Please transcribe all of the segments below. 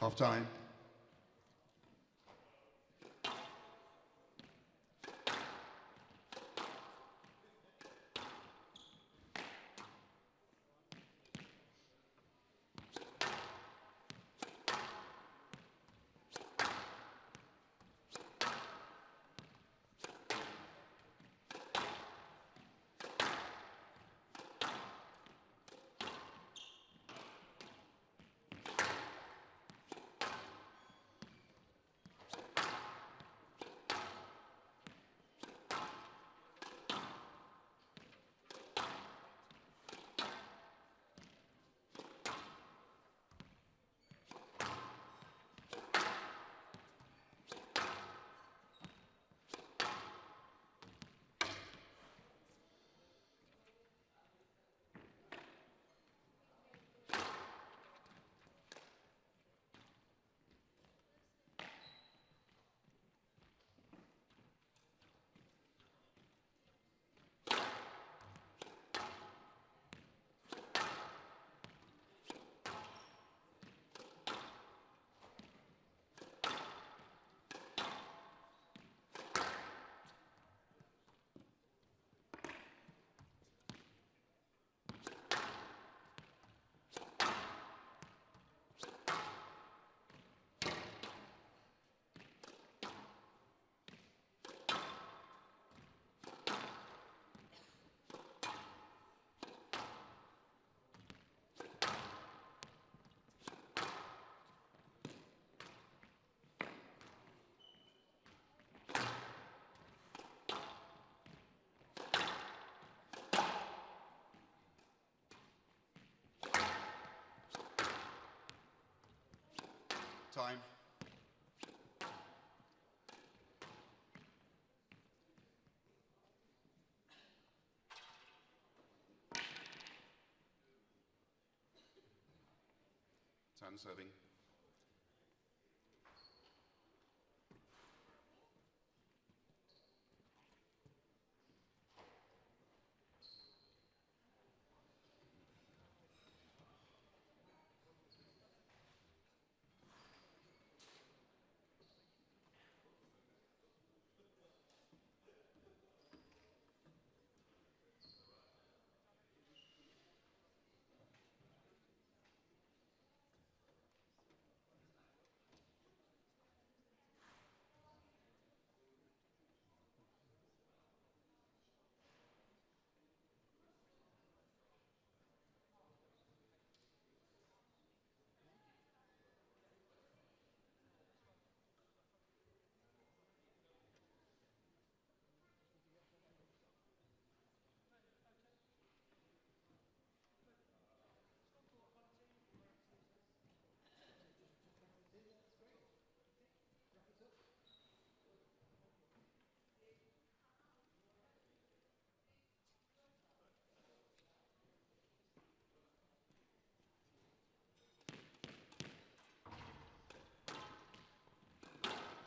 Half time. Time. Tan serving.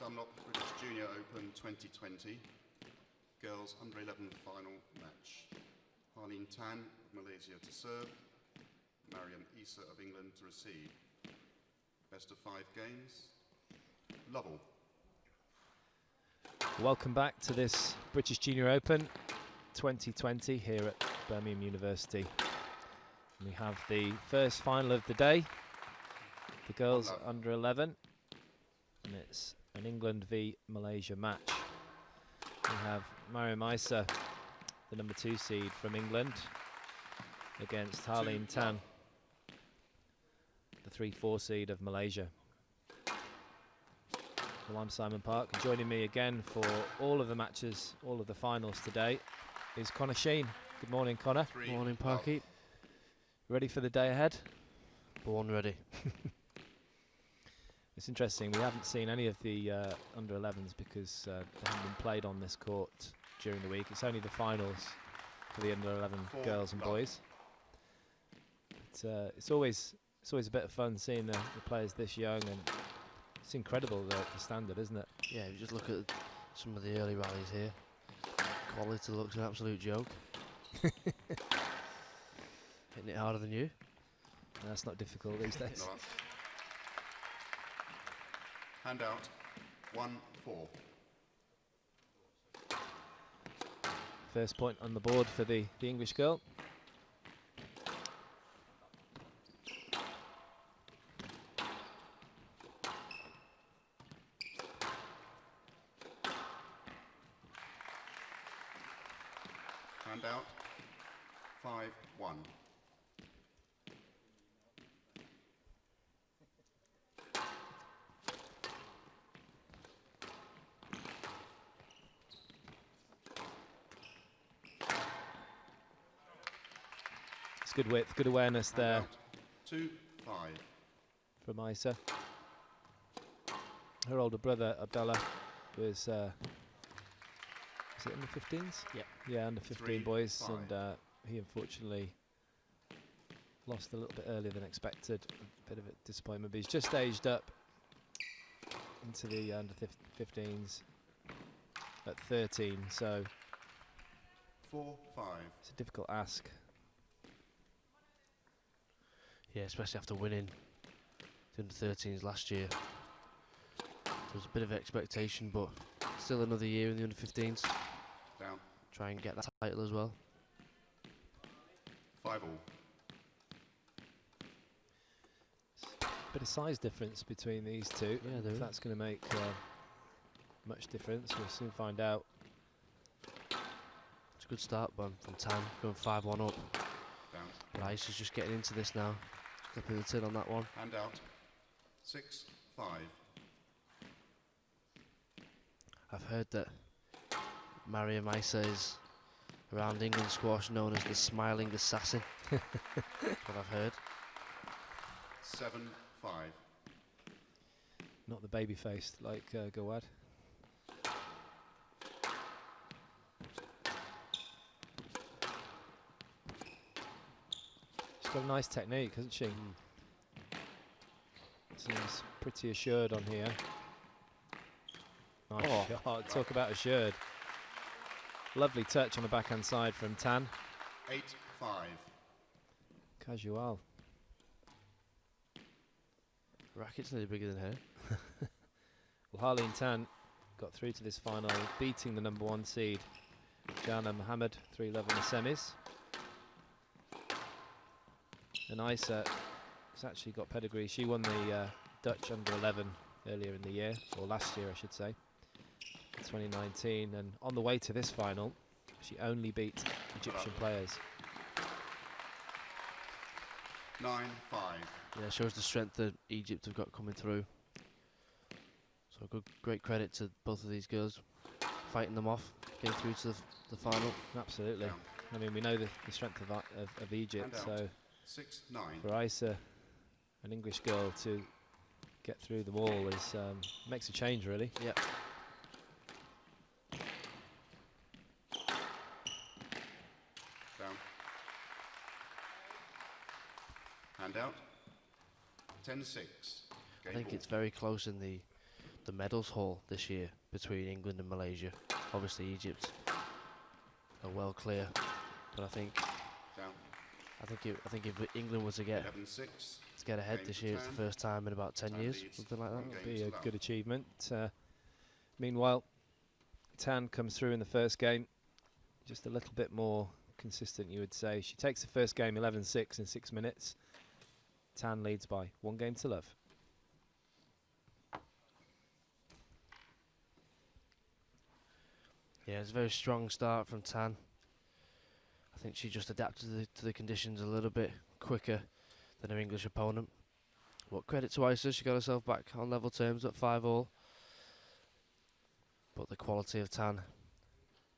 Dunlop British Junior Open 2020, girls under 11 final match. Harleein of Malaysia to serve, Mariam Eissa of England to receive. Best of 5 games. Lovell. Welcome back to this British Junior Open 2020 here at Birmingham University. We have the first final of the day, the girls under 11, and it's an England v Malaysia match. We have Mariam Eissa, the number 2 seed from England, against Harleein, the 3-4 seed of Malaysia. Well, I'm Simon Park, and joining me again for all of the matches, all of the finals today, is Connor Sheen. Good morning, Connor. Good morning, Parky. Ready for the day ahead? Born ready. It's interesting, we haven't seen any of the under 11s because they haven't been played on this court during the week. It's only the finals for the under 11 girls and boys. But, it's always a bit of fun seeing the players this young, and it's incredible the standard, isn't it? Yeah, if you just look at some of the early rallies here, quality looks an absolute joke. Hitting it harder than you. That's not difficult these days. Handout 1-4. First point on the board for the English girl. Handout 5-1. It's good width, good awareness there. 2-5. From Eissa. Her older brother, Abdallah, was is it in the 15s? Yep. Yeah, under 15 3-5. boys, and he unfortunately lost a little bit earlier than expected. A bit of a disappointment, but he's just aged up into the under 15s at 13, so 4-5. it's a difficult ask. Yeah, especially after winning the under-13s last year. There was a bit of expectation, but still another year in the under-15s. Down. Try and get that title as well. 5-all. Bit of size difference between these two. Yeah, there if is. that's going to make much difference, we'll soon find out. It's a good start from Tan, going 5-1 up. Down. Rice is just getting into this now. Clipping the tin on that one. Handout 6-5. I've heard that Mariam Eissa is around England squash known as the smiling assassin. That's what I've heard. 7-5. Not the baby faced like Gawad. She's got a nice technique, hasn't she? Seems pretty assured on here. Nice shot. Talk about assured. Lovely touch on the backhand side from Tan. 8-5. Casual. Racket's nearly bigger than her. Well, Harleein Tan got through to this final, beating the #1 seed, Jana Mohammed, 3-love in the semis. And Eissa has actually got pedigree. She won the Dutch under-11 earlier in the year, or last year I should say, 2019. And on the way to this final, she only beat Egyptian players. 9-5. Yeah, shows the strength that Egypt have got coming through. So great credit to both of these girls, fighting them off, getting through to the final. Absolutely. Down. I mean, we know the strength of Egypt, so 6-9. for Eissa, an English girl, to get through them all is makes a change, really. Yep. Down. Handout 10-6. I think it's very close in the medals haul this year between England and Malaysia. Obviously Egypt are well clear, but I think Down. if England were to get 11-6. ahead Game this for year, it's the 10. first time in about 10 Tan years, leads something like that. 1 That'd game be to a love. good achievement. Meanwhile, Tan comes through in the first game, just a little bit more consistent, you would say. She takes the first game 11-6 in 6 minutes. Tan leads by 1 game to love. Yeah, it's a very strong start from Tan. I think she just adapted to the conditions a little bit quicker than her English opponent. But credit to Eissa, she got herself back on level terms at 5-all. But the quality of Tan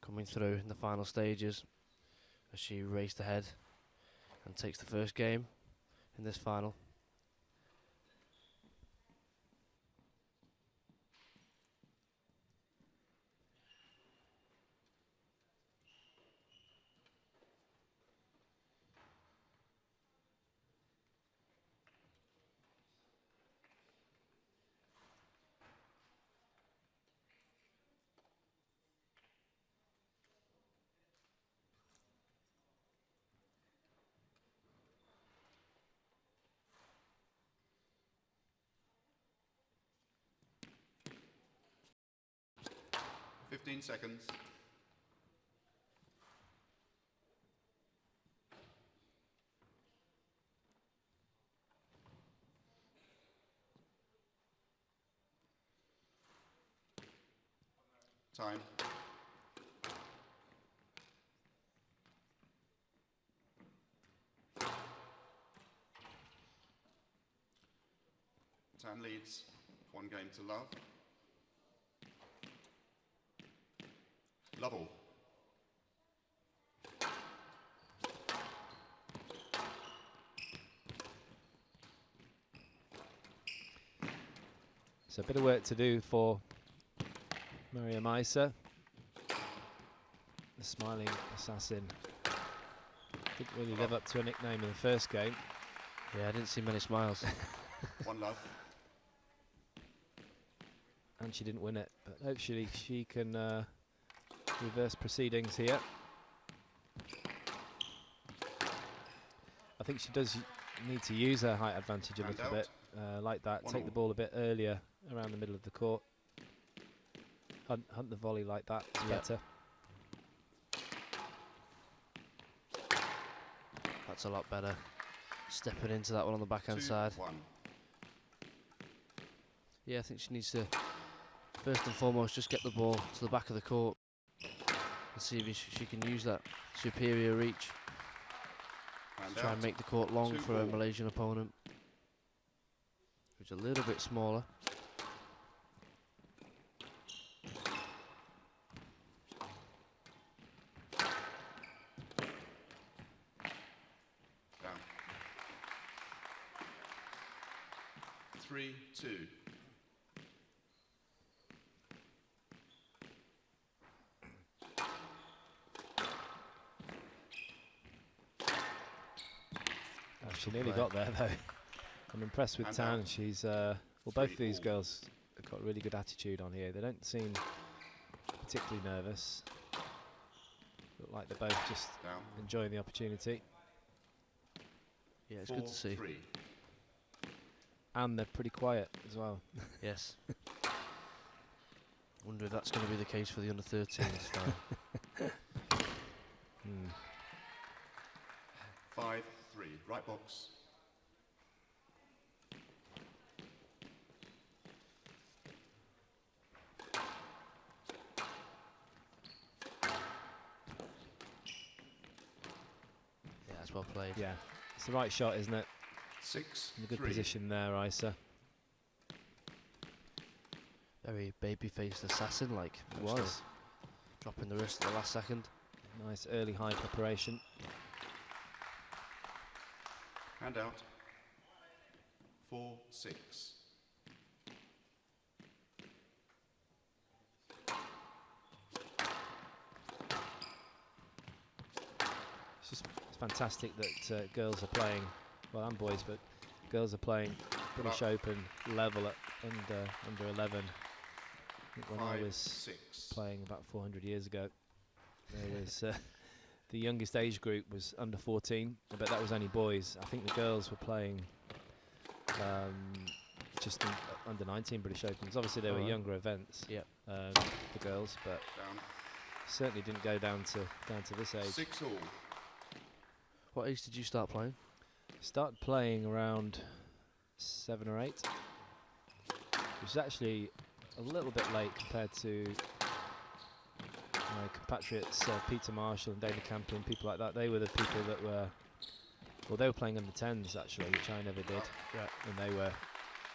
coming through in the final stages as she raced ahead and takes the first game in this final. 15 seconds. Time. Tan leads 1 game to love. Lovell. So a bit of work to do for Mariam Eissa. The smiling assassin. Didn't really live up to a nickname in the first game. Yeah, I didn't see many smiles. 1 love. And she didn't win it, but hopefully she can reverse proceedings here. I think she does need to use her height advantage a little bit, like that. Take the ball a bit earlier around the middle of the court. Hunt the volley like that is better. That's a lot better. Stepping into that one on the backhand side. 1. Yeah, I think she needs to, first and foremost, just get the ball to the back of the court and see if she can use that superior reach. Try and make the court long for a Malaysian opponent, who's a little bit smaller. Down. 3-2. She nearly got there though. I'm impressed with Tan. She's well, both of these girls have got a really good attitude on here. They don't seem particularly nervous. Look like they're both just enjoying the opportunity. Yeah, it's good to see. 3. And they're pretty quiet as well. Yes. Wonder if that's going to be the case for the under-13s this time. 5-3. Right box. Yeah, that's well played. Yeah, it's the right shot, isn't it? 6-3. In a good position there, Eissa. Very baby-faced assassin, like. It was. Dropping the wrist at the last second. Nice early high preparation. Hand out. 4-6. It's fantastic that girls are playing, well, and boys, but girls are playing British Open level at under 11. I think when I was playing about 400 years ago, there was the youngest age group was under 14, but that was only boys. I think the girls were playing just under 19 British Opens. Obviously, there were younger events for girls, but certainly didn't go down to this age. 6-all. What age did you start playing? Started playing around 7 or 8, which is actually a little bit late compared to my compatriots Peter Marshall and David Campion, people like that. They were the people that were, well, they were playing under 10s actually, which I never did. Yeah. And they were,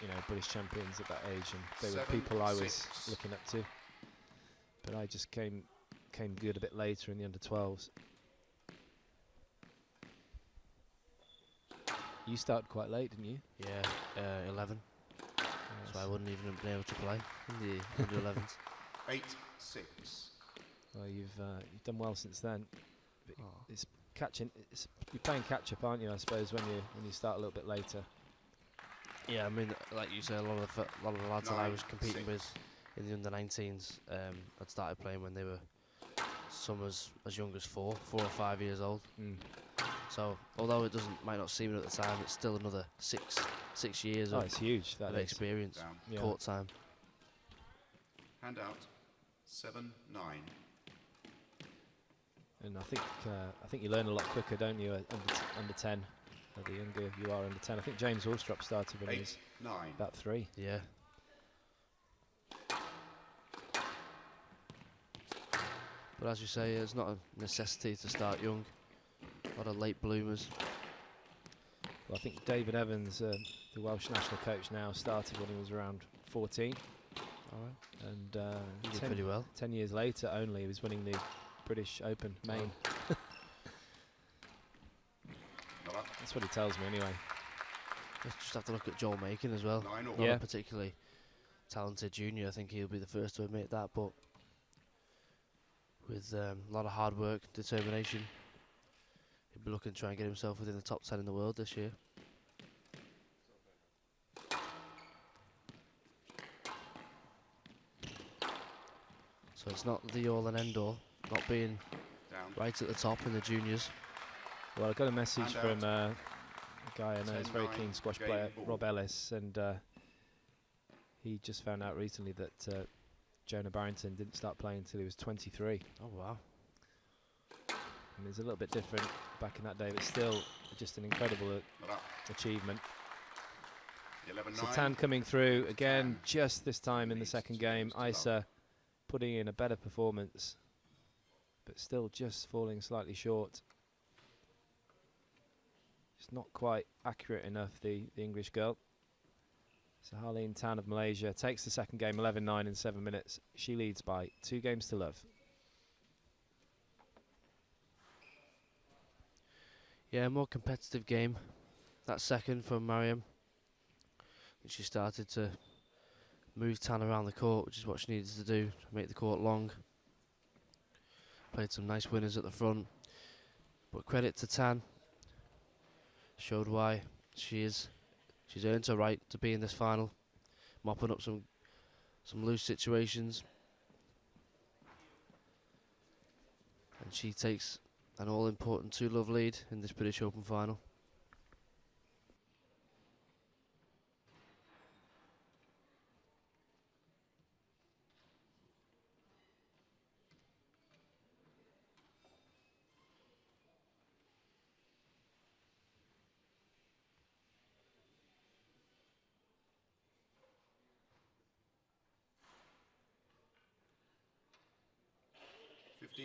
you know, British champions at that age, and they were people I was looking up to. But I just came good a bit later in the under 12s. You started quite late, didn't you? Yeah, 11. So I wouldn't even have been able to play in the under 11s. 8-6. Well, you've done well since then. But it's catching. You're playing catch up, aren't you? I suppose when you start a little bit later. Yeah, I mean, like you say, a lot of the lads that I was competing with in the under 19s, I'd started playing when they were some as young as 4 or 5 years old. So although it might not seem it at the time, it's still another six years it's huge, that of experience, court time. Hand out. 7-9. And I think you learn a lot quicker, don't you, under 10. The younger you are under 10. I think James Allstrop started when he was 8-9. about 3. Yeah. But as you say, it's not a necessity to start young. A lot of late bloomers. Well, I think David Evans, the Welsh national coach now, started when he was around 14. All right. And He did pretty well. 10 years later only, he was winning the British Open main. That's what he tells me anyway. Just have to look at Joel Macon as well. Not a particularly talented junior. I think he'll be the first to admit that, but with a lot of hard work, determination, he'll be looking to try and get himself within the top 10 in the world this year. So it's not the all and end all, not being right at the top in the juniors. Well, I got a message from a guy I know is very keen squash player, Rob Ellis, and he just found out recently that Jonah Barrington didn't start playing until he was 23. Oh, wow. And it's a little bit different back in that day, but still just an incredible achievement. So Tan coming through again, just this time in the second game. Eissa putting in a better performance, but still just falling slightly short. It's not quite accurate enough, the English girl. So Harleein Tan of Malaysia takes the second game 11-9 in 7 minutes. She leads by 2 games to love. Yeah, more competitive game. That second from Mariam. And she started to move Tan around the court, which is what she needed to do to make the court long. Played some nice winners at the front. But credit to Tan. Showed why she's earned her right to be in this final, mopping up some loose situations, and she takes an all-important 2-love lead in this British Open final.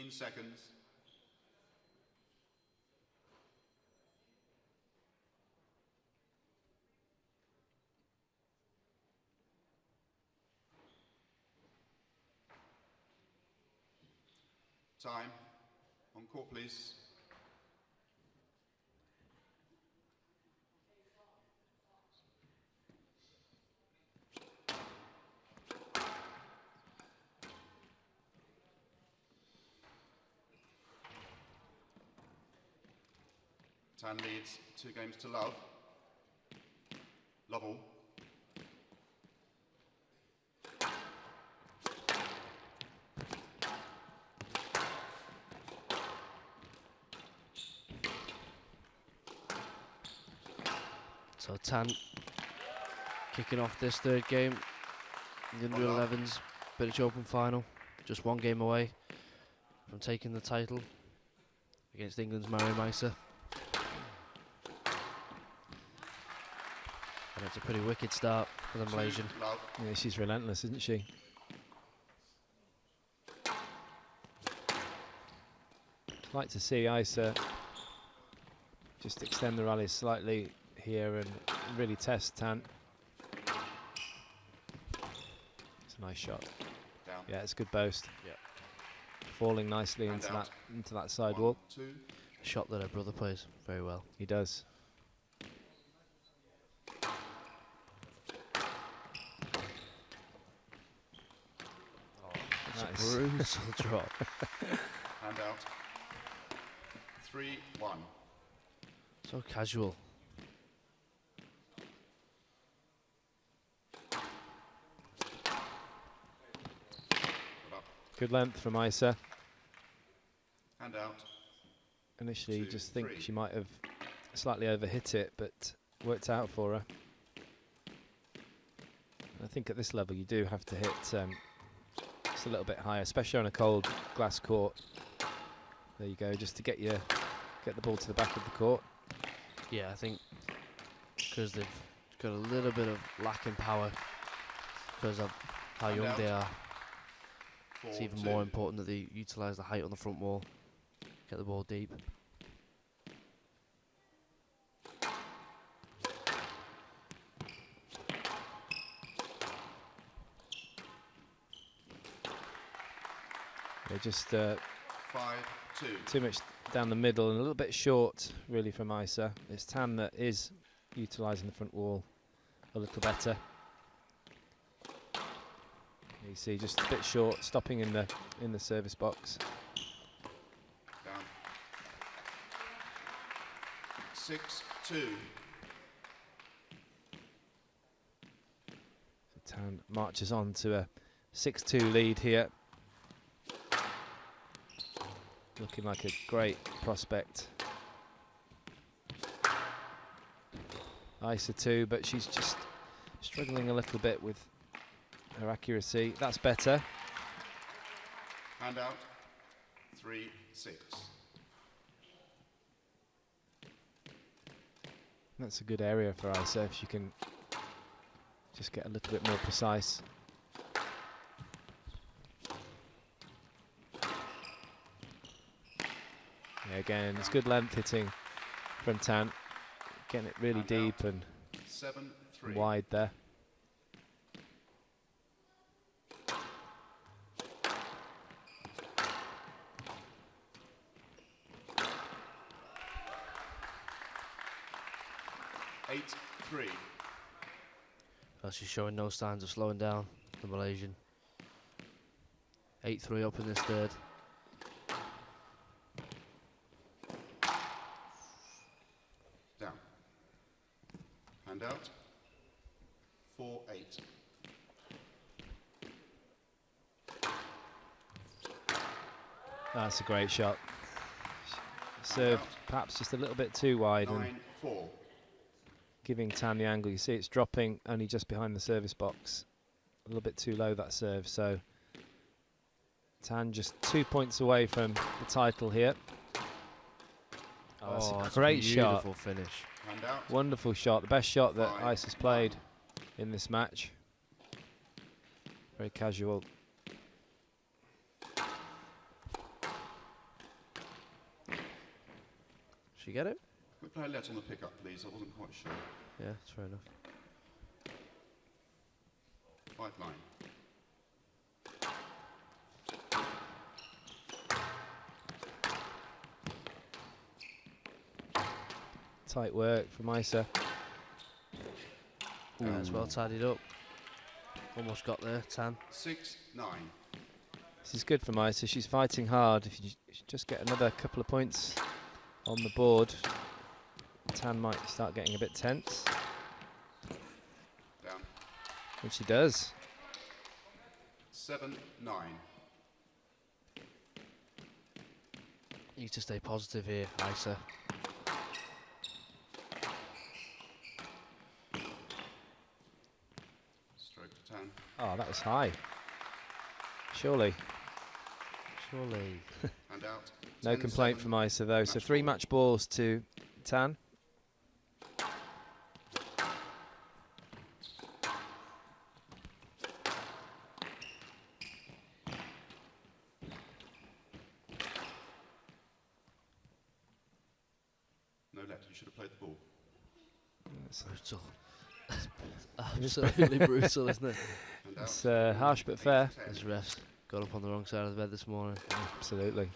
Seconds. Time. On court, please. Tan leads 2 games to love. Love all. So Tan kicking off this third game in the U11's British Open final. Just 1 game away from taking the title against England's Mariam Eissa. And it's a pretty wicked start for the Malaysian. Yeah, she's relentless, isn't she? I'd like to see Eissa just extend the rally slightly here and really test Tan. It's a nice shot. Down. Yeah, it's a good boast. Yeah. Falling nicely into that sidewalk. A shot that her brother plays very well. He does. It's a brutal drop. Hand out. 3-1. So casual. Good length from Eissa. Hand out. Initially, you just think she might have slightly overhit it, but worked out for her. I think at this level, you do have to hit just a little bit higher, especially on a cold glass court. There you go, just to get the ball to the back of the court. Yeah, I think because they've got a little bit of lack in power because of how young they are. It's even more important that they utilise the height on the front wall, get the ball deep. They're just 5-2. too much down the middle and a little bit short, really, from Eissa. It's Tan that is utilising the front wall a little better. You see, just a bit short, stopping in the service box. Down. 6-2. So Tan marches on to a 6-2 lead here. Looking like a great prospect. Eissa too, but she's just struggling a little bit with her accuracy. That's better. Hand out. 3-6. That's a good area for Eissa if she can just get a little bit more precise. Yeah, again, it's good length hitting from Tan. Getting it really deep and 7-3. wide there. Well, she's showing no signs of slowing down, the Malaysian. 8-3 up in this third. Down. Hand out. 4-8. That's a great shot. Serve perhaps just a little bit too wide. 9-4. Giving Tan the angle. You see it's dropping only just behind the service box. A little bit too low, that serve. So Tan just 2 points away from the title here. Oh, that's a great shot. Beautiful finish. Hand out. Wonderful shot. The best shot that Eissa's played in this match. Very casual. She get it? Can we play a let on the pickup, please? I wasn't quite sure. Yeah, that's fair enough. 5-9. Tight work from Eissa. That's well tidied up. Almost got there, Tan. 6-9. This is good for Eissa. She's fighting hard. If you just get another couple of points on the board, Tan might start getting a bit tense. Down. And she does. 7-9. You need to stay positive here, Eissa. Stroke to Tan. Oh, that was high. Surely. Surely. Hand out. No complaint from Eissa though. So 3 match balls to Tan. No let. You should have played the ball. Brutal. Absolutely brutal, isn't it? Hand out. It's harsh but fair. 8-10. This ref's got up on the wrong side of the bed this morning. Absolutely.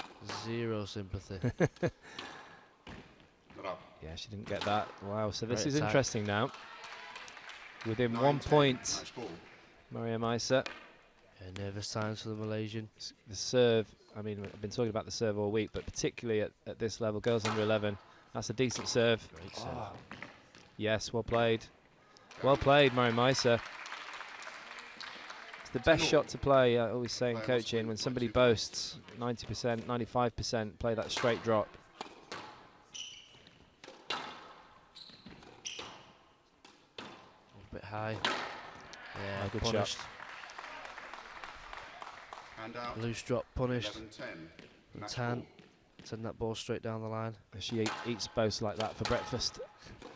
Zero sympathy. Not up. Yeah, she didn't get that. Wow, so this Great is attack. interesting now. Within 9-10. 1 point, Match ball. Mariam Eissa. Yeah, nervous times for the Malaysian. The serve, I mean, I've been talking about the serve all week, but particularly at this level, girls under 11, that's a decent serve. Great serve. Oh. Yes, well played. Well played, Mariam Eissa. It's the best shot to play, I always say in coaching, when somebody boasts 90%, 95%, play that straight drop. A bit high. Yeah, Good punished. shot. And out. Loose drop punished. 11-10. And Match Tan ball. sending that ball straight down the line. She eats both like that for breakfast.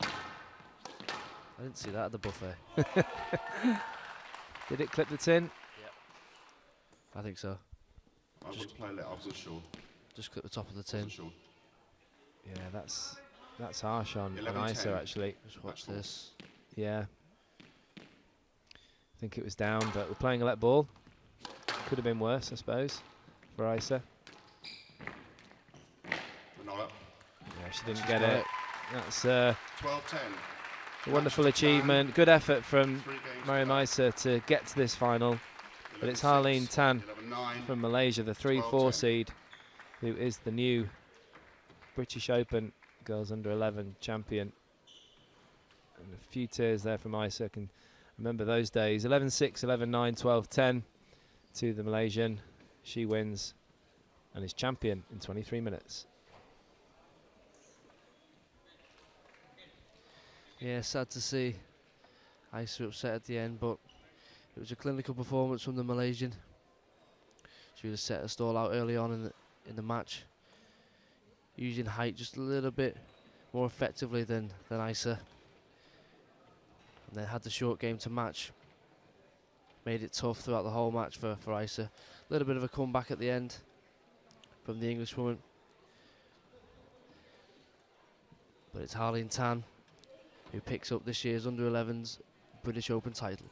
I didn't see that at the buffet. Did it clip the tin? I think so. I wasn't playing it, I wasn't sure. Just clip the top of the I tin. wasn't sure. Yeah, that's harsh on 11-10. Eissa actually. Just watch Match ball. this. Yeah. I think it was down, but we're playing a let ball. Could have been worse, I suppose, for Eissa. Not up. Yeah, she didn't She's get got it. That's 12-10. a wonderful achievement. Good effort from 3 games Mariam to play. Eissa to get to this final. But it's 11-6, Harleein Tan 11-9. from Malaysia, the 3-4 12-10. seed, who is the new British Open Girls Under 11 champion. And a few tears there from Eissa. I can remember those days. 11-6, 11-9, 12-10 to the Malaysian. She wins and is champion in 23 minutes. Yeah, sad to see Eissa upset at the end, but it was a clinical performance from the Malaysian. She would have set her stall out early on in the match, using height just a little bit more effectively than Eissa. And then had the short game to match. Made it tough throughout the whole match for Eissa. A little bit of a comeback at the end from the Englishwoman. But it's Harleein Tan who picks up this year's Under 11's British Open title.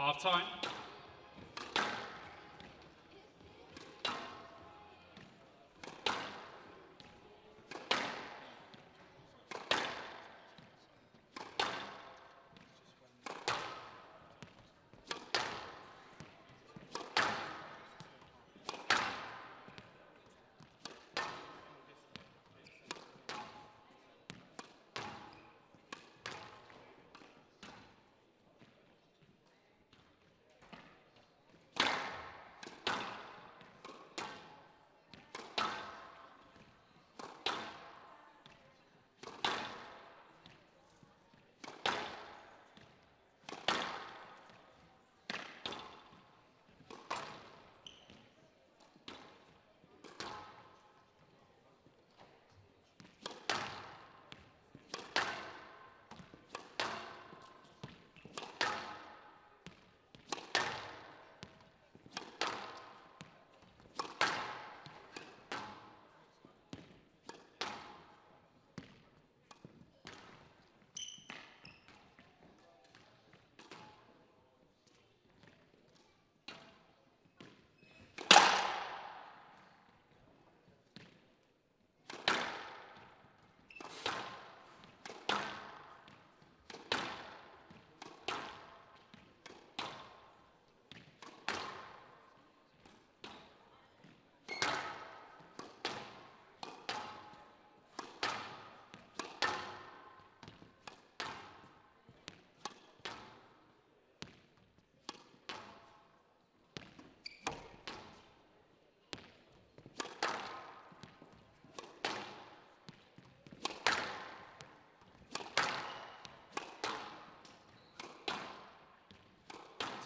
Half time.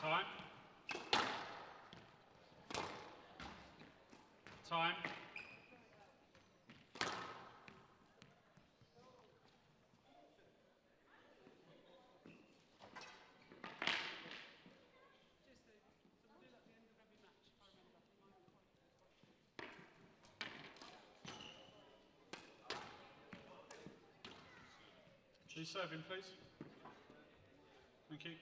Time. Time. Who's serving, please? Thank you.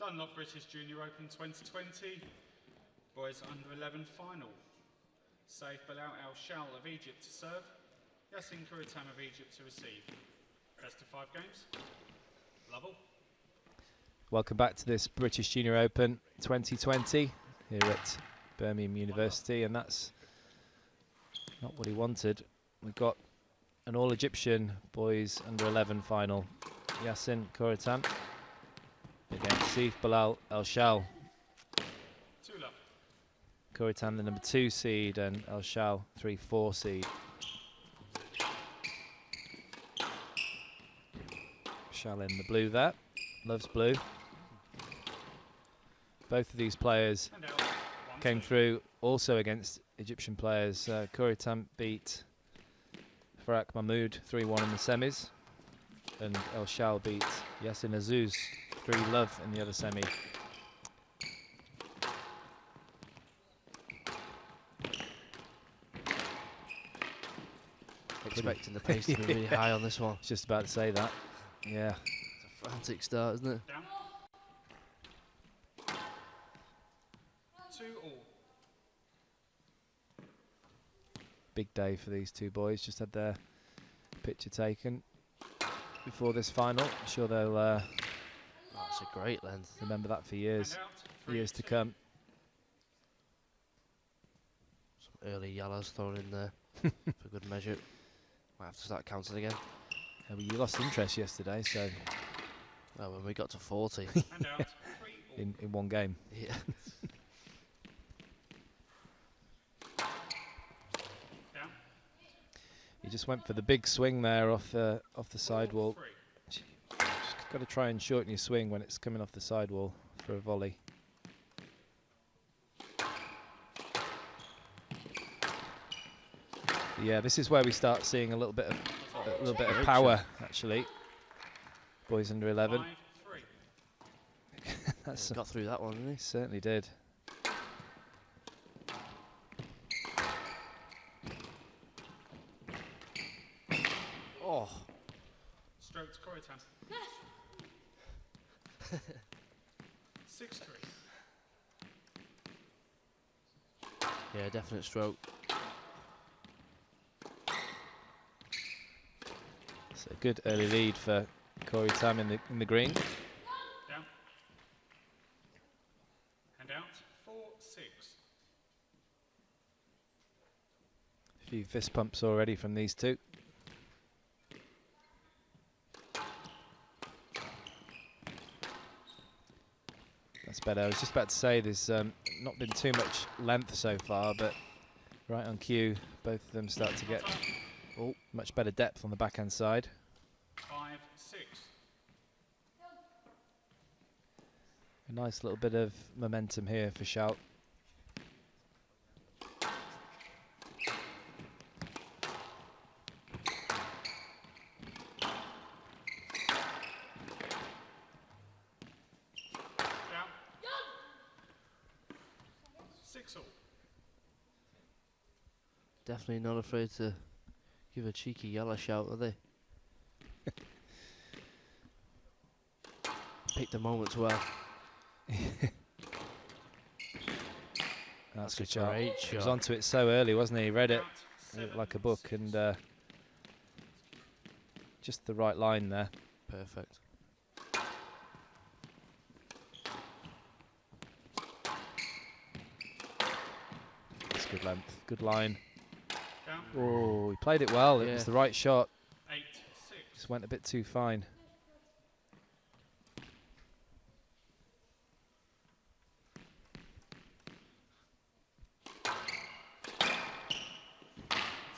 Dunlop British Junior Open 2020, boys under 11 final. Seif, Belal, Shal of Egypt to serve. Yassin, Kouritam of Egypt to receive. Best of 5 games. Level. Welcome back to this British Junior Open 2020 here at Birmingham University, and that's not what he wanted. We've got an all-Egyptian boys under 11 final. Yassin, Kouritam against Seif, Belal, Shal. 2 love. Kouritam the number 2 seed and Shal 3-4 seed. Shal in the blue there, loves blue. Both of these players came through also against Egyptian players. Kouritam beat Farak Mahmoud 3-1 in the semis, and Shal beat Yassin Azuz 3-love in the other semi. Expecting the pace to be really high on this one. Just about to say that. Yeah. It's a frantic start, isn't it? Down. 2 all. Big day for these two boys. Just had their picture taken before this final. I'm sure they'll That's a great length. remember that for years, And out. years to 3-2. come. Some early yellows thrown in there for good measure. Might have to start counting again. Yeah, well, you lost interest yesterday, so Well, when we got to 40. And out. 3 all. in one game. Yeah. Down. You just went for the big swing there off the sidewall. 3. Just got to try and shorten your swing when it's coming off the sidewall for a volley. Yeah, this is where we start seeing a little bit of power, actually. Boys under 11. 5-3. That's Got through that one, didn't he? certainly did. Oh. Stroke to Kouritam. 6-3. Yeah, definite stroke. It's a good early lead for Kouritam in the green. Down. And out. 4-6. A few fist pumps already from these two. That's better. I was just about to say there's not been too much length so far, but right on cue, both of them start to get much better depth on the backhand side. 5-6. A nice little bit of momentum here for Shal. Down. 6 all. Definitely not afraid to give a cheeky yellow shout, are they? Pick the moments well. That's a good shot. great He was shot. onto it so early, wasn't he? He read it Out. like a book, 7-6. and just the right line there. Perfect. That's good length, good line. Down. Oh, he played it well. It Yeah. was the right shot. 8-6. Just went a bit too fine.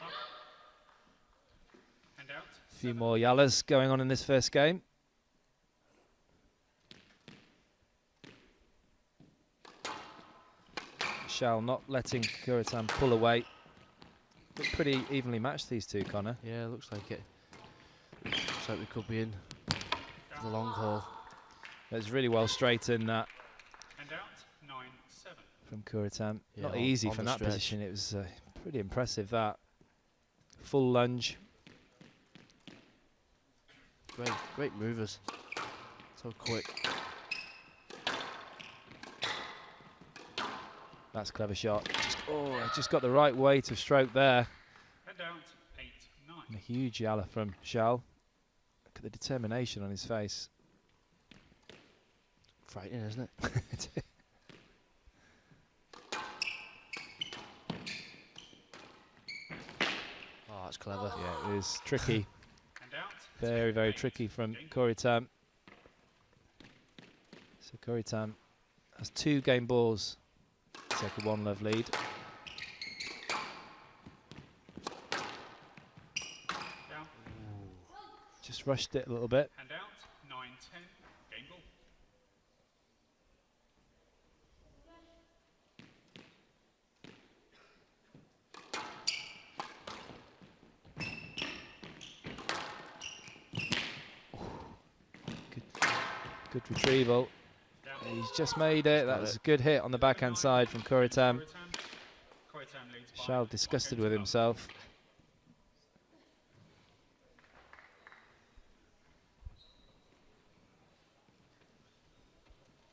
Up. And out. A few more yallas going on in this first game. Shal not letting Kouritam pull away. Look pretty evenly matched, these two, Connor. Yeah, looks like it. Looks like we could be in for the long haul. It's really well straightened, that And out. 9-7. from Kouritam. Yeah, Not on- easy on from the that stretch. position. It was pretty impressive, that. Full lunge. Great movers. So quick. That's a clever shot. Just got the right weight of stroke there. And out. 8-9. And a huge yalla from Shal. Look at the determination on his face. Frightening, isn't it? Oh, that's clever. Yeah, it was tricky. And out. Very, very 10-8. tricky from Game. Kouritam. So Kouritam has 2 game balls. Take a 1-love lead. Down. Just rushed it a little bit. And out. 9-10. Game ball. Good retrieval. Down. He's just made it. That was a good hit on the backhand side from Kouritam. Kouritam leads by Shal 1 disgusted game with to none. himself.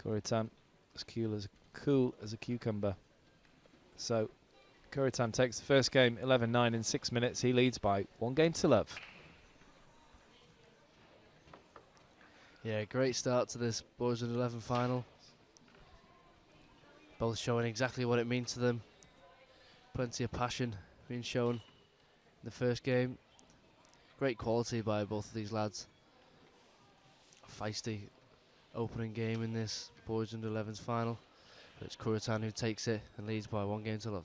Kouritam as cool as a cucumber. So Kouritam takes the first game 11-9 in 6 minutes. He leads by 1 game to love. Yeah, great start to this boys under 11 final. Both showing exactly what it means to them. Plenty of passion being shown in the first game. Great quality by both of these lads. A feisty opening game in this boys under 11s final. But it's Kouritam who takes it and leads by 1-0.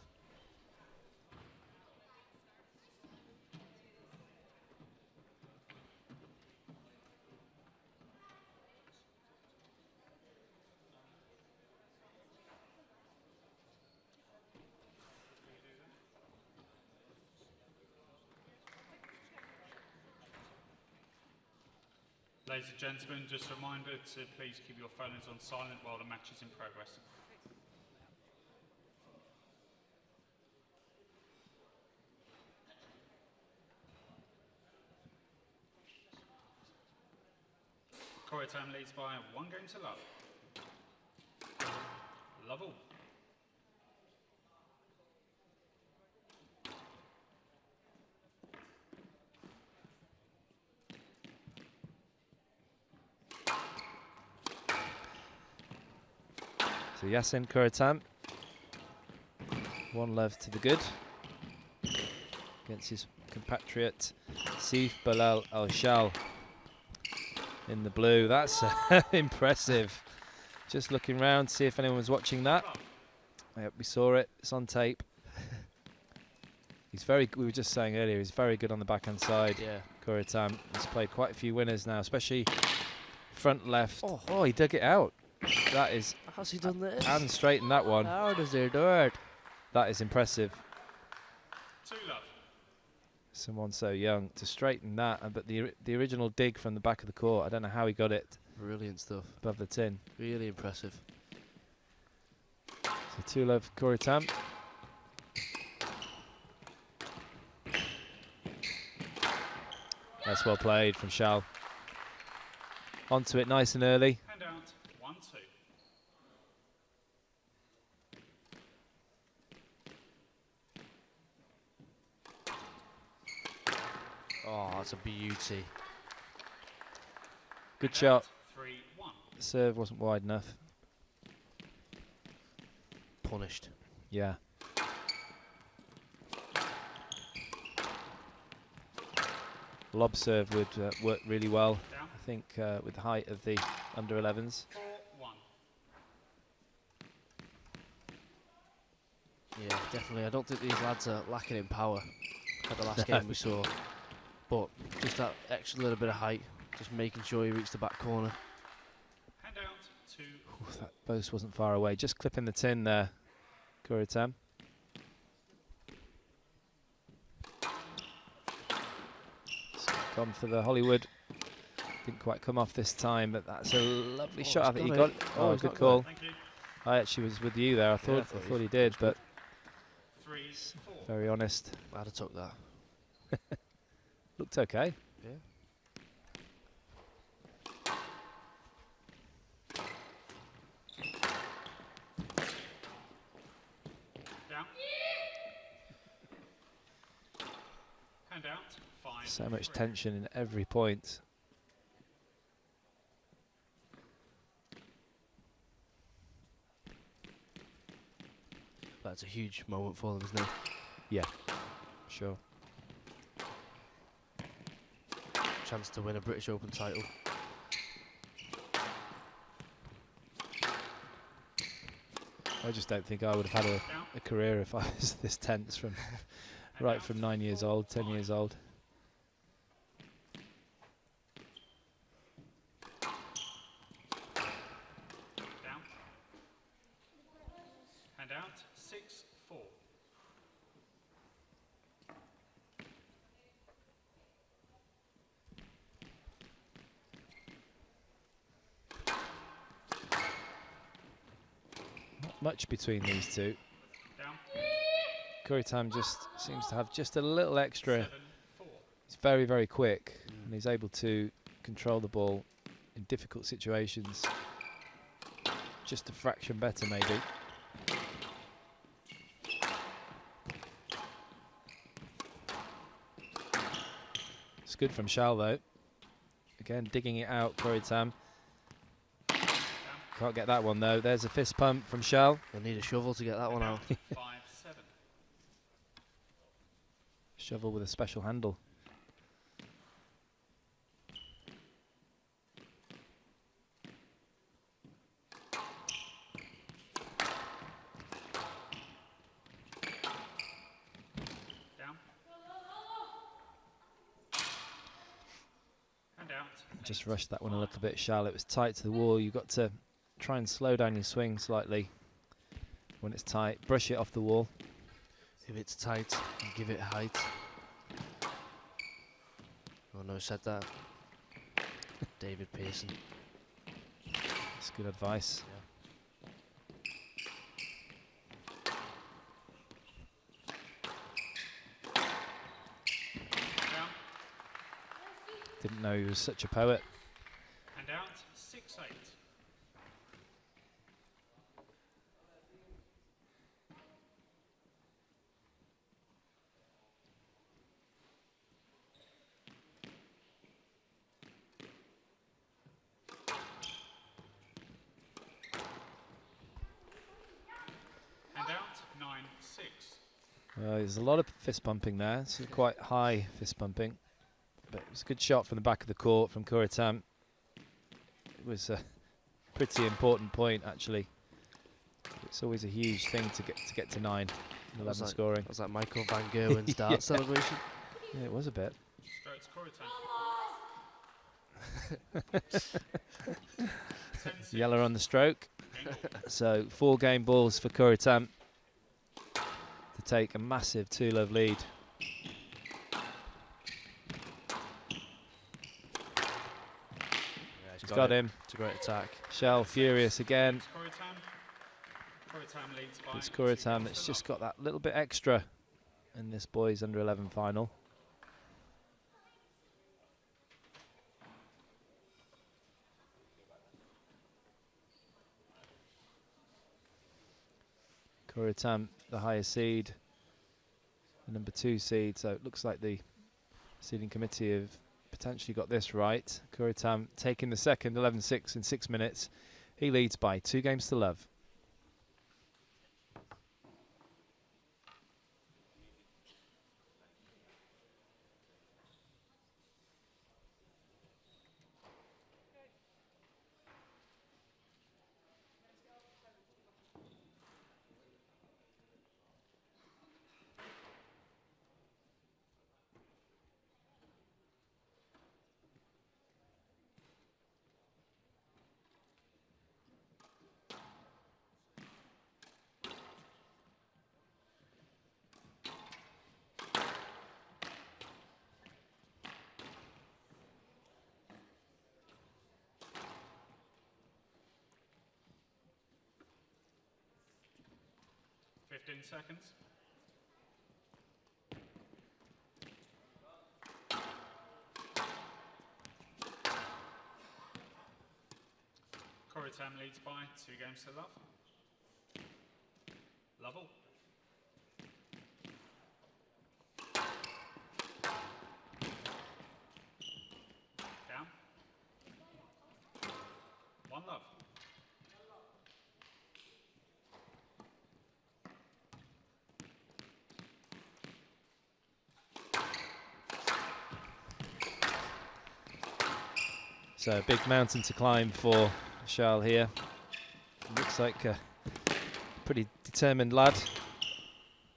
Ladies and gentlemen, just a reminder to please keep your phones on silent while the match is in progress. Kouritam leads by 1-0. Love all. So Yassin, Kouritam, 1 love to the good against his compatriot Seif, Belal, Shal in the blue. That's impressive. Just looking round to see if anyone was watching that. Yep, we saw it. It's on tape. He's very. We were just saying earlier, he's very good on the backhand side. Yeah. Kouritam. He's played quite a few winners now, especially front left. Oh, he dug it out. That is. How's he done this? And straightened that one. How does he do it? That is impressive. 2 love. Someone so young to straighten that, but the original dig from the back of the court, I don't know how he got it Brilliant stuff. above the tin. Really impressive. So 2 love Kouritam. That's well played from Shal. Onto it nice and early. Hand out 1-2. Oh, that's a beauty. Good shot. 3-1. The serve wasn't wide enough. Punished. Yeah. Lob serve would work really well, Down. I think, with the height of the under 11s. 4-1. Yeah, definitely. I don't think these lads are lacking in power at the last game we saw. But just that extra little bit of height, just making sure he reached the back corner. Hand out 2. Ooh, that post wasn't far away. Just clipping the tin there, Kouritam. Gone for the Hollywood. Didn't quite come off this time, but that's a lovely shot. I think he got it. Oh, he's good got call. Thank you. I actually was with you there. I thought he did, but 3-4. very honest. I'd have took that. Looked okay. Yeah. Down. Hand out 5. So much tension in every point. That's a huge moment for them, isn't it? Yeah, sure. Chance to win a British Open title. I just don't think I would have had a career if I was this tense from right from 9 years old, 10 years old. Down. Hand out 6-4. Not much between these two. Down. Kouritam just seems to have just a little extra. 7-4. He's very, very quick, and he's able to control the ball in difficult situations. Just a fraction better, maybe. It's good from Shal, though. Again, digging it out, Kouritam. Can't get that one, though. There's a fist pump from Shal. They'll need a shovel to get that one out. 5-7. Shovel with a special handle. Down. And out. Just rushed that one a little bit, Shal. It was tight to the wall. You've got to try and slow down your swing slightly when it's tight. Brush it off the wall. If it's tight, give it height. Oh no, said that. David Pearson. That's good advice. Down. Didn't know he was such a poet. And out. 6-8. And out. 9-6. There's a lot of fist pumping there. It's quite high fist pumping. But it was a good shot from the back of the court from Kouritam. It was a pretty important point, actually. It's always a huge thing to get to 9, 11 scoring. Was that Michael Van Gerwen's dart celebration? Yeah, it was a bit. Strokes Kouritam. Yellow on the stroke. So 4 game balls for Kouritam to take a massive 2-love lead. He's got him. It's a great attack. Shal furious again. Kouritam leads by It's Kouritam that's just got that little bit extra in this boys under 11 final. Kouritam, the highest seed, the number 2 seed, so it looks like the seeding committee have potentially got this right. Kouritam taking the second, 11-6 in 6 minutes. He leads by 2 games to love. Seconds. Kouritam leads by 2 games to love. Level. Down. 1 love. So a big mountain to climb for Shal here. Looks like a pretty determined lad.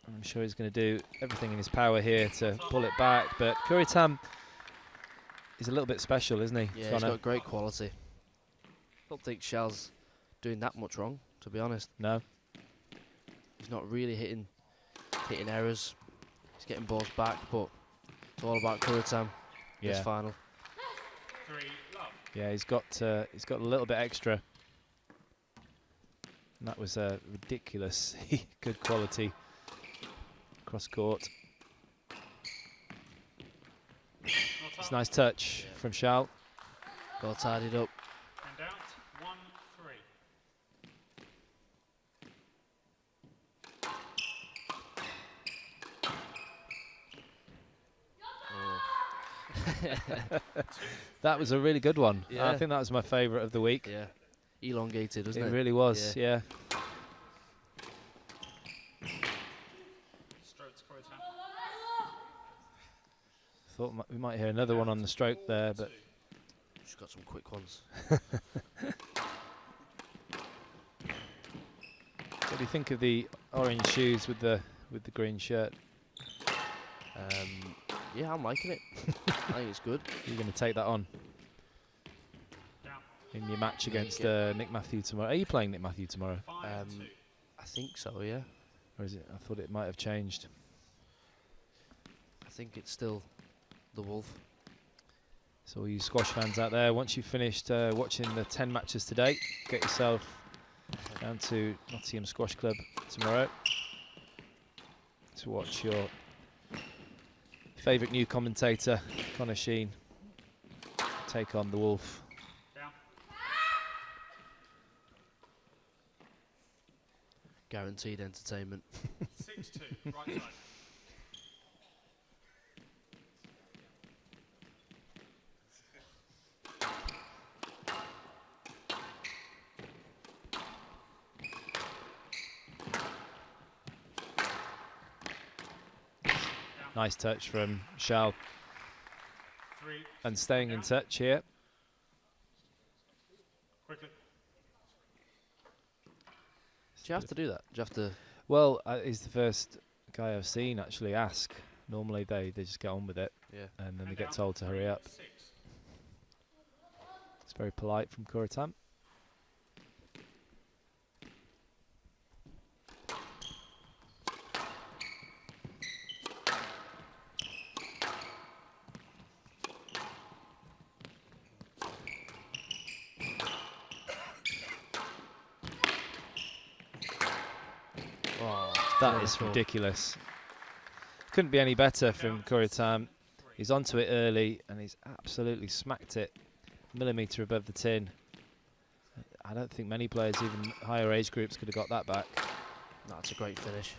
I'm sure he's going to do everything in his power here to pull it back. But Kouritam is a little bit special, isn't he? Yeah, he's got great quality. Don't think Shal's doing that much wrong, to be honest. No. He's not really hitting errors. He's getting balls back, but it's all about Kouritam. This final. 3 love. Yeah, he's got a little bit extra. And that was a ridiculous good quality cross court. It's a nice touch from Shal. Well tidied up. And out. 1-3. That was a really good one. Yeah. I think that was my favourite of the week. Yeah, elongated, wasn't it? It really was, yeah. Strokes Kouritam. thought we might hear another one on the stroke there, but she's got some quick ones. what do you think of the orange shoes with the green shirt? Yeah, I'm liking it. I think it's good. You're going to take that on in your match against Nick Matthew tomorrow. Are you playing Nick Matthew tomorrow? I think so, yeah. Or is it? I thought it might have changed. I think it's still the Wolf. So all you squash fans out there, once you've finished watching the 10 matches today, get yourself down to Nottingham Squash Club tomorrow to watch your favourite new commentator, Connor Sheen, take on the Wolf. Guaranteed entertainment. 6-2, right side. Nice touch from Shal. 3. And staying in touch here. Quickly. Do you have to do that? Do you have to? Well, he's the first guy I've seen actually ask. Normally they just get on with it, Yeah. and then they get told to hurry up. 6. It's very polite from Kouritam. That is ridiculous. Couldn't be any better from Kouritam. He's onto it early and he's absolutely smacked it millimetre above the tin. I don't think many players, even higher age groups, could have got that back. That's a great finish.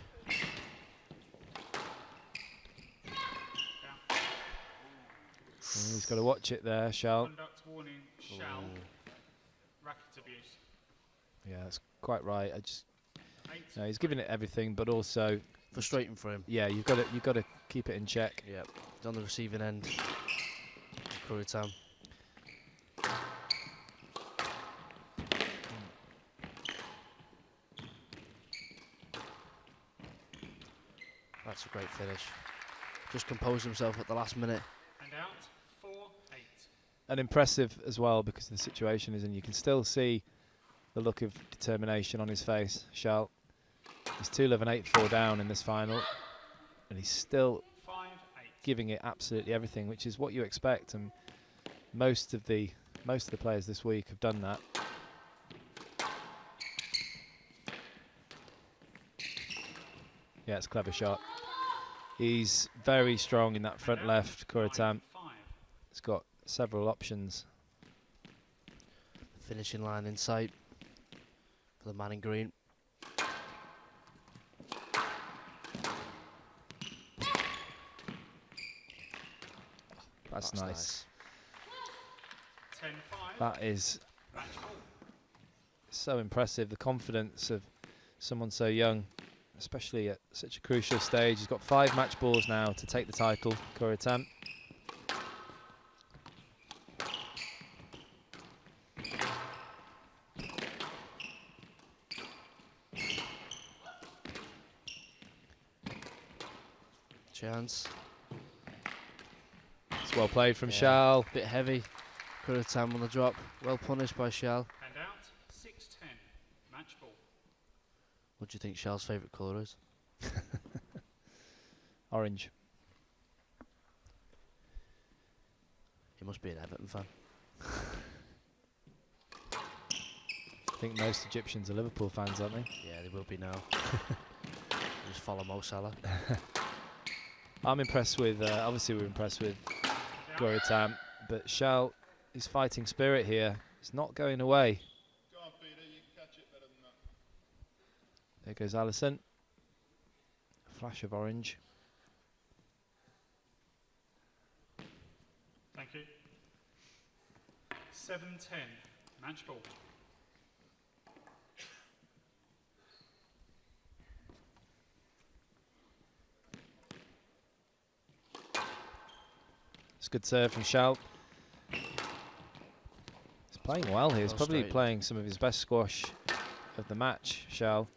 He's got to watch it there, Shal. Conduct warning, Shal. Racket abuse. Yeah, that's quite right. No, he's giving it everything, but also Frustrating for him. yeah, you've got to keep it in check. Yep. He's on the receiving end. Kouritam. That's a great finish. Just composed himself at the last minute. And out, 4-8. And impressive as well because the situation is, and you can still see the look of determination on his face. Shal, he's 2-11, 8-4 down in this final, and he's still 5-8. giving it absolutely everything, which is what you expect. And most of the players this week have done that. Yeah, it's a clever shot. He's very strong in that front left, Kouritam. 5-5. He's got several options. Finishing line in sight for the man in green. That's nice. 10-5. That is Match ball. so impressive, the confidence of someone so young, especially at such a crucial stage. He's got 5 match balls now to take the title, Kouritam. Chance. It's well played from Yeah. Shal. Bit heavy. Kouritam on the drop. Well punished by Shal. And out, 6-10. Match ball. What do you think Shal's favourite colour is? Orange. He must be an Everton fan. I think most Egyptians are Liverpool fans, aren't they? Yeah, they will be now. Just follow Mo Salah. I'm impressed with, obviously we're impressed with Kouritam, but Shal, his fighting spirit here is not going away. Go on, Peter, you can catch it better than that. There goes Allison. Flash of orange. Thank you. 7-10. Match ball. good serve from Shal. He's playing well here. He's Well probably straight. playing some of his best squash of the match, Shal.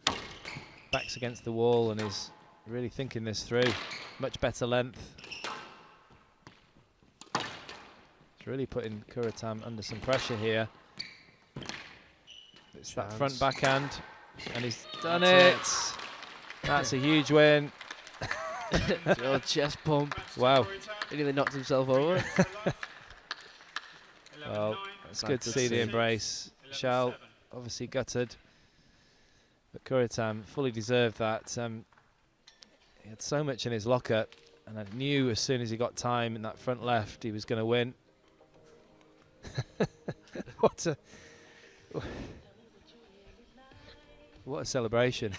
Backs against the wall and is really thinking this through. Much better length. It's really putting Kouritam under some pressure here. It's that front backhand, and he's done it. That's a huge win. The old chest pump. Wow. He nearly knocked himself over. Well, it's good to see the embrace. Shal obviously gutted, but Kouritam fully deserved that. He had so much in his locker, and I knew as soon as he got time in that front left, he was going to win. What a celebration.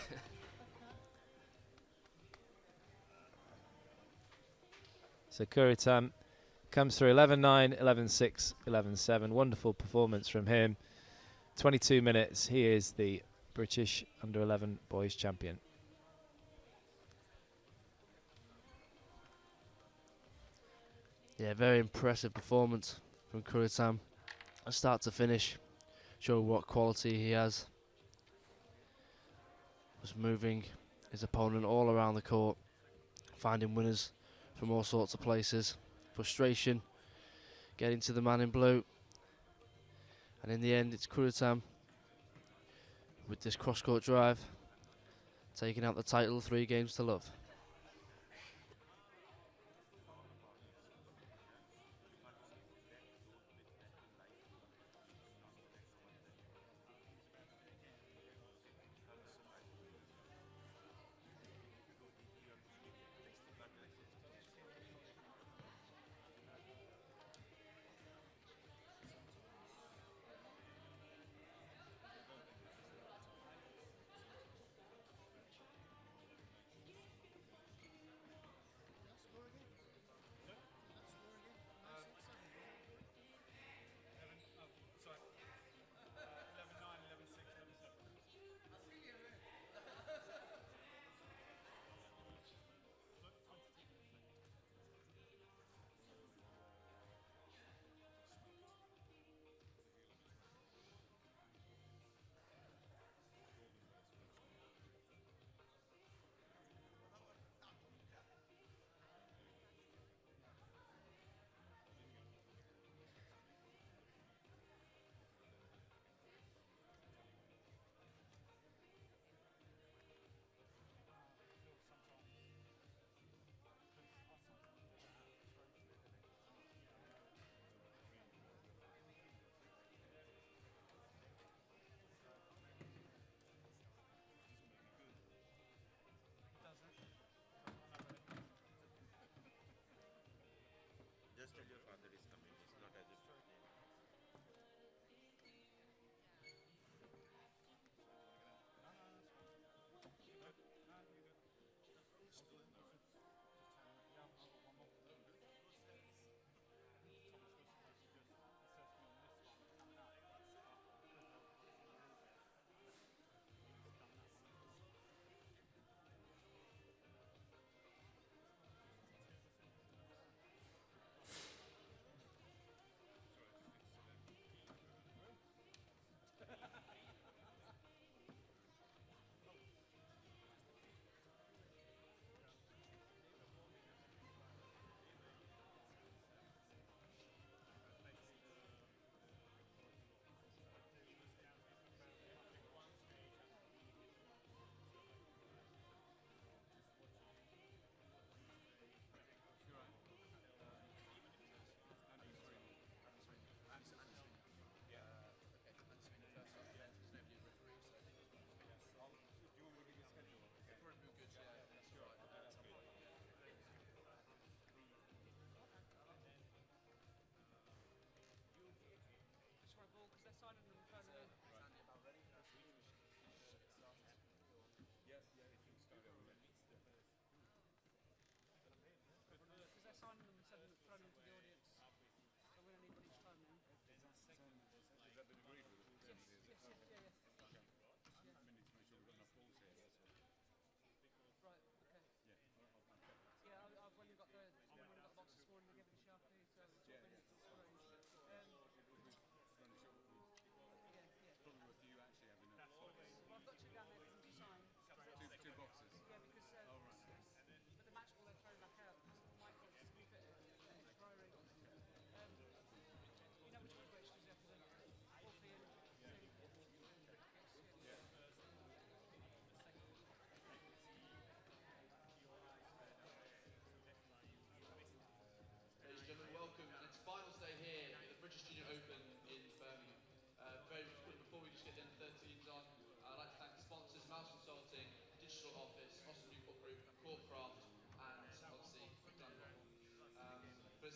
So Kouritam comes through 11-9, 11-6, 11-7. Wonderful performance from him. 22 minutes. He is the British Under-11 boys champion. Yeah, very impressive performance from Kouritam. Start to finish, show what quality he has. Was moving his opponent all around the court, finding winners from all sorts of places. Frustration, getting to the man in blue. And in the end, it's Kouritam with this cross-court drive, taking out the title 3 games to love.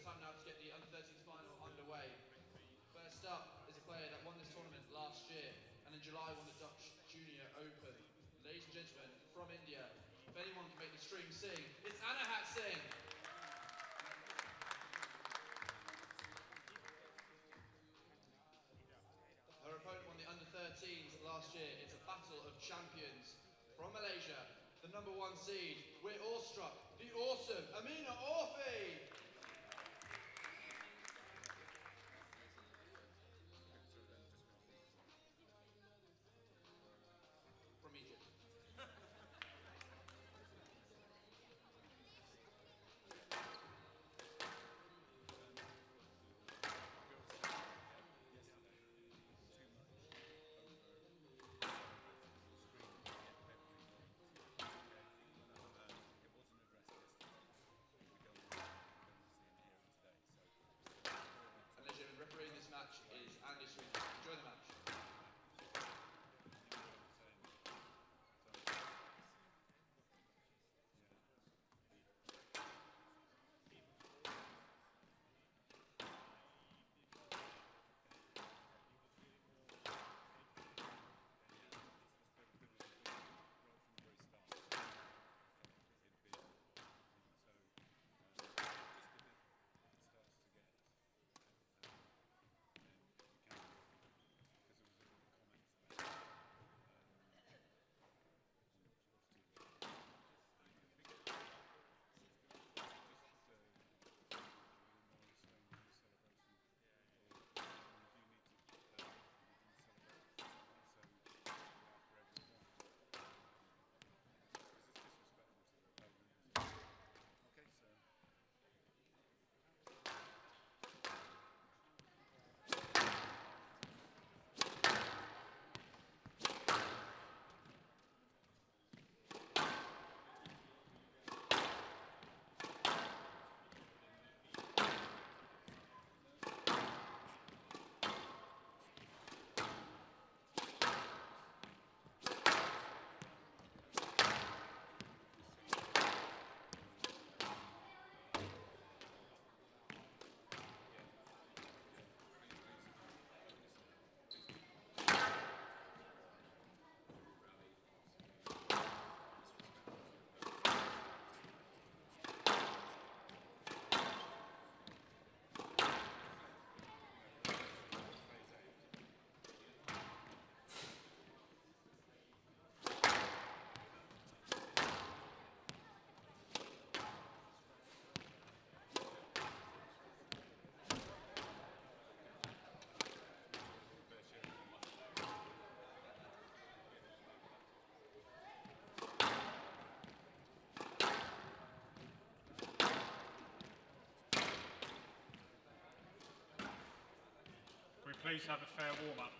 it's time now to get the under-13s final underway. First up is a player that won this tournament last year and in July won the Dutch Junior Open. Ladies and gentlemen, from India, if anyone can make the stream sing, it's Anahat Singh. Her opponent won the under-13s last year. It's a battle of champions. From Malaysia, the number 1 seed, we're awestruck, the awesome Amina Orfi. From Egypt. Refereeing this match is Andy Sweeney. Enjoy the match. Please have a fair warm-up.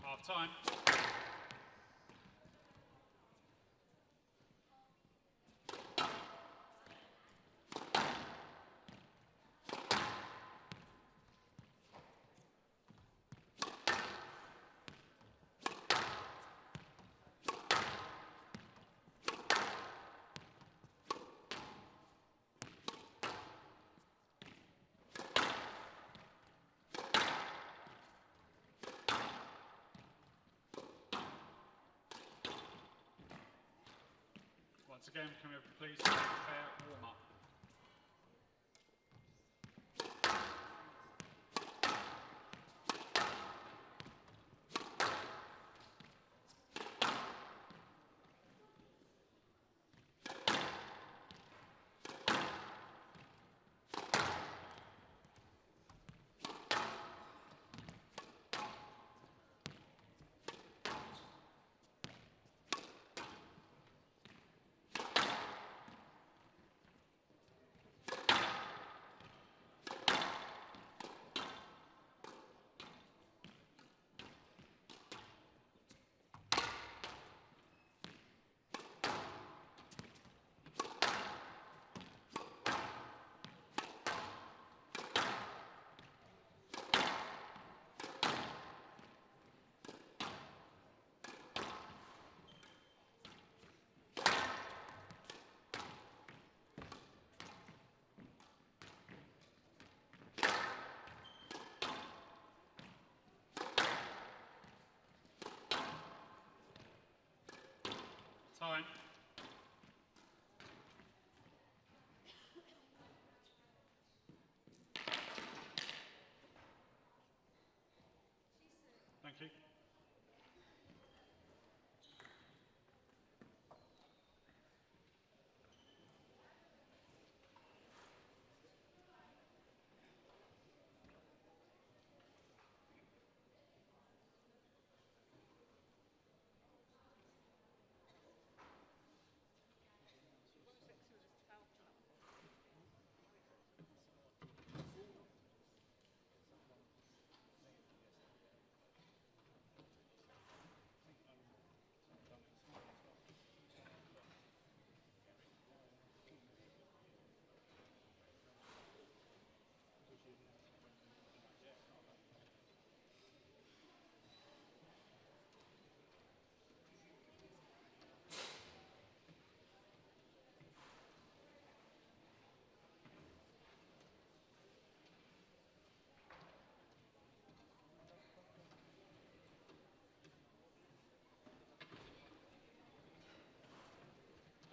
Half time. Once again, can we please have a fair warm-up?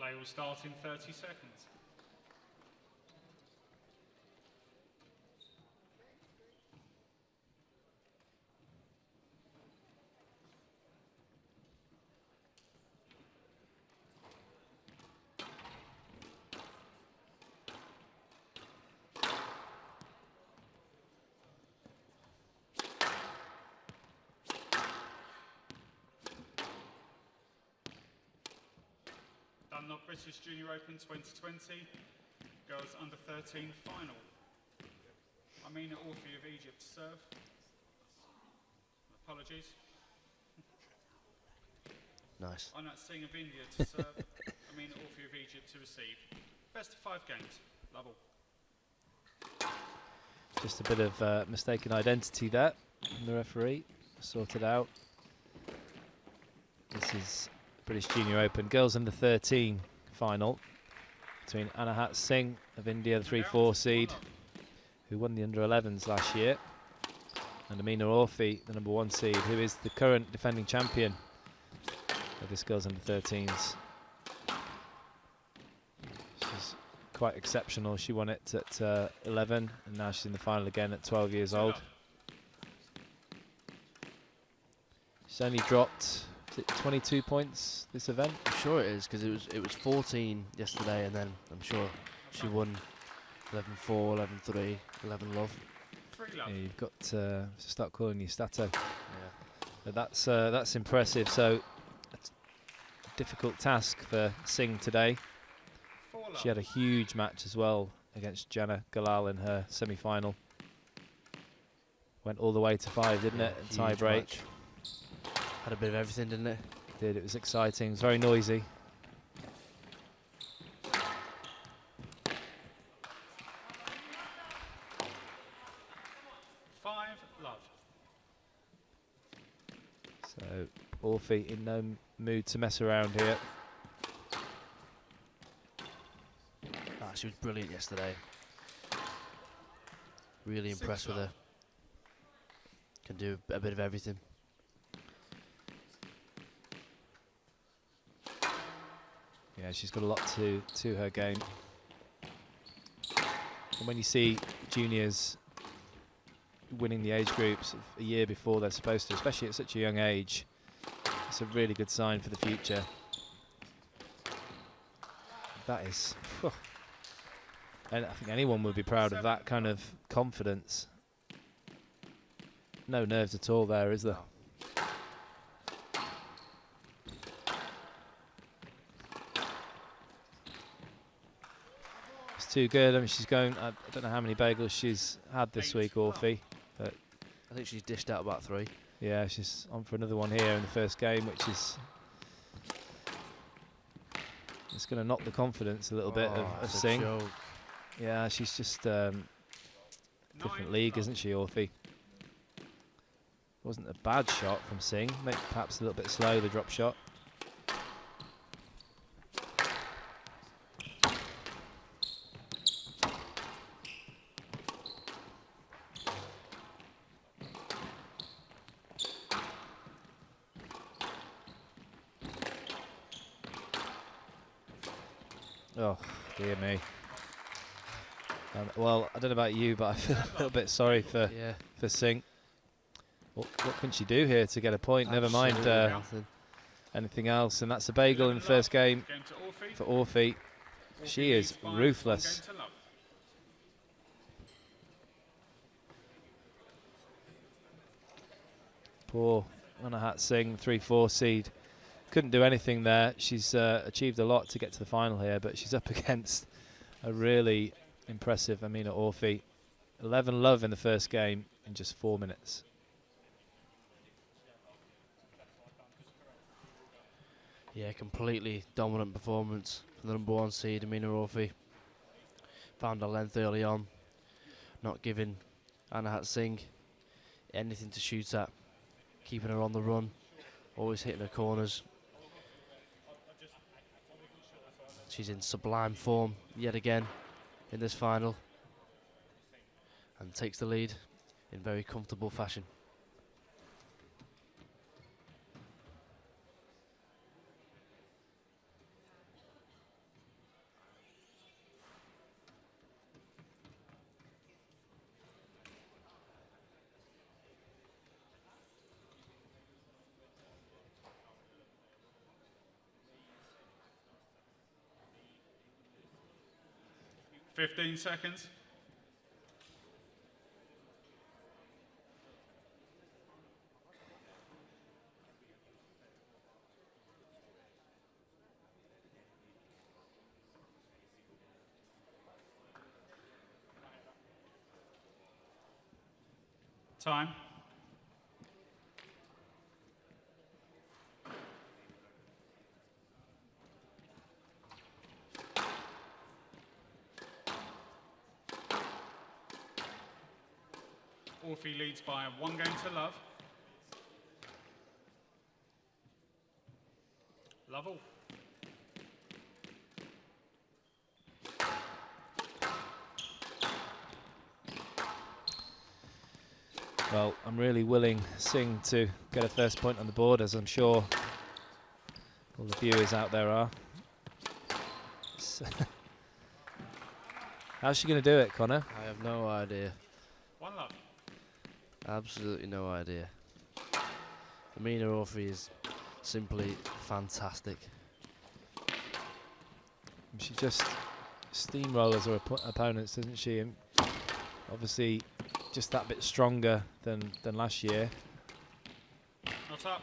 Play will start in 30 seconds. Dunlop British Junior Open 2020, girls under 13 final. Amina Orfi of Egypt to serve. Apologies. Nice. Anahat Singh of India to serve. Amina Orfi of Egypt to receive. Best of 5 games. Level. Just a bit of mistaken identity there from the referee. Sorted out. This is British Junior Open Girls under 13 final between Anahat Singh of India, the 3-4 seed, who won the under 11s last year, and Amina Orfi, the number 1 seed, who is the current defending champion of this Girls under 13s. She's quite exceptional. She won it at 11, and now she's in the final again at 12 years old. She's only dropped, is it 22 points this event? I'm sure it is, because it was 14 yesterday, and then I'm sure she won 11-4, 11-3, 11 love. 3 love. Yeah, you've got to start calling you Stato. Yeah. But that's impressive. So it's a difficult task for Singh today. 4 love. She had a huge match as well against Jana Galal in her semi-final. Went all the way to 5, didn't it? Huge Tie break. match. Had a bit of everything, didn't it? Did. It was exciting. It was very noisy. Love. So Orfi in no mood to mess around here. She was brilliant yesterday. Really impressed with her. Can do a bit of everything. Yeah, she's got a lot to her game. And when you see juniors winning the age groups a year before they're supposed to, especially at such a young age, it's a really good sign for the future. That is, whew. And I think anyone would be proud of that kind of confidence. No nerves at all there, is there? It's too good. I mean, she's going, I don't know how many bagels she's had this week, Orfi. But I think she's dished out about 3. yeah, she's on for another one here in the first game, which is, it's going to knock the confidence a little bit of Singh. Yeah, she's just different league, isn't she, Orfi? Wasn't a bad shot from Singh, maybe perhaps a little bit slow, the drop shot. Oh, dear me. Well, I don't know about you, but I feel a little bit sorry for Singh. What can she do here to get a point? Never mind anything else. And that's a bagel in the first game for Orfi. She is ruthless. Poor Anahat Singh, 3-4 seed. Couldn't do anything there. She's achieved a lot to get to the final here, but she's up against a really impressive Amina Orfi. 11 love in the first game in just 4 minutes. Yeah, completely dominant performance from the number 1 seed, Amina Orfi. Found her length early on, not giving Anahat Singh anything to shoot at, keeping her on the run, always hitting her corners. She's in sublime form yet again in this final and takes the lead in very comfortable fashion. 15 seconds. Time. Orfi leads by 1 game to love. Love all. Well, I'm really willing Singh to get a first point on the board, as I'm sure all the viewers out there are. How's she going to do it, Connor? I have no idea. 1 love. Absolutely no idea. Amina Orfi is simply fantastic. She just steamrollers her opponents, doesn't she? And obviously just that bit stronger than last year. Not up.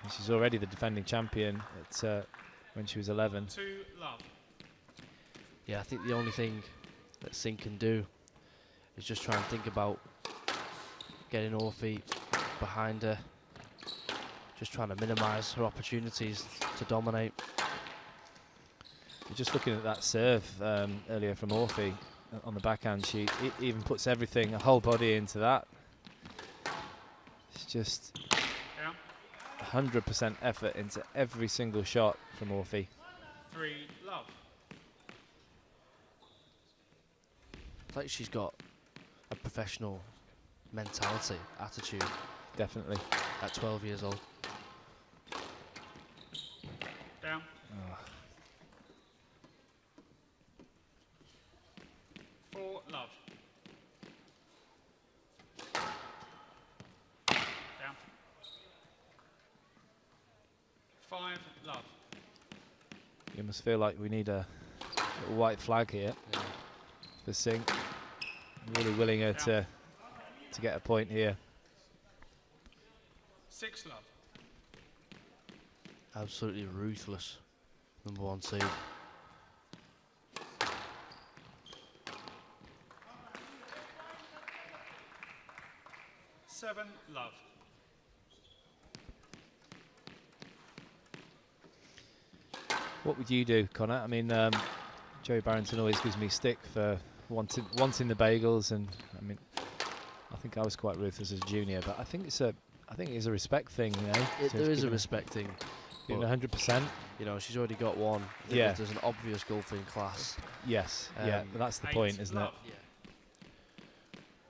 And she's already the defending champion at when she was 11. 2 love. Yeah, I think the only thing that Singh can do is just try and think about getting Orfi behind her, just trying to minimise her opportunities to dominate. You're just looking at that serve earlier from Orfi on the backhand. She even puts everything, her whole body into that. It's just 100% effort into every single shot from Orfi. 3 love. It's like she's got a professional mentality, attitude, Definitely. at 12 years old. Down. Oh. 4 love. Down. 5 love. You must feel like we need a little white flag here Yeah. for Singh. I'm really willing her to get a point here. 6 love. Absolutely ruthless. #1 seed. 7 love. What would you do, Connor? I mean, Joey Barrington always gives me stick for wanting the bagels, and I mean, I think I was quite ruthless as a junior, but I think it's a respect thing, you know. There is a respect thing. Giving but, 100%. you know, she's already got one. Yeah. There's an obvious golfing class. Yes. Yeah. But that's the point, isn't it? Yeah.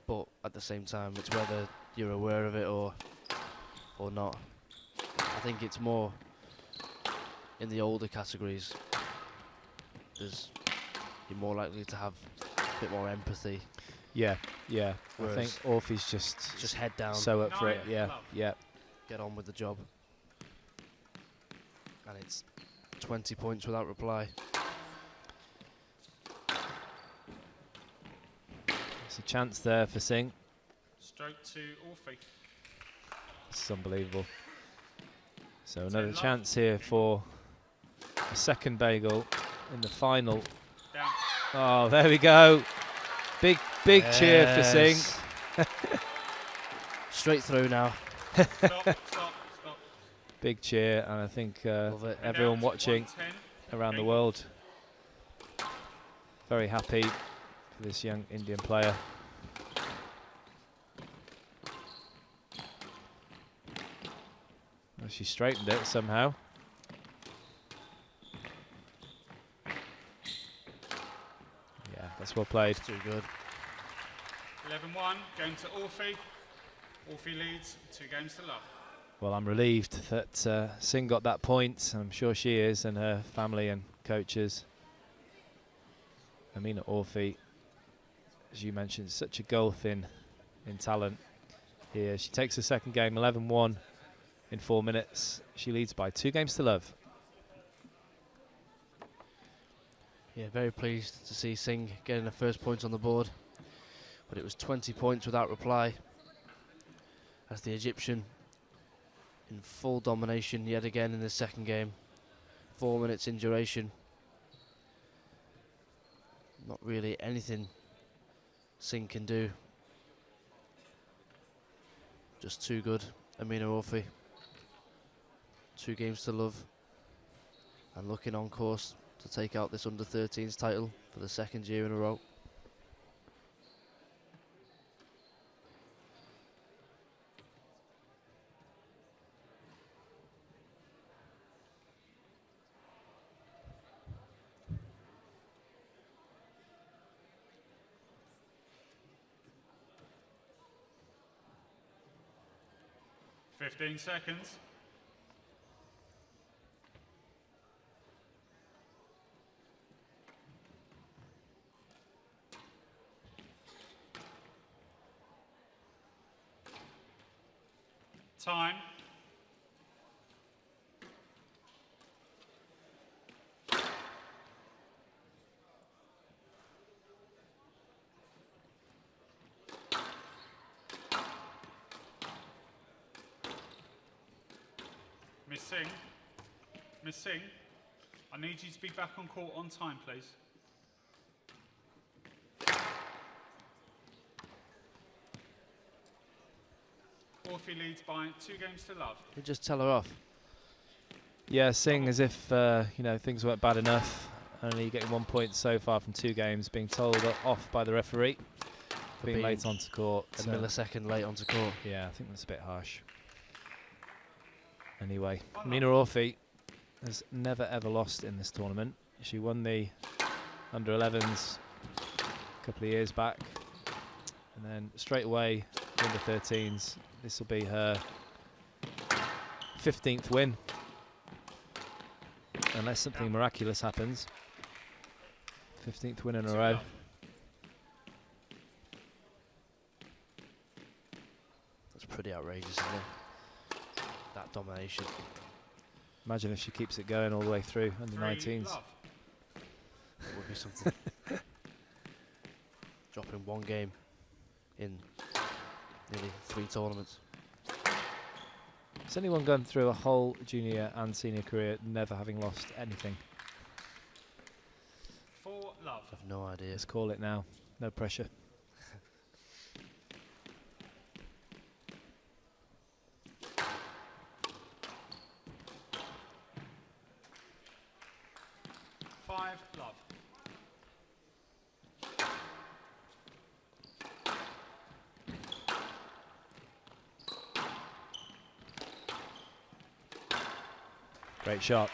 But at the same time, it's whether you're aware of it or not. I think it's more in the older categories. You're more likely to have a bit more empathy. Yeah. Yeah. I Whereas think Orfi's just head down, so up for it. 9 Yeah. love. Yeah. get on with the job. And it's 20 points without reply. There's a chance there for Singh. Stroke to Orfi. This is unbelievable. So 10 another love. chance here for a second bagel in the final. Down. Oh, there we go. Big cheer for Singh. Yes. Straight through now. Stop. Big cheer, and I think Love it. everyone Down to watching 110. around the Bagel. world very happy for this young Indian player. Well, she straightened it somehow. Yeah, that's well played. Too good. 11-1, going to Orfi. Orfi leads 2 games to love. Well, I'm relieved that Singh got that point. I'm sure she is, and her family and coaches. Amina Orfi, as you mentioned, such a gulf in talent here. She takes the second game, 11-1 in 4 minutes. She leads by 2 games to love. Yeah, very pleased to see Singh getting the first point on the board, but it was 20 points without reply as the Egyptian in full domination yet again in the second game. 4 minutes in duration. Not really anything Singh can do. Just too good. Amina Orfi. 2 games to love. And looking on course to take out this under-13s title for the 2nd year in a row. Fifteen seconds. Time. Miss Singh, I need you to be back on court on time, please. Orfi leads by 2 games to love. You just tell her off. Yeah, Singh as if you know, things weren't bad enough. Only getting 1 point so far from 2 games, being told off by the referee for being late onto court. A millisecond late onto court. Yeah, I think that's a bit harsh. Anyway, Amina Orfi has never ever lost in this tournament. She won the under-11s a couple of years back, and then straight away the under-13s. This will be her 15th win, unless something miraculous happens. 15th win in a row. That's pretty outrageous, isn't it? That domination. Imagine if she keeps it going all the way through under 19s. It would be something. Dropping 1 game in nearly 3 tournaments. Has anyone gone through a whole junior and senior career never having lost anything? For love. I have no idea. Let's call it now. No pressure. Love. Great shot.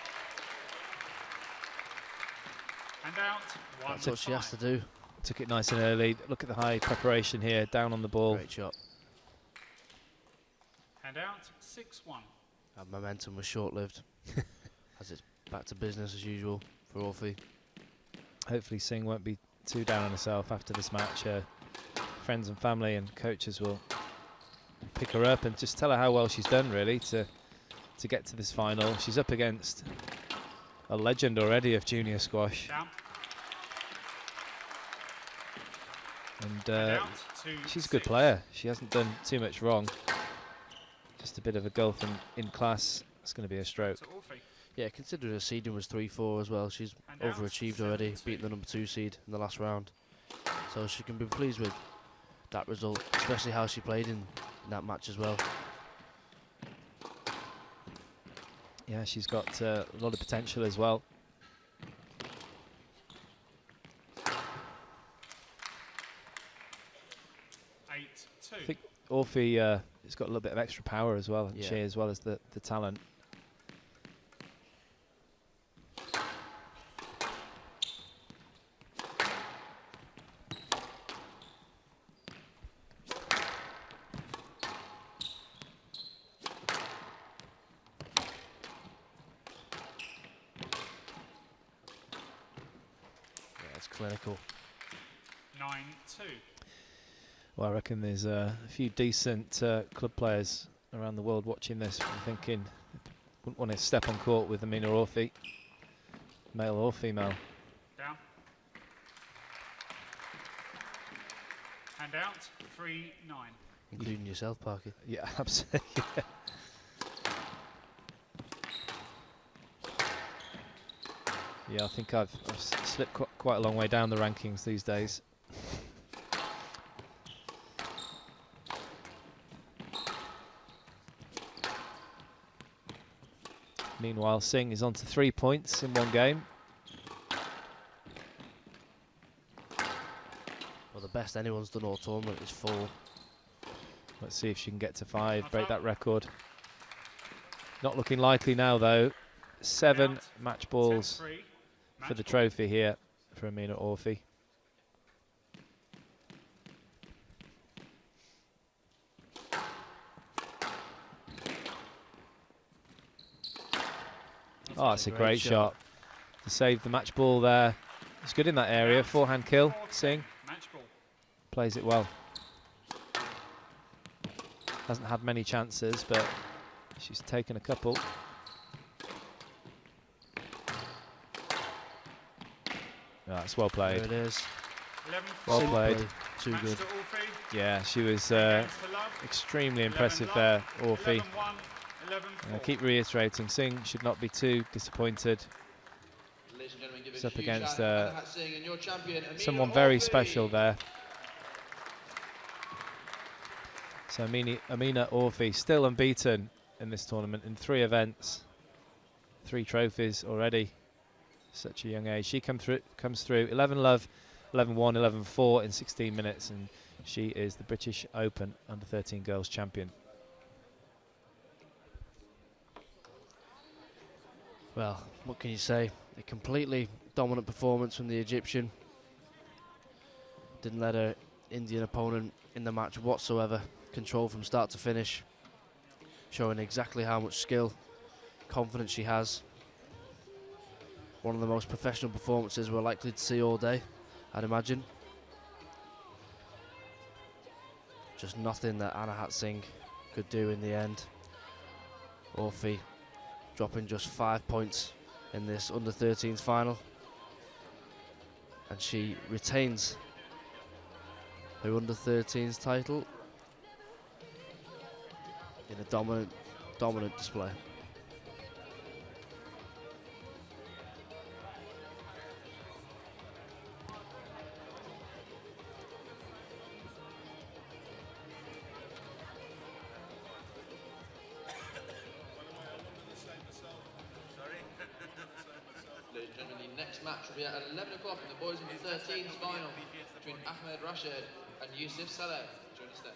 And out. That's what she has to do. Took it nice and early. Look at the high preparation here, down on the ball. Great shot. And out. 6-1. That momentum was short-lived. As it's back to business as usual for Orfi. Hopefully Singh won't be too down on herself after this match. Friends and family and coaches will pick her up and just tell her how well she's done, really, to get to this final. She's up against a legend already of junior squash. Down. And she's a good player. She hasn't done too much wrong. Just a bit of a gulf in class. It's going to be a stroke. Yeah, considering her seeding was 3-4 as well, she's overachieved already, beating the number 2 seed in the last round. So she can be pleased with that result, especially how she played in that match as well. Yeah, she's got a lot of potential as well. I think Orfi has got a little bit of extra power as well, hasn't she, as well as the talent. Clinical. 9-2. Well, I reckon there's a few decent club players around the world watching this, thinking wouldn't want to step on court with Amina Orfi, male or female. Down. Hand out, 3-9. Including yourself, Parky. Yeah, absolutely. Yeah, I think I've slipped quite a long way down the rankings these days. Meanwhile, Singh is on to 3 points in one game. Well, the best anyone's done all tournament is 4. Let's see if she can get to 5, break that record. Not looking likely now, though. 7 match balls for the trophy here for Amina Orfi. Oh, it's a great shot to save the match ball there. It's good in that area. Forehand kill. Singh plays it well. Hasn't had many chances, but she's taken a couple. That's well played. There it is. Well played. Too good. Yeah, she was extremely impressive there, Orfi. I keep reiterating, Singh should not be too disappointed. It's up against someone very special there. So Amina Orfi still unbeaten in this tournament in 3 events, 3 trophies already. Such a young age. She comes through 11 love, 11-1, 11-4 in 16 minutes, and she is the British Open under-13 girls champion. Well, what can you say? A completely dominant performance from the Egyptian. Didn't let her Indian opponent in the match whatsoever. Control from start to finish. Showing exactly how much skill, confidence she has. One of the most professional performances we're likely to see all day, I'd imagine. Just nothing that Anahat Singh could do in the end. Orfi dropping just 5 points in this under-13s final. And she retains her under-13s title in a dominant display. Ladies and gentlemen, the next match will be at 11 o'clock in the boys under-13s final between Ahmed, Rashed and Youssef, Salem. Join us then.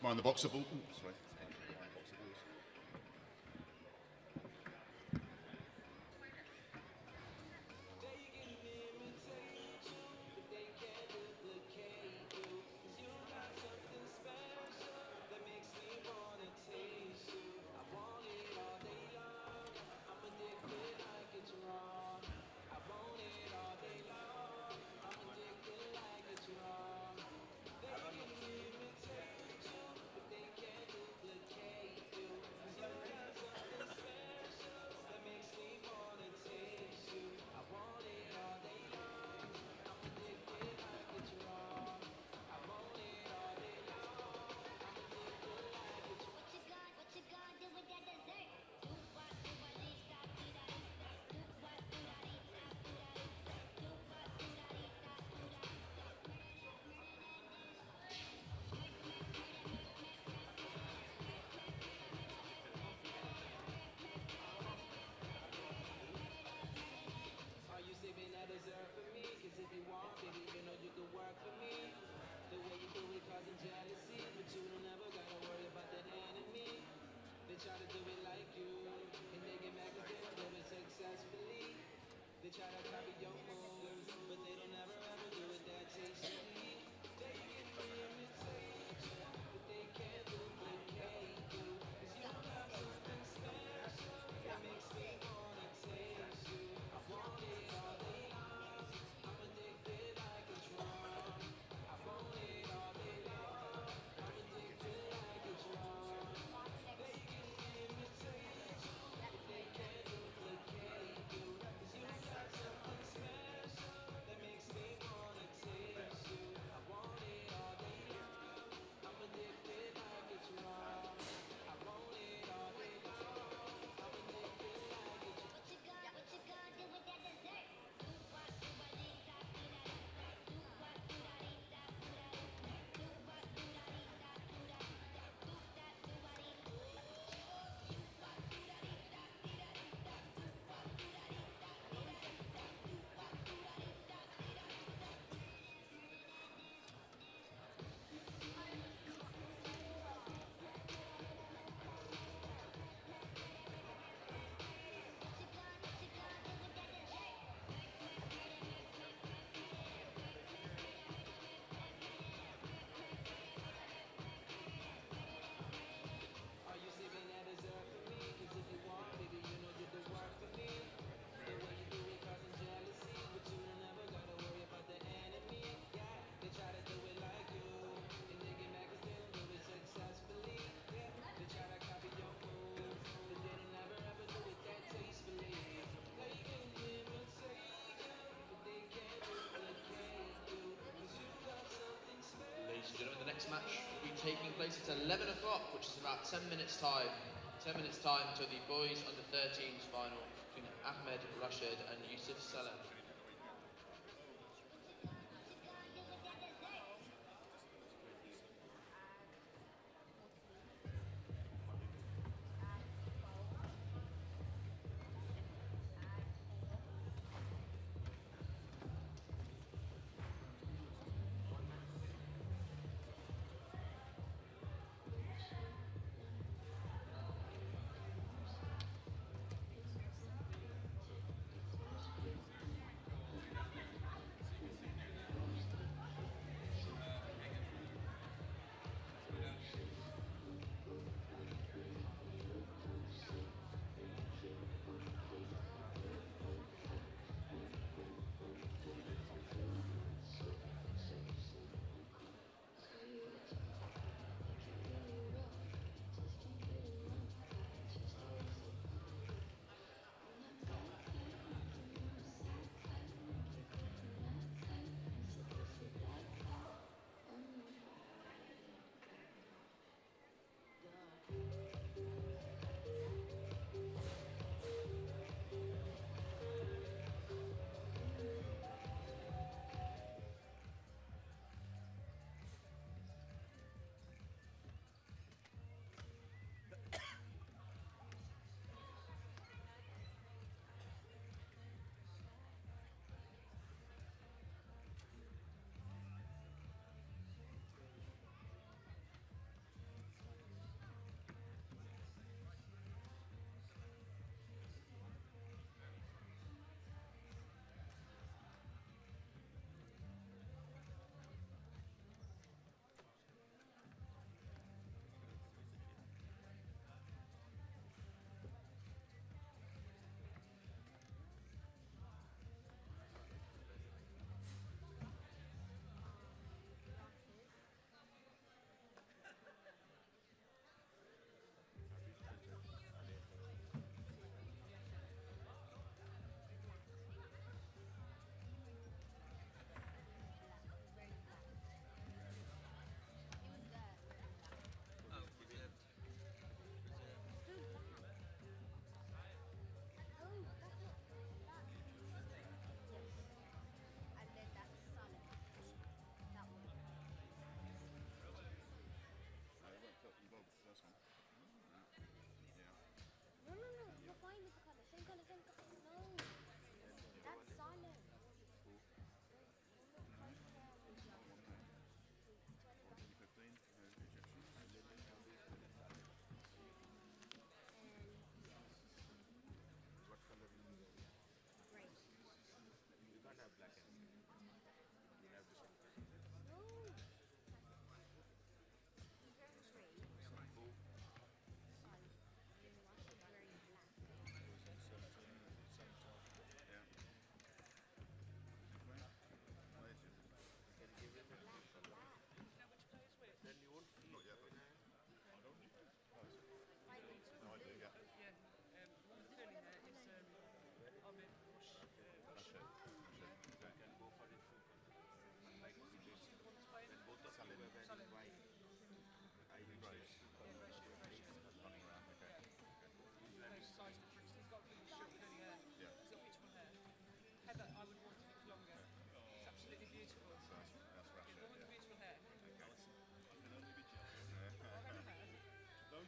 Mind the boxer ball. Ooh, sorry. Boxer balls. Next match will be taking place at 11 o'clock, which is about 10 minutes time. 10 minutes time to the boys under 13s final between Ahmed, Rashed and Yusuf Salem.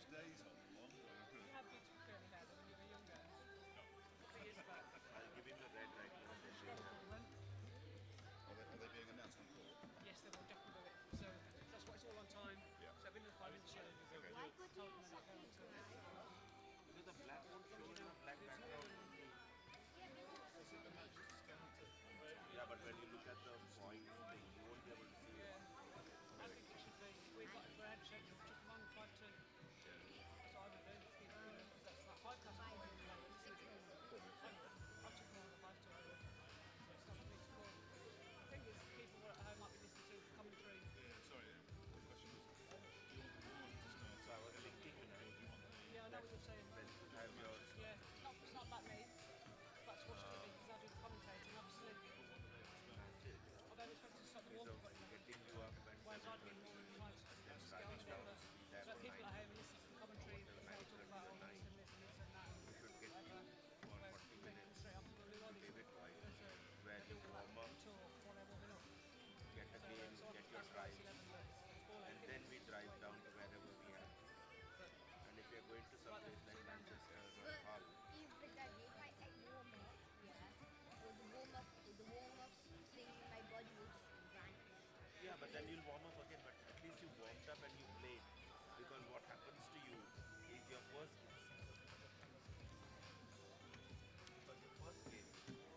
those days are long. How beautiful curly hair when you were younger? A couple of years ago. I'll give him the red right now and then Scrub them. Are they being announced on court? Yes, they will definitely do it. So that's why it's all on time. Yeah. So within the 5 minutes show, told them they're not going to. because the black won't show in a black background. Yeah, but when you look at the point thing, you won't be able to see it. I think it should be. We've got a brand check, took them on 5-2. That's what I would do. That's like 5 plus 4 in the level. I took them on the 5-2 over. It's not a big score. The thing is, people at home might be listening to coming through. Yeah, sorry. The question was, do you want the war to start? So I was thinking, you know, do you want the... Yeah, I know what you're saying. Then have your... Yeah, it's not about me. But SQUASHTV, because I do the commentating, obviously. Although we're supposed to start the warm-up, Getting you up and whereas I'd been more inclined to get on the others. So people at home listen to the commentary, they talk about all this and this and this and that and whatever. Whereas we can straight off to the Luloli. where you warm up, Talk while they're warming up. get a game, get your drive, and then we drive down to wherever we are. And if you're going to some place like Manchester or Hull, If the day if I warm up, yeah, or the warm up thing, my body will just vanish. yeah, but then you'll warm up again, but at least you warmed up and you played. Because what happens to you is your first game. Because your first game,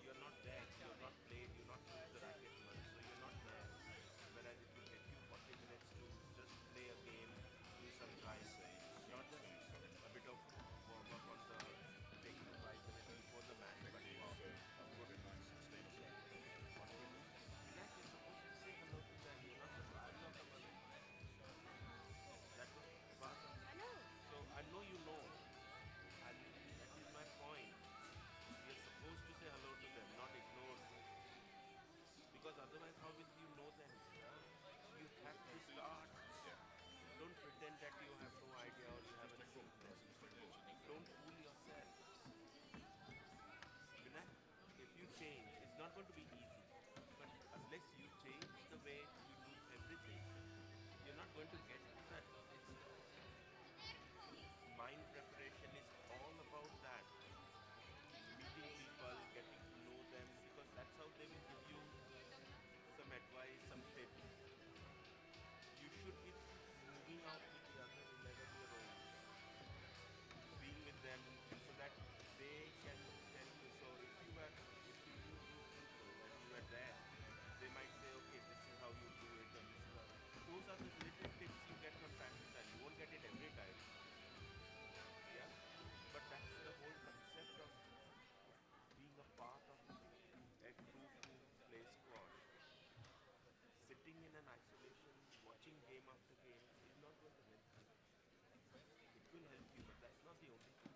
you're not there, you're not played, you're not used the racket much, so you're not there. Whereas it will get you 40 minutes to just play a game, do some drives, not just a bit of warm up on the taking 5 minutes before the match, but you are good. Relax, you're supposed to say hello to them, you're not just running off the money. That was fast. I know. So I know you know, and that is my point. You're supposed to say hello to them, not ignore them. Because otherwise, how will you know them? You have to start. Don't pretend that you have no idea or you haven't seen them. Don't fool yourself. If you change, it's not going to be easy. But unless you change the way you do everything, you're not going to get that. Mind preparation is all about that. Meeting people, getting to know them, because that's how they will give you some advice, some tips. You should be moving out with the other 11-year-olds, being with them so that they can tell you. So if you knew people and you were there, they might say, okay, this is how you do it, and this is how. Those are the little tips you get from time to time. You won't get it every time. Yeah? But that's the whole concept of being a part of a group who plays squash. Sitting in an isolation, watching game after game is not going to help you. It will help you, but that's not the only thing.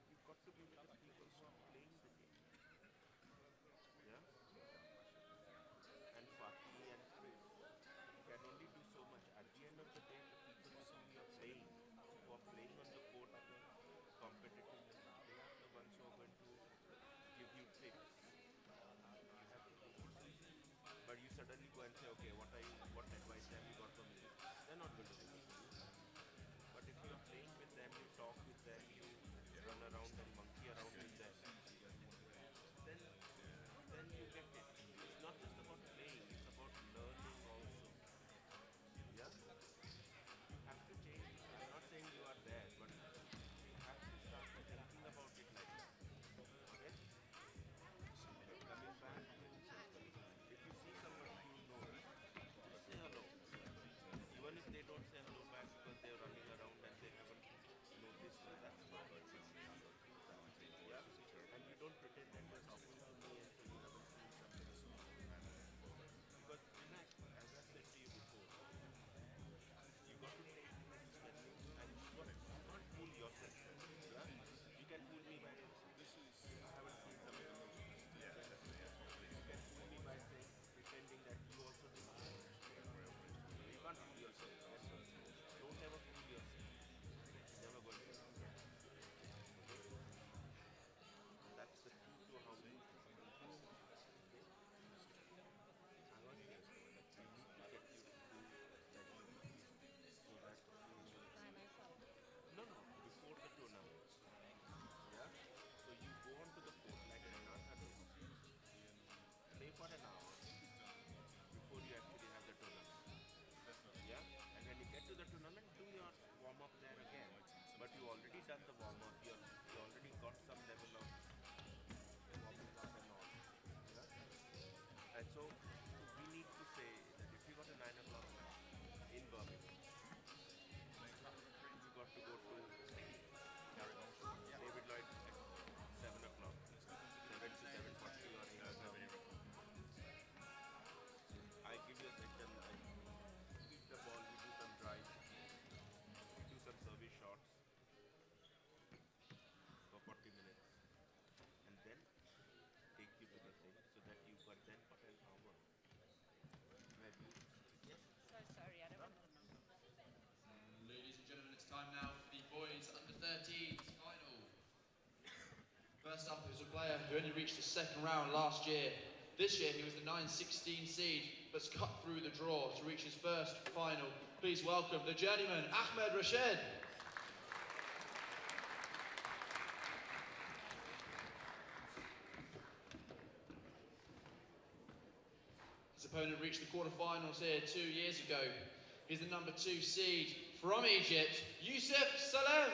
You've got to be with the people who are playing the game. Yeah? And Fatih and Chris can only do so much. At the end of the day, the people with whom you're playing, who are playing on the court at a competitive level, they are the ones who are going to give you tips. You have to do it. But you suddenly go and say, okay, what advice have you got from me? They're not going to do it. But if you're playing with them, you talk with them, you run around and monkey around with them, then you get it. It's not just about playing, it's about learning also. Yeah? You have to change. I'm not saying you are there, but you have to start thinking about it like that. Okay? Coming back, if you see somebody you know, just say hello. Even if they don't say hello back because they're running around and they haven't noticed you, that's not what it is. Yeah? And you don't pretend that you're talking to me and so you haven't seen something. Because relax, as I said to you before, you got to take things and you got to not fool yourself. Yeah? You can fool me by I haven't seen something. You can fool me by saying, pretending that you also do. You can't fool yourself. Don't ever fool yourself. It's never going to happen. That's the key to how you already done the warm up. You already got some level of warming up and all. Yeah? And so we need to say that if you got a 9 o'clock match in Birmingham, you got to go to David Lloyd at 7 o'clock, 7 to 7:40 or 8 o'clock. I give you a session, I keep the ball, we do some drives, we do some service shots for 40 minutes, and then take you to the thing so that you got then got an hour where you. Ladies and gentlemen, it's time now for the boys under 13s final. First up is a player who only reached the second round last year. This year he was the 9-16 seed, but's cut through the draw to reach his first final. Please welcome the journeyman, Ahmed Rashed. His opponent reached the quarterfinals here 2 years ago. He's the number 2 seed from Egypt, Youssef Salem.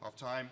Half time.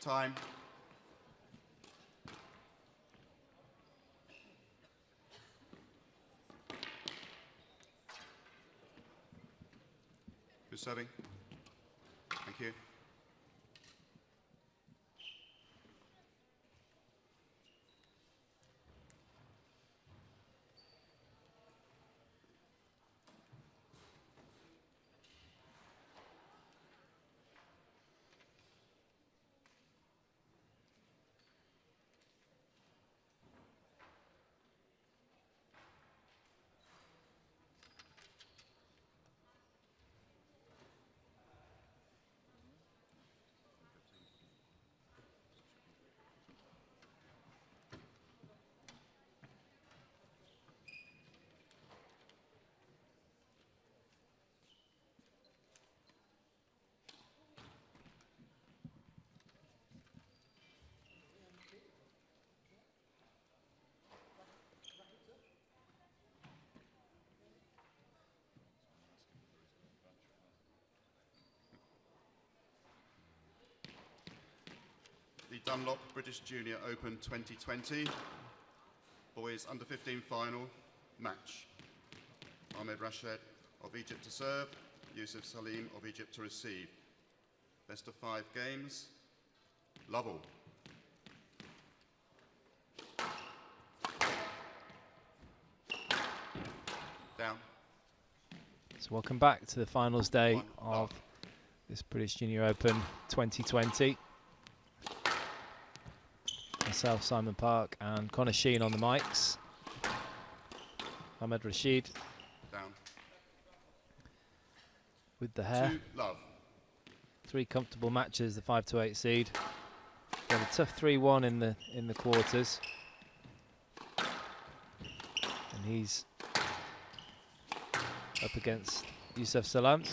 Time. Who's serving? Thank you. The Dunlop British Junior Open 2020 boys under 15 final match. Ahmed Rashed of Egypt to serve, Youssef Salem of Egypt to receive. Best of 5 games. Lovell. Down. So welcome back to the finals day of this British Junior Open 2020. Myself, Simon Park, and Connor Sheen on the mics. Ahmed Rashid Down. with the hair. 2-love. 3 comfortable matches, the 5 to 8 seed. Got a tough 3-1 in the quarters, and he's up against Youssef Salem,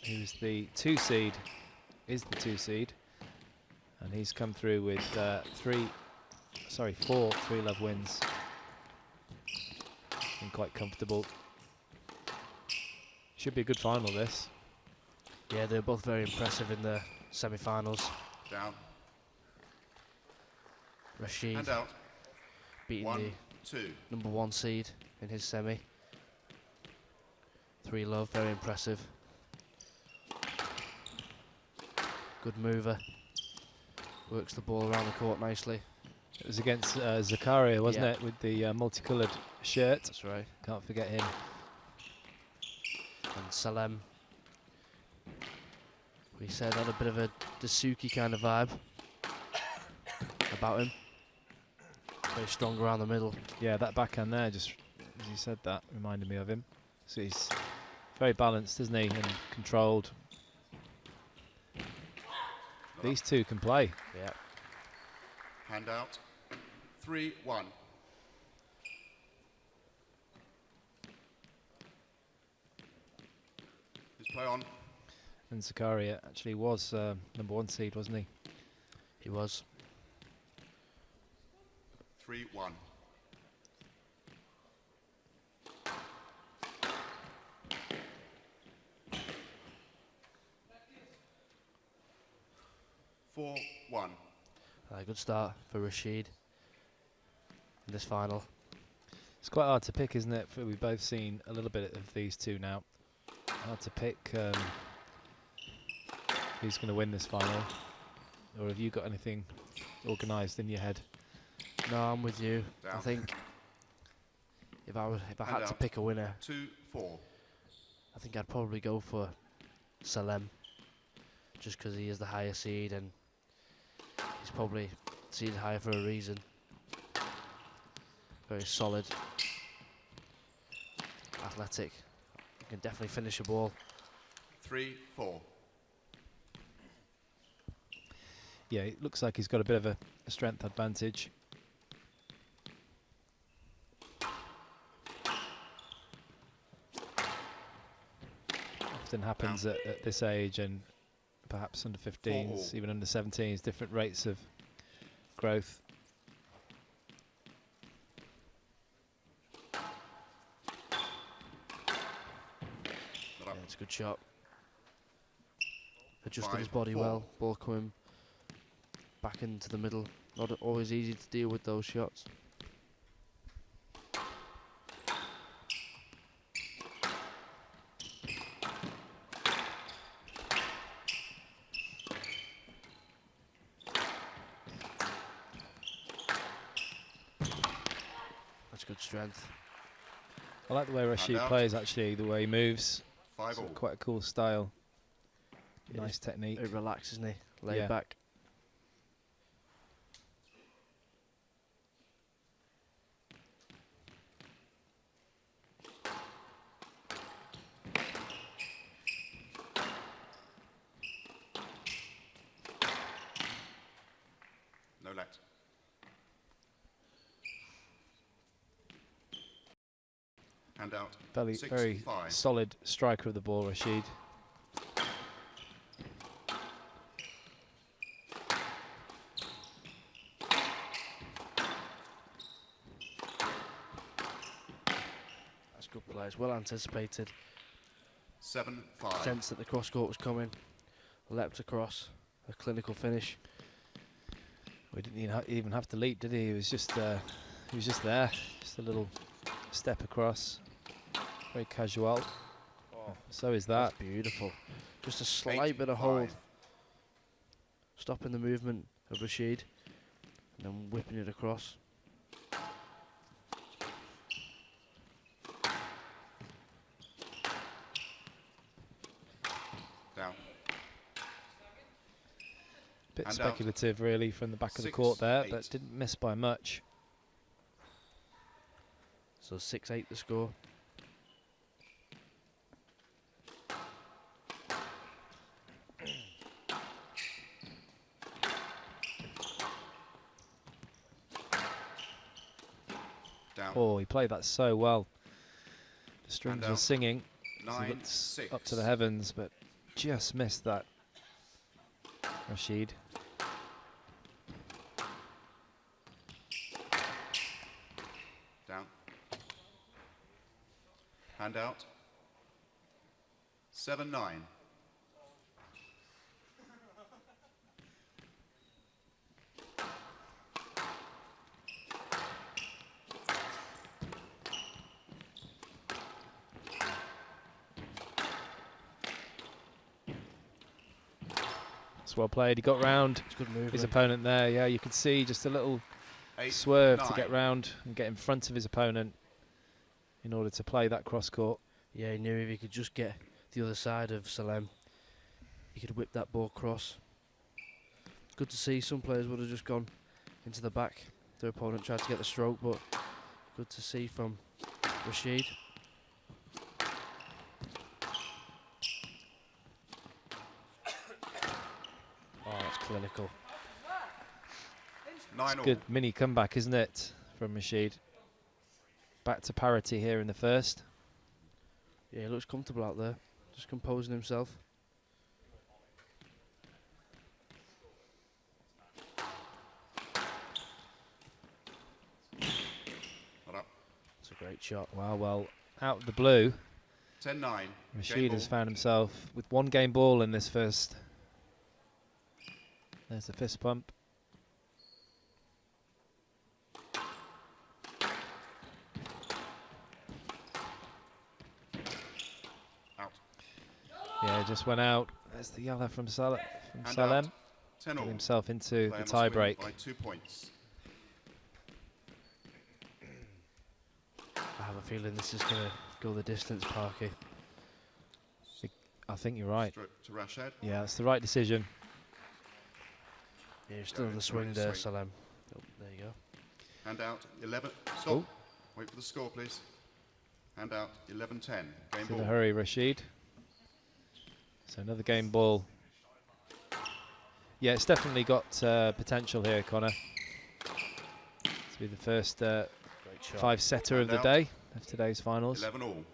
who's the 2 seed, and he's come through with 4 3-love wins. Been quite comfortable. Should be a good final, this. Yeah, they're both very impressive in the semi-finals. Down. Rashed And out. beating 1-2. the number 1 seed in his semi. 3-love, very impressive. Good mover. Works the ball around the court nicely. It was against Zakaria, wasn't Yeah. it, with the multicoloured shirt? That's right. Can't forget him. And Salem, we said, had a bit of a Dasuki kind of vibe about him. Very strong around the middle. Yeah, that backhand there, just as you said that, reminded me of him. So he's very balanced, isn't he, and controlled. These two can play. Yeah. Hand out. 3-1. His play on. And Zakaria actually was number 1 seed, wasn't he? He was. 3-1. Good start for Rashed in this final. It's quite hard to pick, isn't it? We've both seen a little bit of these two now. Hard to pick who's going to win this final. Or have you got anything organised in your head? No, I'm with you. Down. I think if I had to out. pick a winner, 2-4. I think I'd probably go for Salem, just because he is the higher seed and he's probably seeded higher for a reason. Very solid, athletic. He can definitely finish a ball. 3-4. Yeah, it looks like he's got a bit of a strength advantage. Often happens at this age, and perhaps under 15s, even under 17s, different rates of growth. Yeah, it's a good shot. Adjusted his body well. Ball coming back into the middle. Not always easy to deal with those shots. That's good strength. I like the way Rashed out. plays, actually, the way he moves. 5 It's all. quite a cool style. Yeah, Nice technique. It relaxes, isn't he? Laid Yeah. back. No let. Hand out. Very 6-5. solid striker of the ball, Rashed. That's good play. It's well anticipated. 7-5. Sense that the cross court was coming. Leapt across. A clinical finish. We didn't even have to leap, did he? He was just there. Just a little step across. Very casual. Oh, So is that. that's beautiful. Just a slight bit of hold. 8-5. Stopping the movement of Rashed. And then whipping it across. Down. Bit And out. speculative, really, from the back of the court there, but 6-8. didn't miss by much. So 6-8 the score. Down. Oh, he played that so well. The strings were out. singing. So he 9-6. looked up to the heavens, but just missed that. Rashed. Down. Hand out. 7-9. It's well played. He got round It's good his movement. opponent there. Yeah, you could see just a little 8, swerve to 9. get round and get in front of his opponent in order to play that cross court. Yeah, he knew if he could just get the other side of Salem, he could whip that ball across. It's good to see. Some players would have just gone into the back. Their opponent tried to get the stroke, but good to see from Rashed. Oh, that's clinical. 9 all. Good mini comeback, isn't it, from Rashed? Back to parity here in the first. Yeah, he looks comfortable out there, just composing himself. Not up. It's a great shot. Wow, well, out of the blue, 10-9. Rashed has found himself with one game ball in this first. There's the fist pump. Out. Yeah, just went out. There's the yellow from Salem. And Salem. out. 10 Got all. himself into Player the must tie win break. by 2 points. I have a feeling this is going to go the distance, Parky. I think you're right. Stroke to Rashed. Yeah, it's the right decision. Yeah, you're still Yeah, in the it's swing right there, swing. Salem. Oh, there you go. Hand out. 11. Stop. Oh. Wait for the score, please. Hand out. 11-10. Game In ball. a hurry, Rashed. So another game ball. Yeah, it's definitely got potential here, Connor. To be the first Great shot. five-setter of And the out. day of today's finals. 11 all.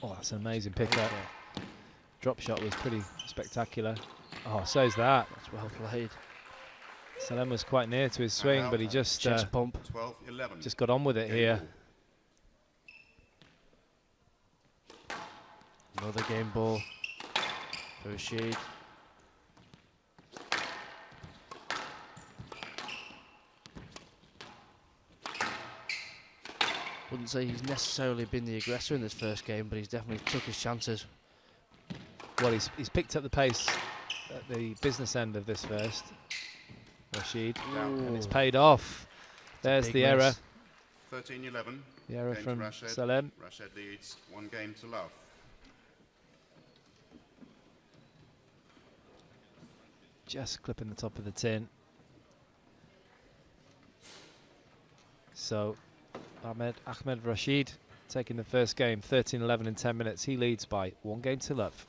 Oh, that's an amazing Great pickup. shot. Drop shot was pretty spectacular. Oh, so's that. That's well played. Salem was quite near to his swing, but he just chest pump. 12-11. just got on with it Game here. ball. Another game ball for Rashed. Wouldn't say he's necessarily been the aggressor in this first game, but he's definitely took his chances. Well, he's picked up the pace at the business end of this first, Rashed, and it's paid off. There's the error. 13-11. The error Game from to Rashed. Salem. Rashed leads 1 game to love. Just clipping the top of the tin. So Ahmed Rashed taking the first game, 13-11 in 10 minutes. He leads by 1 game to love.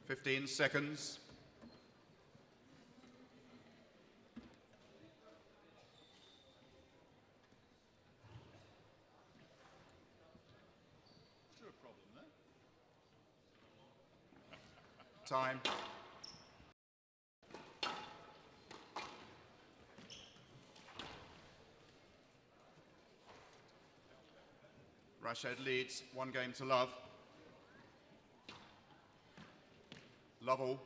Fifteen seconds. Time. Rashed leads 1 game to love. Lovell.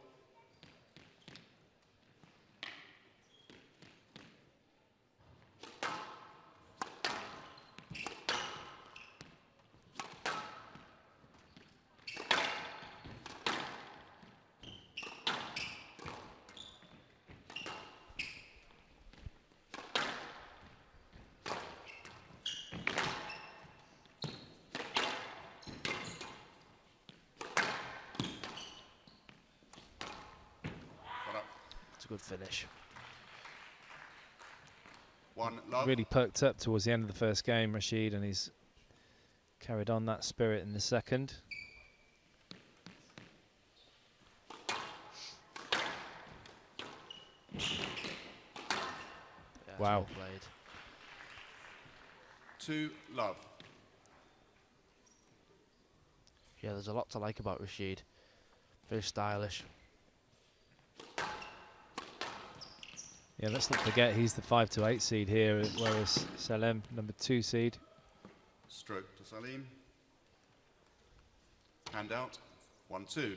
Good finish. 1 love. Really perked up towards the end of the first game, Rashed, and he's carried on that spirit in the second. Yeah, Wow. well played. 2 love. Yeah, there's a lot to like about Rashed. Very stylish. Yeah, let's not forget he's the 5 to 8 seed here, whereas Salem, number 2 seed. Stroke to Salim. Hand out. 1-2.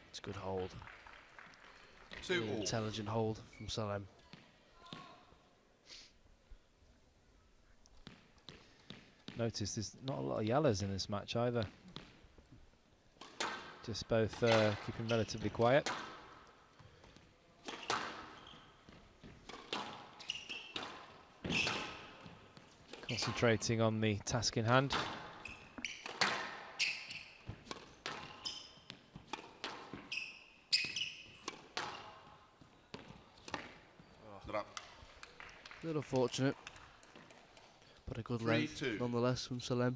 It's a good hold. 2 Really all. intelligent hold from Salem. Notice there's not a lot of yellows in this match either. Just both keeping relatively quiet. Concentrating on the task in hand. A little fortunate, but a good 3-2. length nonetheless from Salem.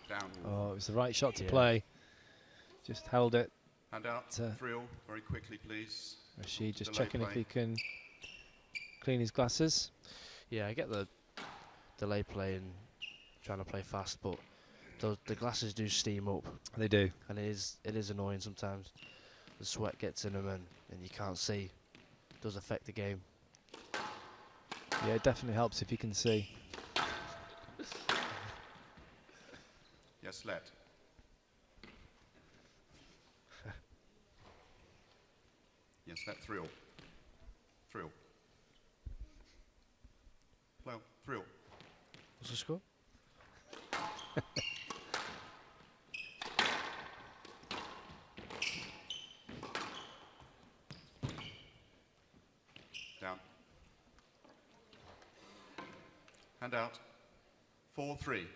Down. Oh, it was the right shot to play. Just held it. Hand out, Friel, very quickly, please. Rashed just Delay checking if play. he can clean his glasses. Yeah, I get the delay play and trying to play fast, but the glasses do steam up. They do. And it is annoying sometimes. The sweat gets in them and you can't see. It does affect the game. Yeah, it definitely helps if you can see. Yes, let. Yes, let Friel. Friel. Well, Friel. What's the score? Down. Hand out. 4-3.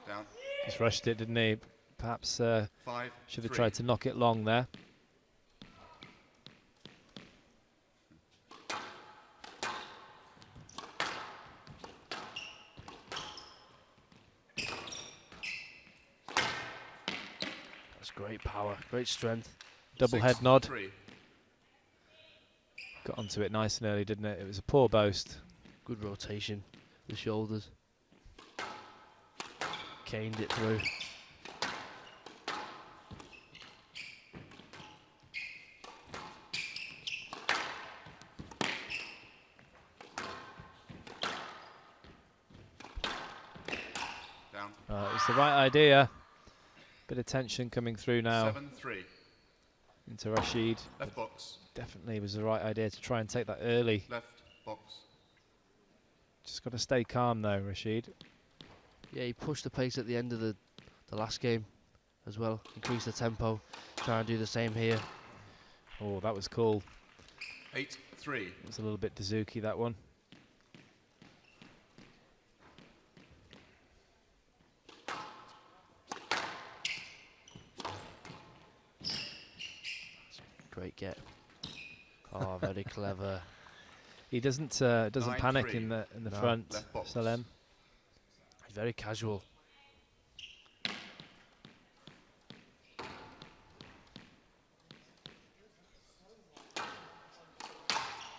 Down. Just rushed it, didn't he? Perhaps 5-3. should have tried to knock it long there. That's great power, great strength. Double head nod. 6-3. Got onto it nice and early, didn't it? It was a poor boast. Good rotation, the shoulders. Caned it through. Down. It was the right idea. Bit of tension coming through now 7-3. into Rashed. Left box. Definitely was the right idea to try and take that early. Left box. Just got to stay calm though, Rashed. Yeah, he pushed the pace at the end of the last game as well. Increase the tempo. Try and do the same here. Oh, that was cool. 8-3. It was a little bit Dazuki, that one. Great get. Oh, very clever. He doesn't panic 9-3. in the No. front. Left box. Salem. He's very casual.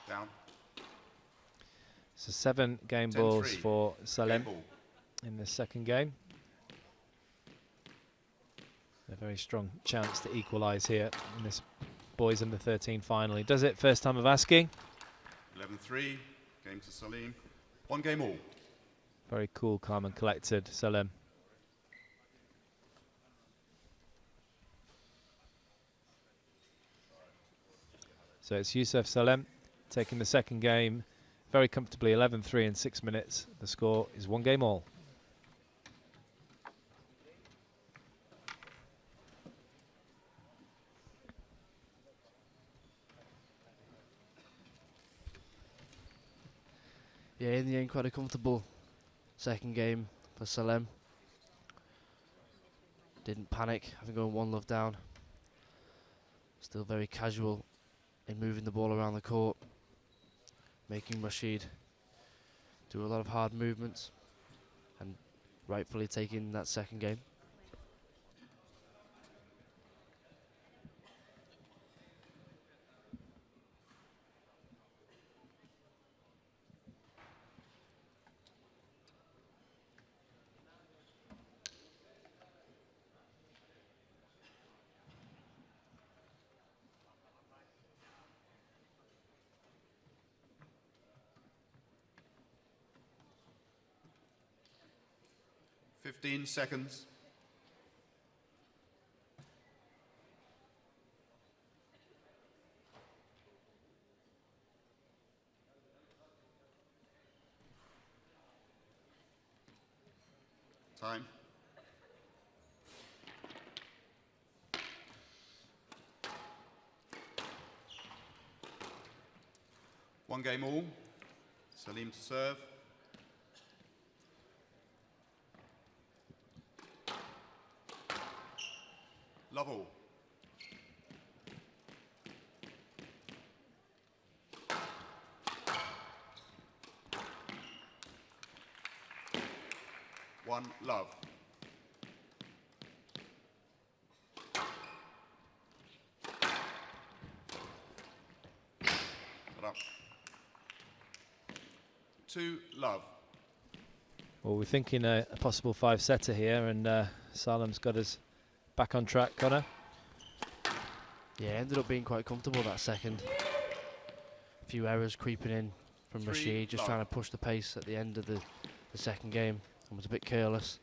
Down. So 7 game 10-3. balls for Salem Game ball. in the second game. A very strong chance to equalise here in this boys under 13 final. He does it first time of asking. 11-3. Game to Salim. 1 game all. Very cool, calm and collected, Salem. So it's Youssef Salem taking the second game very comfortably, 11-3 in 6 minutes. The score is 1 game all. Yeah, in the end, quite a comfortable second game for Salem. Didn't panic, having gone 1-love down. Still very casual in moving the ball around the court, making Rashed do a lot of hard movements, and rightfully taking that second game. Fifteen seconds. Time. One game all. Salim to serve. Love all. 1 love. Put up. 2 love. Well, we're thinking a possible 5-setter here, and Salem's got us back on track, Connor. Yeah, ended up being quite comfortable that second. A few errors creeping in from 3 Rashed, just love. trying to push the pace at the end of the second game, and was a bit careless.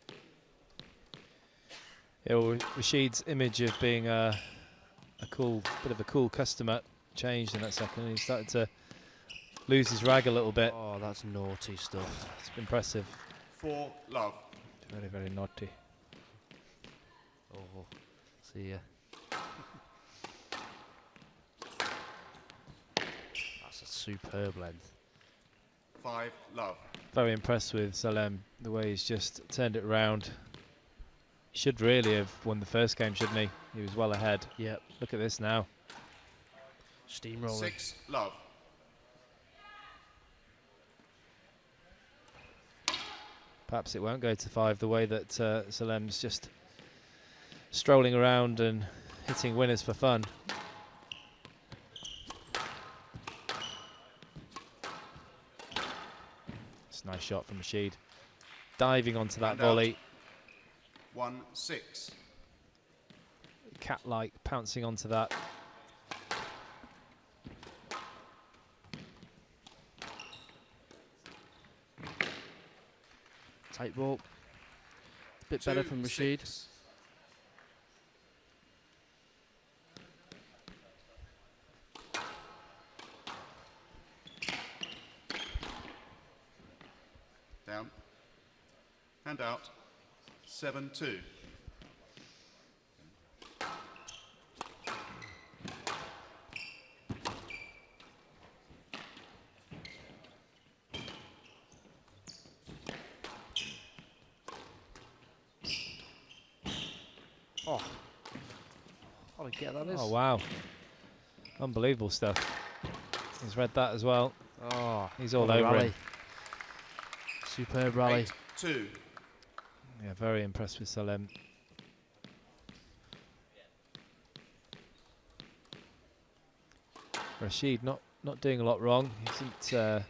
Yeah, well, Rashid's image of being a bit of a cool customer changed in that second, and he started to lose his rag a little bit. Oh, that's naughty stuff. It's impressive. 4 love. Very, very naughty. Oh, see ya. That's a superb length. 5 love. Very impressed with Salem, the way he's just turned it around. He should really have won the first game, shouldn't he? He was well ahead. Yep. Look at this now. Steamrolling. 6 love. Perhaps it won't go to 5 the way that Salem's just strolling around and hitting winners for fun. It's a nice shot from Rashed. Diving onto that And out. volley. 1-6. Cat-like pouncing onto that. Tight ball. Bit better from Rashed. 6. Down. And out. 7-2. Oh. What a get that is. Oh, wow. Unbelievable stuff. He's read that as well. Oh, He's all what a over rally. him. Superb rally. 8-2. Yeah, very impressed with Salem. Rashed not doing a lot wrong. He hasn't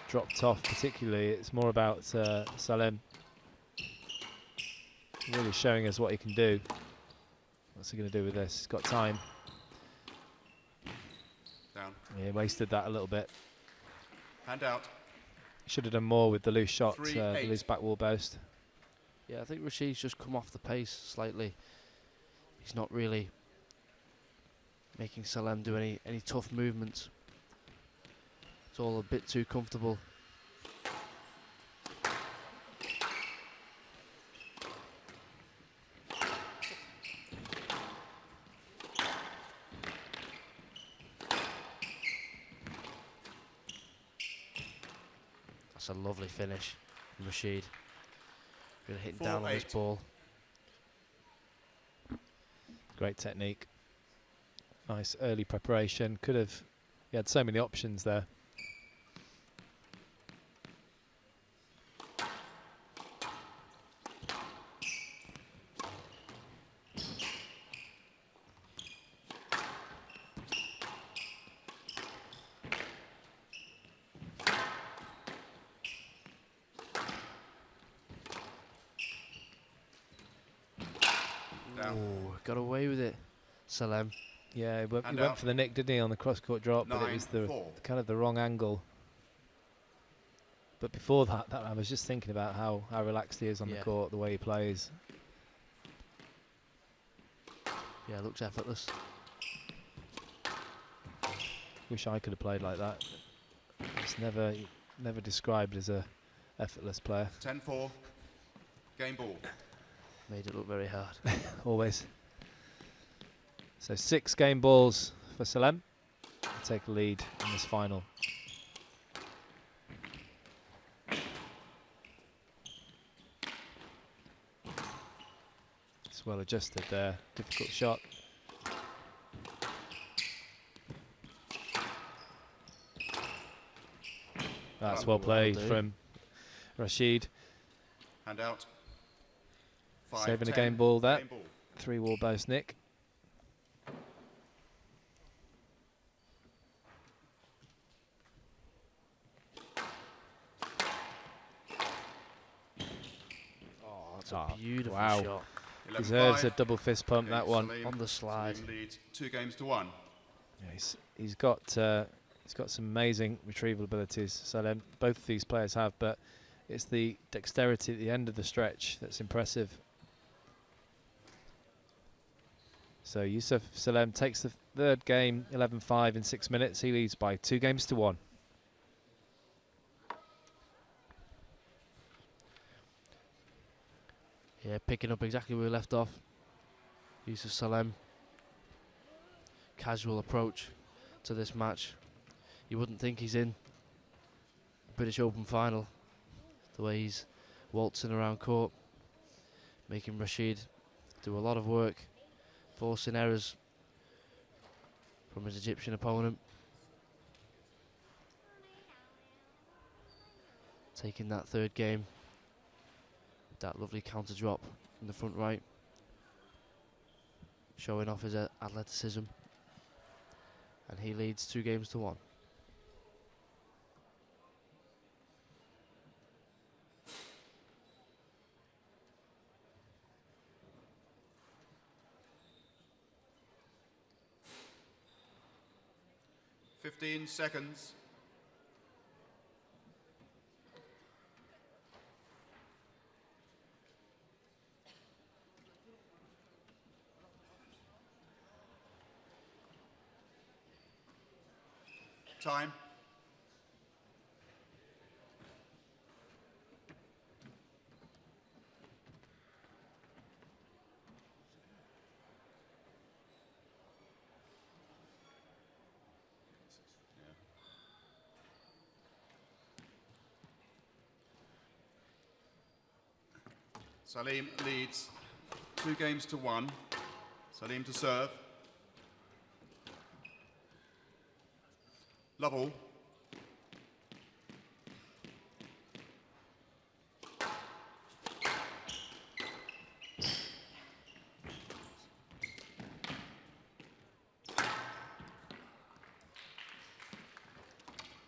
dropped off particularly. It's more about Salem really showing us what he can do. What's he going to do with this? He's got time. Down. Yeah, wasted that a little bit. Hand out. Should have done more with the loose shot, the 3-8. loose back wall boast. Yeah, I think Rashid's just come off the pace slightly. He's not really making Salem do any tough movements. It's all a bit too comfortable. That's a lovely finish from Rashed. Really hitting down on this 4-8. ball. Great technique. Nice early preparation. Could have, he had so many options there. Down. Ooh, got away with it, Salem. Yeah, he went And for out. the nick, didn't he, on the cross-court drop, but it was the 9-4. kind of the wrong angle. But before that, I was just thinking about how relaxed he is on the Yeah. court, the way he plays. Yeah, looks effortless. Wish I could have played like that. It's never described as a effortless player. 10-4. Game ball. Made it look very hard. Always. So 6 game balls for Salem to take a lead in this final. It's well adjusted there. Difficult shot. That's well Well played done. from Rashed. Hand out. 5, Saving a 10. game ball there. Game ball. 3 wall boast, Nick. Oh, that's a beautiful wow. shot. 11, Deserves 5. a double fist pump, that one. Salim. On the slide. Salim leads 2 games to 1. Yeah, he's got some amazing retrieval abilities. So then both of these players have, but it's the dexterity at the end of the stretch that's impressive. So Youssef Salem takes the 3rd game, 11-5 in 6 minutes. He leads by 2 games to 1. Yeah, picking up exactly where we left off. Youssef Salem. Casual approach to this match. You wouldn't think he's in British Open final. The way he's waltzing around court, making Rashed do a lot of work, forcing errors from his Egyptian opponent. Taking that 3rd game. That lovely counter drop in the front right. Showing off his athleticism. And he leads 2 games to 1. Fifteen seconds. Time. Salim leads 2 games to 1. Salim to serve. Love all.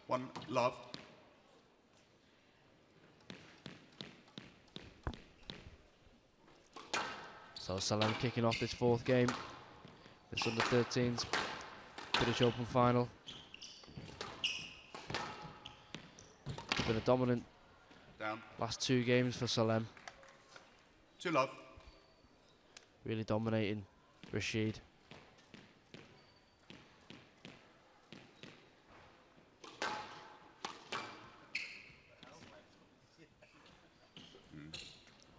One love. So Salem kicking off this 4th game. This under 13s British Open final. It's been a dominant Down. last 2 games for Salem. 2 love. Really dominating Rashed.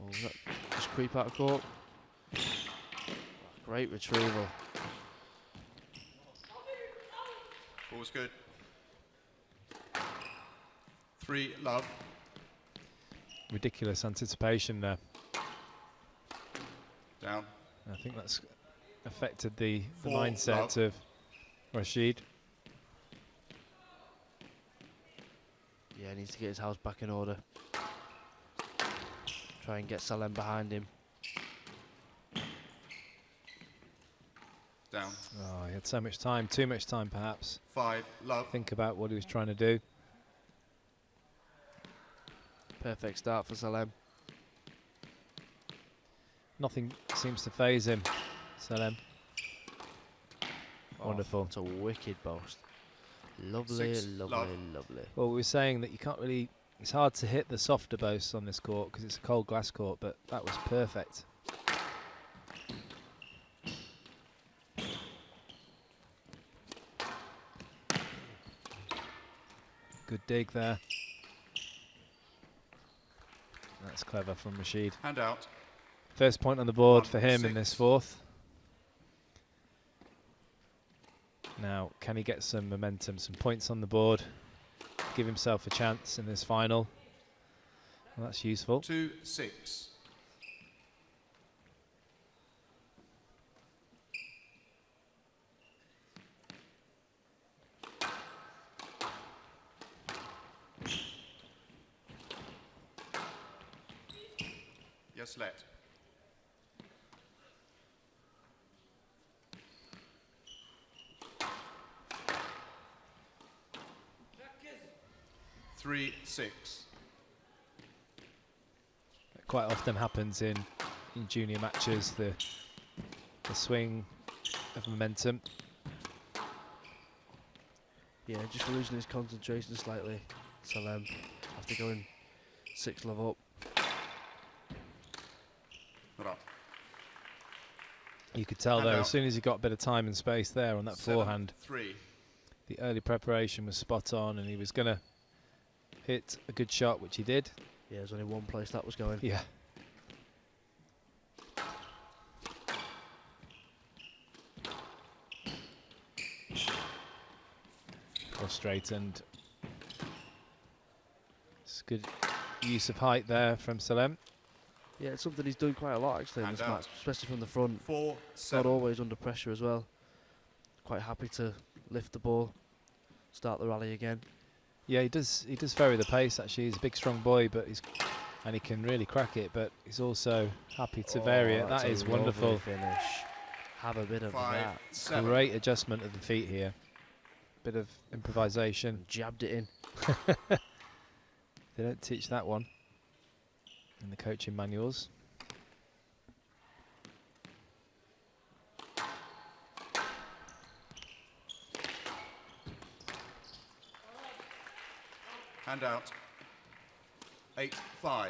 Oh, just creep out of court. Great retrieval. Ball's good. 3 love. Ridiculous anticipation there. Down. I think that's affected the 4 mindset love. of Rashed. Yeah, he needs to get his house back in order. Try and get Salem behind him. Down. Oh, he had so much time, too much time perhaps. 5 love. Think about what he was trying to do. Perfect start for Salem. Nothing seems to phase him, Salem. Oh, Wonderful. It's a wicked boast. Lovely, 6 lovely, love. lovely. Well, we were saying that you can't really, it's hard to hit the softer boasts on this court because it's a cold glass court, but that was perfect. Good dig there. That's clever from Rashed. Hand out. First point on the board 1, for him in 6. this 4th. Now, can he get some momentum, some points on the board, give himself a chance in this final? Well, that's useful. 2 6. players let. Three, 6. It quite often happens in junior matches, the swing of momentum. Yeah, just losing his concentration slightly. Salem after going 6 love up. Not up. You could tell Hand though, out. as soon as he got a bit of time and space there on that 7, forehand, 3. the early preparation was spot on, and he was going to hit a good shot, which he did. Yeah, there's only one place that was going. Yeah. Cross straight, and it's good use of height there from Salem. Yeah, it's something he's done quite a lot actually in Hand this out. match, especially from the front. 4, Not 7. always under pressure as well. Quite happy to lift the ball, start the rally again. Yeah, he does vary the pace actually. He's a big strong boy, but he can really crack it, but he's also happy to vary it. That's That a is lovely wonderful. finish. Have a bit of 5, that. 7. Great adjustment of the feet here. Bit of improvisation. Jabbed it in. They don't teach that one in the coaching manuals. Hand out. 8, 5.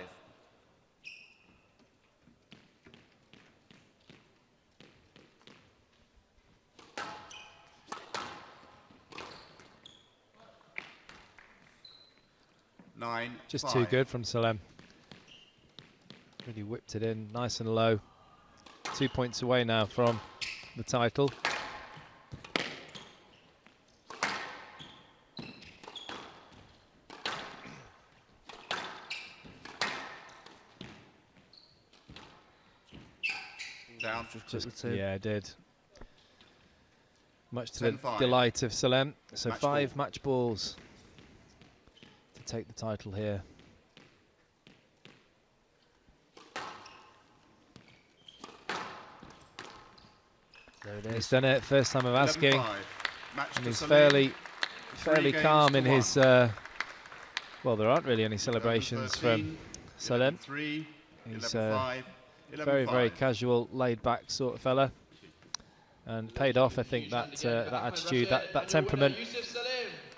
Nine, Just 5. too good from Salem. Really whipped it in nice and low. 2 points away now from the title. Down. Just yeah, it did. Much to 10, the 5. delight of Salem. So Match 5 ball. match balls to take the title here. There it He's is. done it, first time of 11, asking, 5. Match and to he's Salem. fairly games calm to in 1. his. Well, there aren't really any celebrations 11, from 13, Salem. 3, He's 11, 5, 11, very 5. casual, laid-back sort of fella, and paid off. I think that that attitude, that temperament,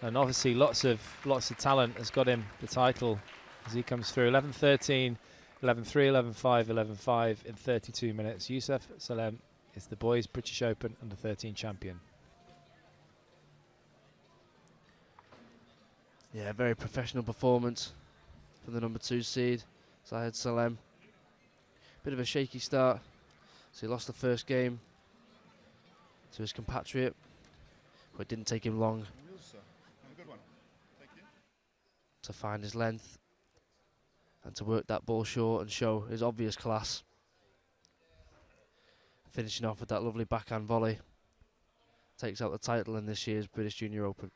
and obviously lots of talent has got him the title as he comes through. 11-13, 11-3, 11-5, 11-5 in 32 minutes. Youssef Salem is the boys' British Open under-13 champion. Yeah, very professional performance from the number 2 seed, Zahid Salem. Bit of a shaky start, so he lost the first game to his compatriot, but it didn't take him long to find his length and to work that ball short and show his obvious class. Finishing off with that lovely backhand volley, takes out the title in this year's British Junior Open.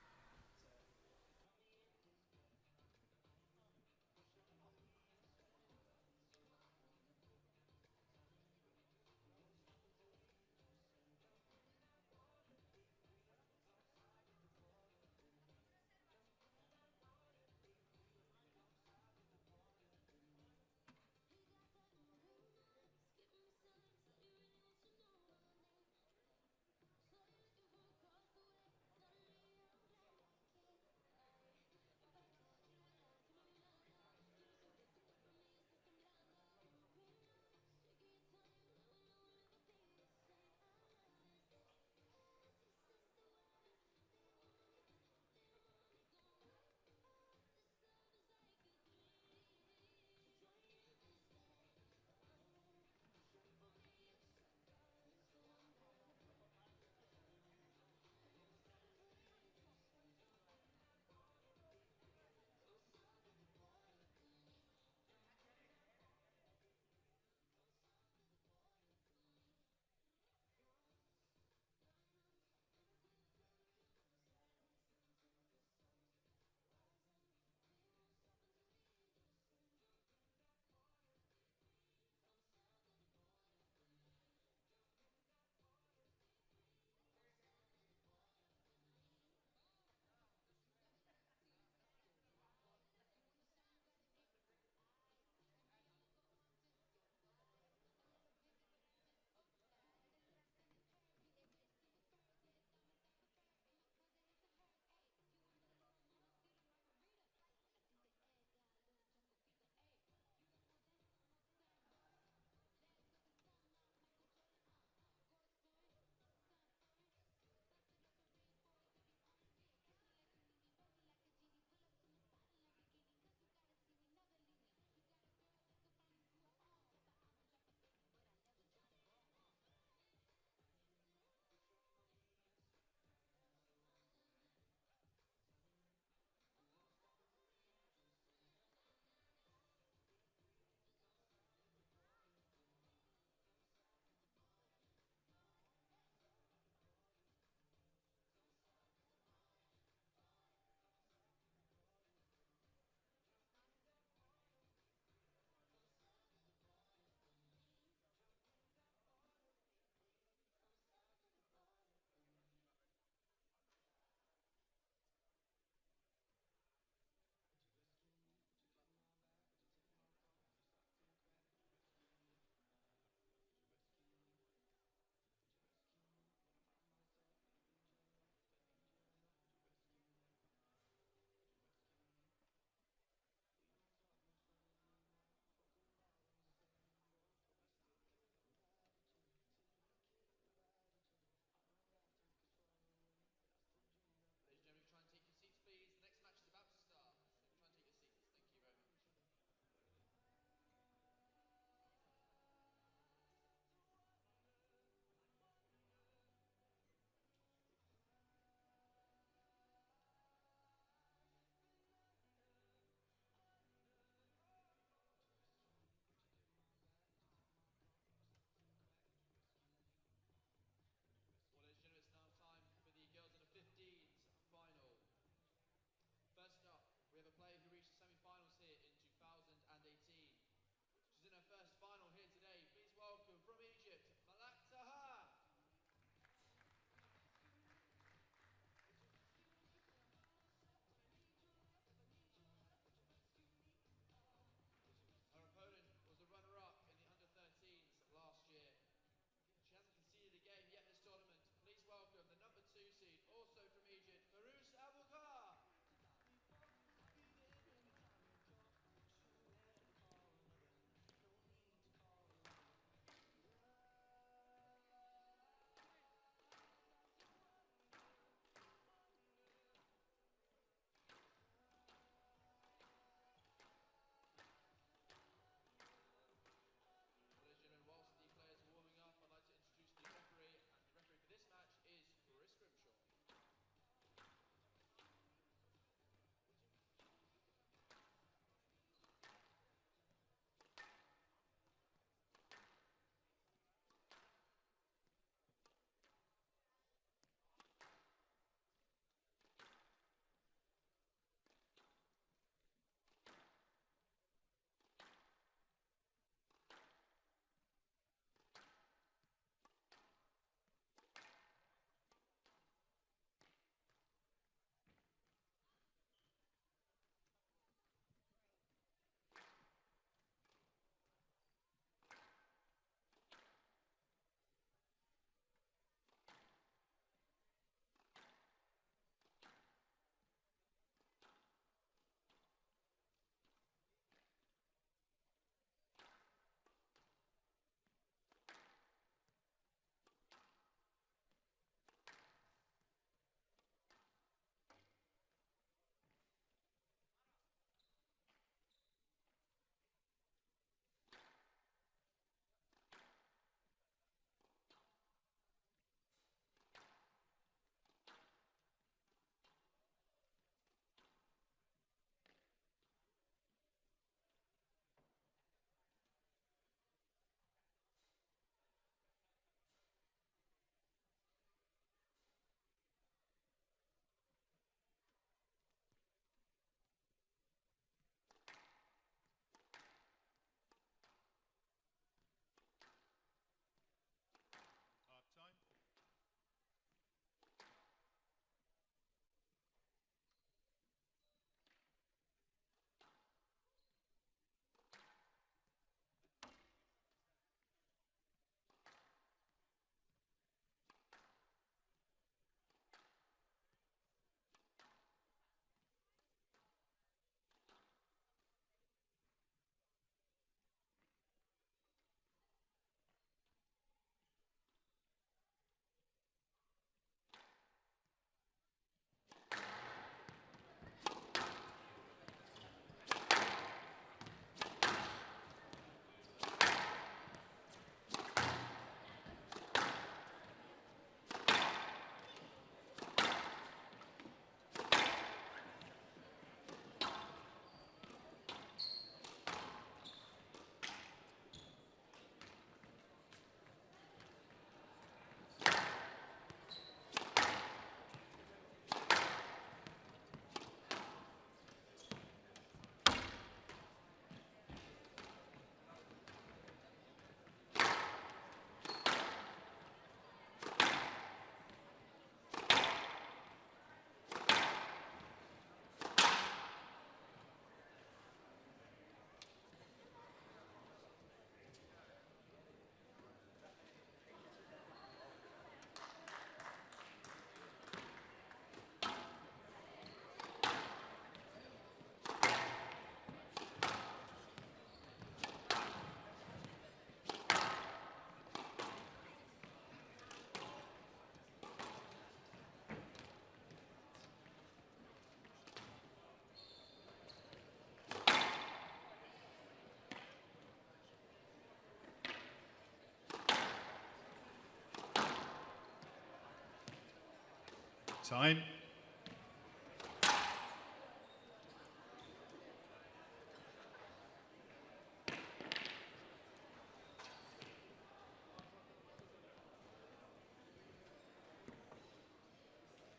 Time.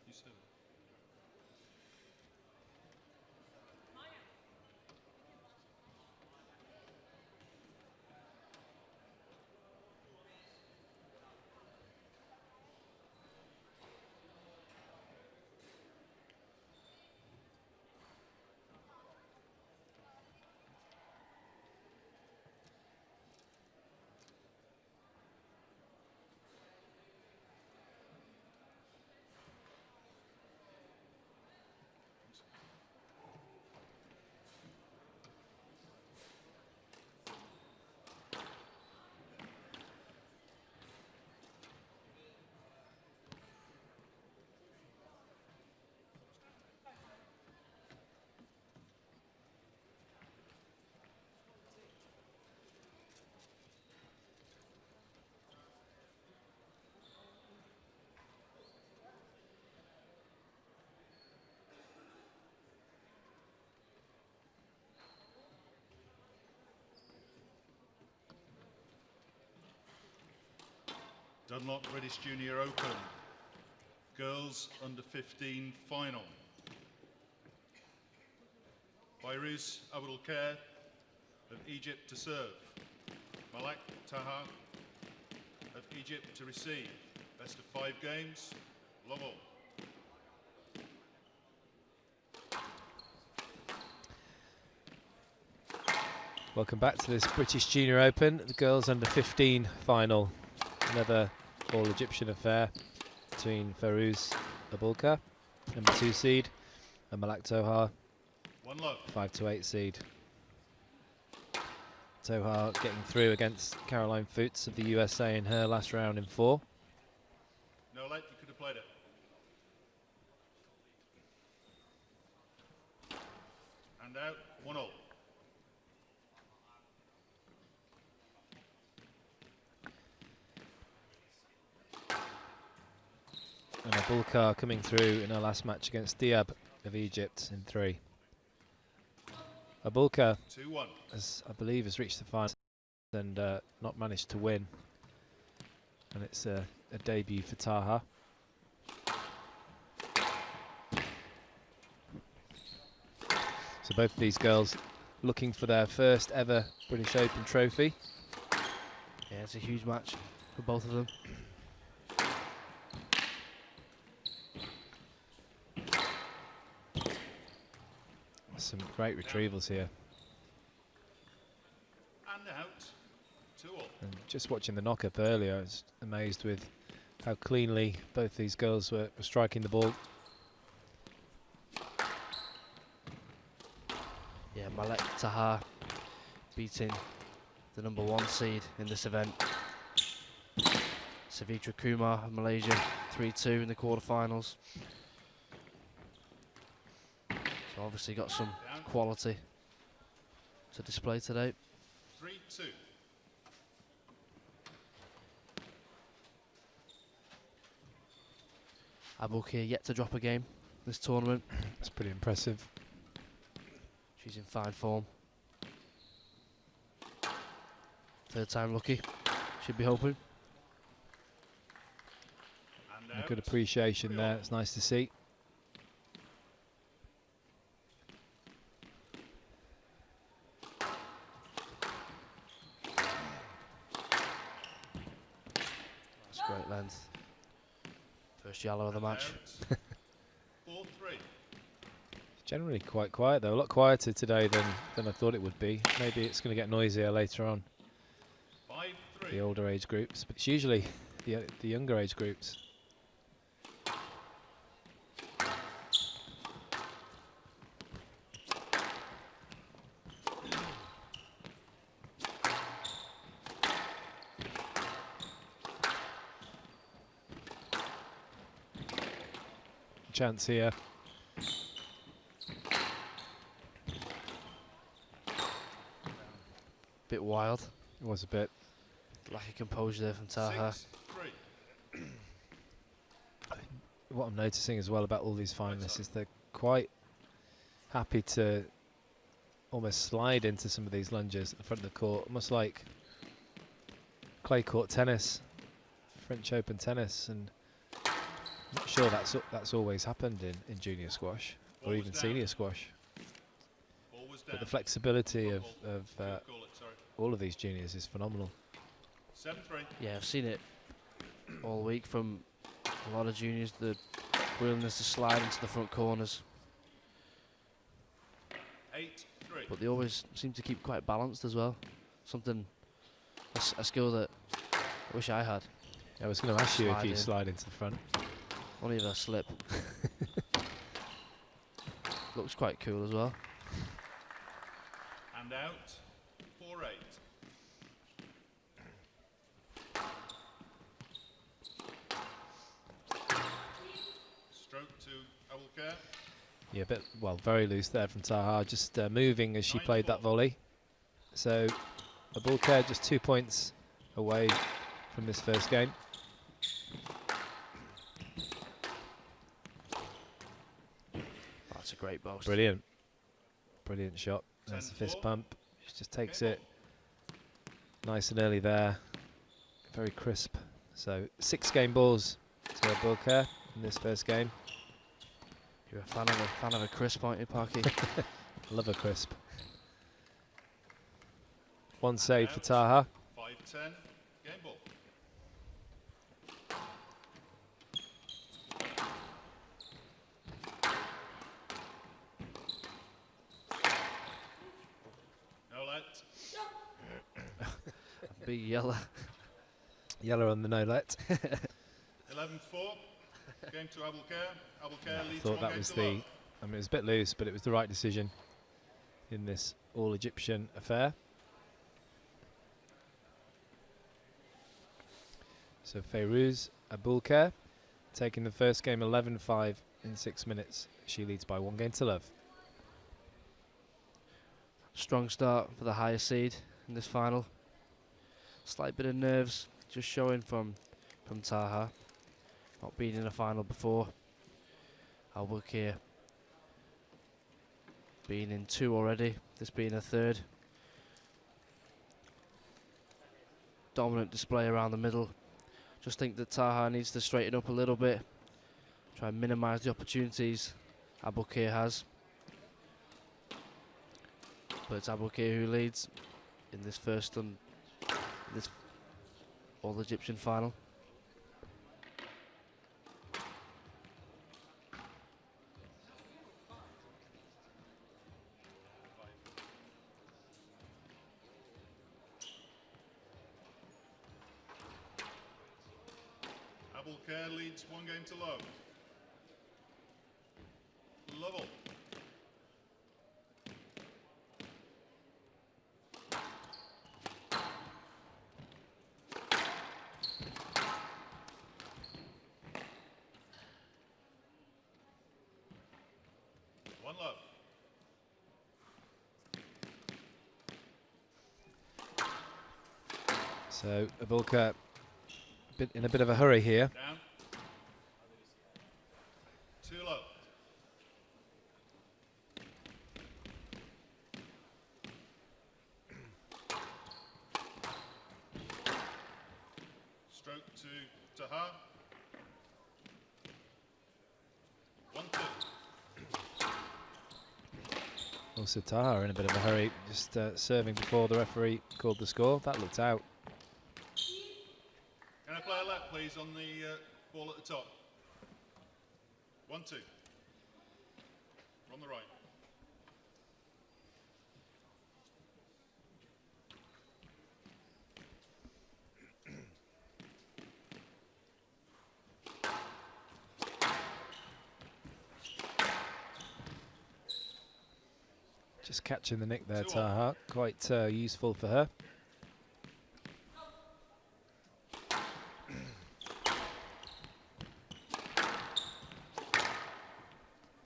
Yusuf. Dunlop British Junior Open, girls under 15 final. Fayrouz Abouelkheir of Egypt to serve. Malak, Taha of Egypt to receive. Best of 5 games, love all. Welcome back to this British Junior Open, the girls under 15 final. Another all-Egyptian affair between Fayrouz Abouelkheir, number 2 seed, and Malak Taha, 5 to 8 seed. Taha getting through against Caroline Fuchs of the USA in her last round in 4. No late, you could have played it. And out, 1-all. And Abouelkheir coming through in her last match against Diab of Egypt in 3. Abouelkheir, as I believe, has reached the final and not managed to win. And it's a debut for Taha. So both of these girls looking for their first ever British Open trophy. Yeah, it's a huge match for both of them. Some great retrievals here. And out, 2-all. And just watching the knock-up earlier, I was amazed with how cleanly both these girls were striking the ball. Yeah, Malak Taha beating the number 1 seed in this event. Savitra Kumar of Malaysia, 3-2 in the quarterfinals. So obviously got some quality to display today. 3-2. Abouelkheir yet to drop a game this tournament. That's pretty impressive. She's in fine form. 3rd time lucky, should be hoping. And a good appreciation there, it's nice to see. That's great length. First yellow of the match. 4-3. Generally quite quiet though, a lot quieter today than I thought it would be. Maybe it's going to get noisier later on. 5-3. The older age groups, but it's usually the younger age groups. Chance here. Bit wild. It was a bit. Lack of composure there from Taha. 6-3. It what I'm noticing as well about all these finalists is they're quite happy to almost slide into some of these lunges at the front of the court, almost like clay court tennis, French Open tennis, and I'm not sure that's always happened in junior squash or even senior squash. But the flexibility of all of these juniors is phenomenal. 7-3. Yeah, I've seen it all week from a lot of juniors, the willingness to slide into the front corners. 8-3. But they always seem to keep quite balanced as well. Something, a skill that I wish I had. I was going to ask you if you Slide in. slide into the front. Only if I slip. Looks quite cool as well. And out. 4-8. Stroke to Abouelkheir. Yeah, very loose there from Taha, just moving as she played that volley. So Abouelkheir just 2 points away from this first game. That's a great boast. Brilliant. Brilliant shot. There's the fist pump. She just takes it nice and early there. Very crisp. So 6 game balls to Abouelkheir in this first game. You're a fan of a crisp, aren't you, Parky? Love a crisp. 1 save for Taha. 5-10. Game ball. No let. Big yellow. Yellow on the no let. 11-4. Game to Abouelkheir. Abouelkheir I leads thought 1 that game was to the, love. I mean, it was a bit loose, but it was the right decision in this all Egyptian affair. So Fayrouz Abouelkheir taking the first game 11-5 in 6 minutes. She leads by 1 game to love. Strong start for the higher seed in this final. Slight bit of nerves just showing from Taha. Not been in a final before. Abouelkheir been in 2 already, this being a 3rd. Dominant display around the middle. Just think that Taha needs to straighten up a little bit. Try and minimise the opportunities Abouelkheir has. But it's Abouelkheir who leads in this first this all Egyptian final. Abouelkheir leads 1 game to love. Level. One love. So Abouelkheir in a bit of a hurry here. Down. 2 love. Stroke to Taha. 1-2. Also Taha in a bit of a hurry, just serving before the referee called the score. That looked out. Can I play a lap, please, on the ball at the top? 1-2. On the right. Just catching the nick there, Taha. Quite useful for her.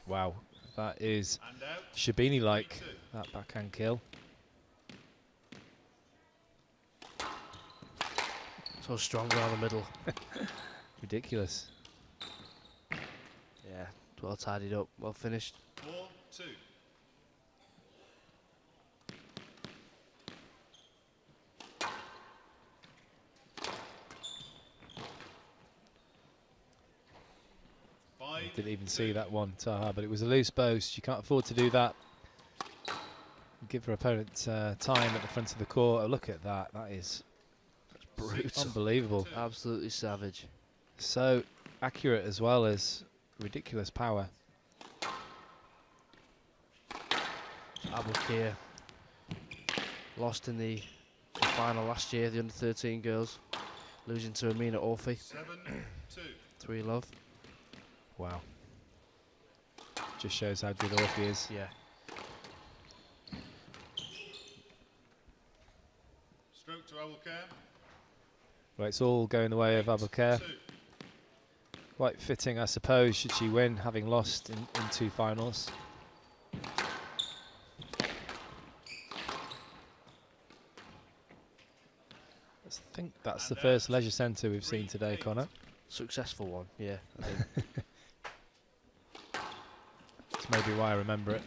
Wow, that is Shabini-like, that backhand kill. So strong around the middle. Ridiculous. Well tidied up, well finished. 4-2. Didn't even see that one, Taha, but it was a loose post. You can't afford to do that. Give her opponent time at the front of the court. Oh, look at that. That is Brutal. unbelievable. Absolutely savage. So accurate as well as ridiculous power. Abouelkheir lost in the final last year, the under-13 girls, losing to Amina Orfi. 7-2. 3-love. Wow. Just shows how good Orfi is. Yeah. Stroke to Abouelkheir. Well, it's all going the way of Abouelkheir. 2. Quite fitting, I suppose, should she win, having lost in 2 finals. I think that's the first leisure centre we've seen today, Connor. Successful one, yeah, I think. That's maybe why I remember it.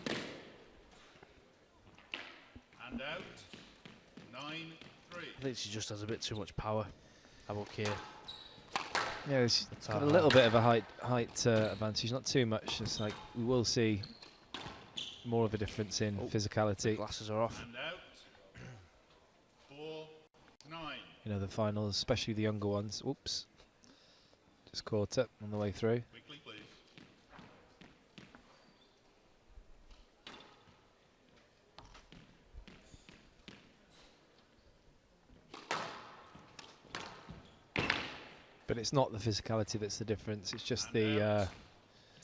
And out. 9-3. I think she just has a bit too much power, Abouelkheir. Yeah, she's got a Taha. little bit of a height advantage, not too much. It's like we will see more of a difference in physicality. Glasses are off. And out. 4-9. You know, the finals, especially the younger ones. Oops. Just caught up on the way through. Quickly, please. But it's not the physicality that's the difference. It's just And the out.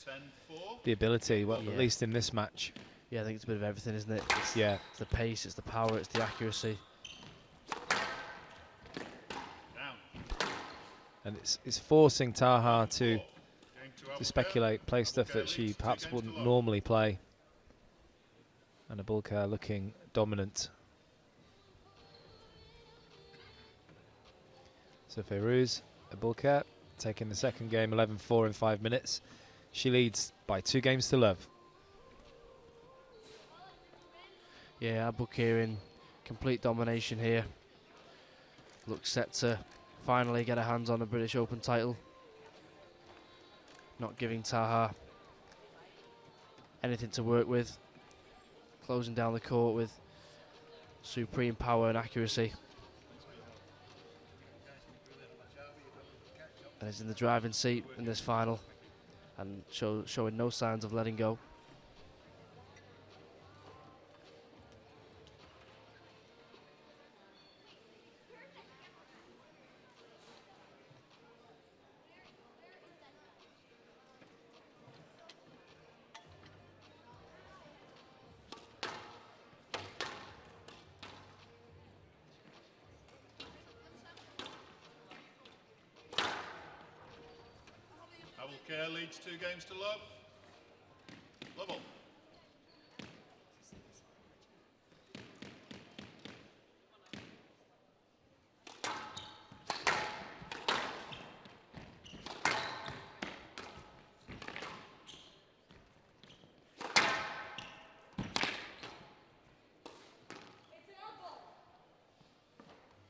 10-4. ability. Well, Yeah. at least in this match. Yeah, I think it's a bit of everything, isn't it? It's, Yeah. it's the pace, it's the power, it's the accuracy. Down. And it's forcing Taha to Game to Abouelkheir. speculate, play stuff that she perhaps wouldn't normally play. And Abouelkheir looking dominant. So Fayrouz, Abouelkheir taking the second game, 11-4 in 5 minutes. She leads by 2 games to love. Yeah, Abouelkheir in complete domination here. Looks set to finally get her hands on a British Open title. Not giving Taha anything to work with. Closing down the court with supreme power and accuracy. And is in the driving seat in this final and showing no signs of letting go. Abouelkheir leads 2 games to love. Level.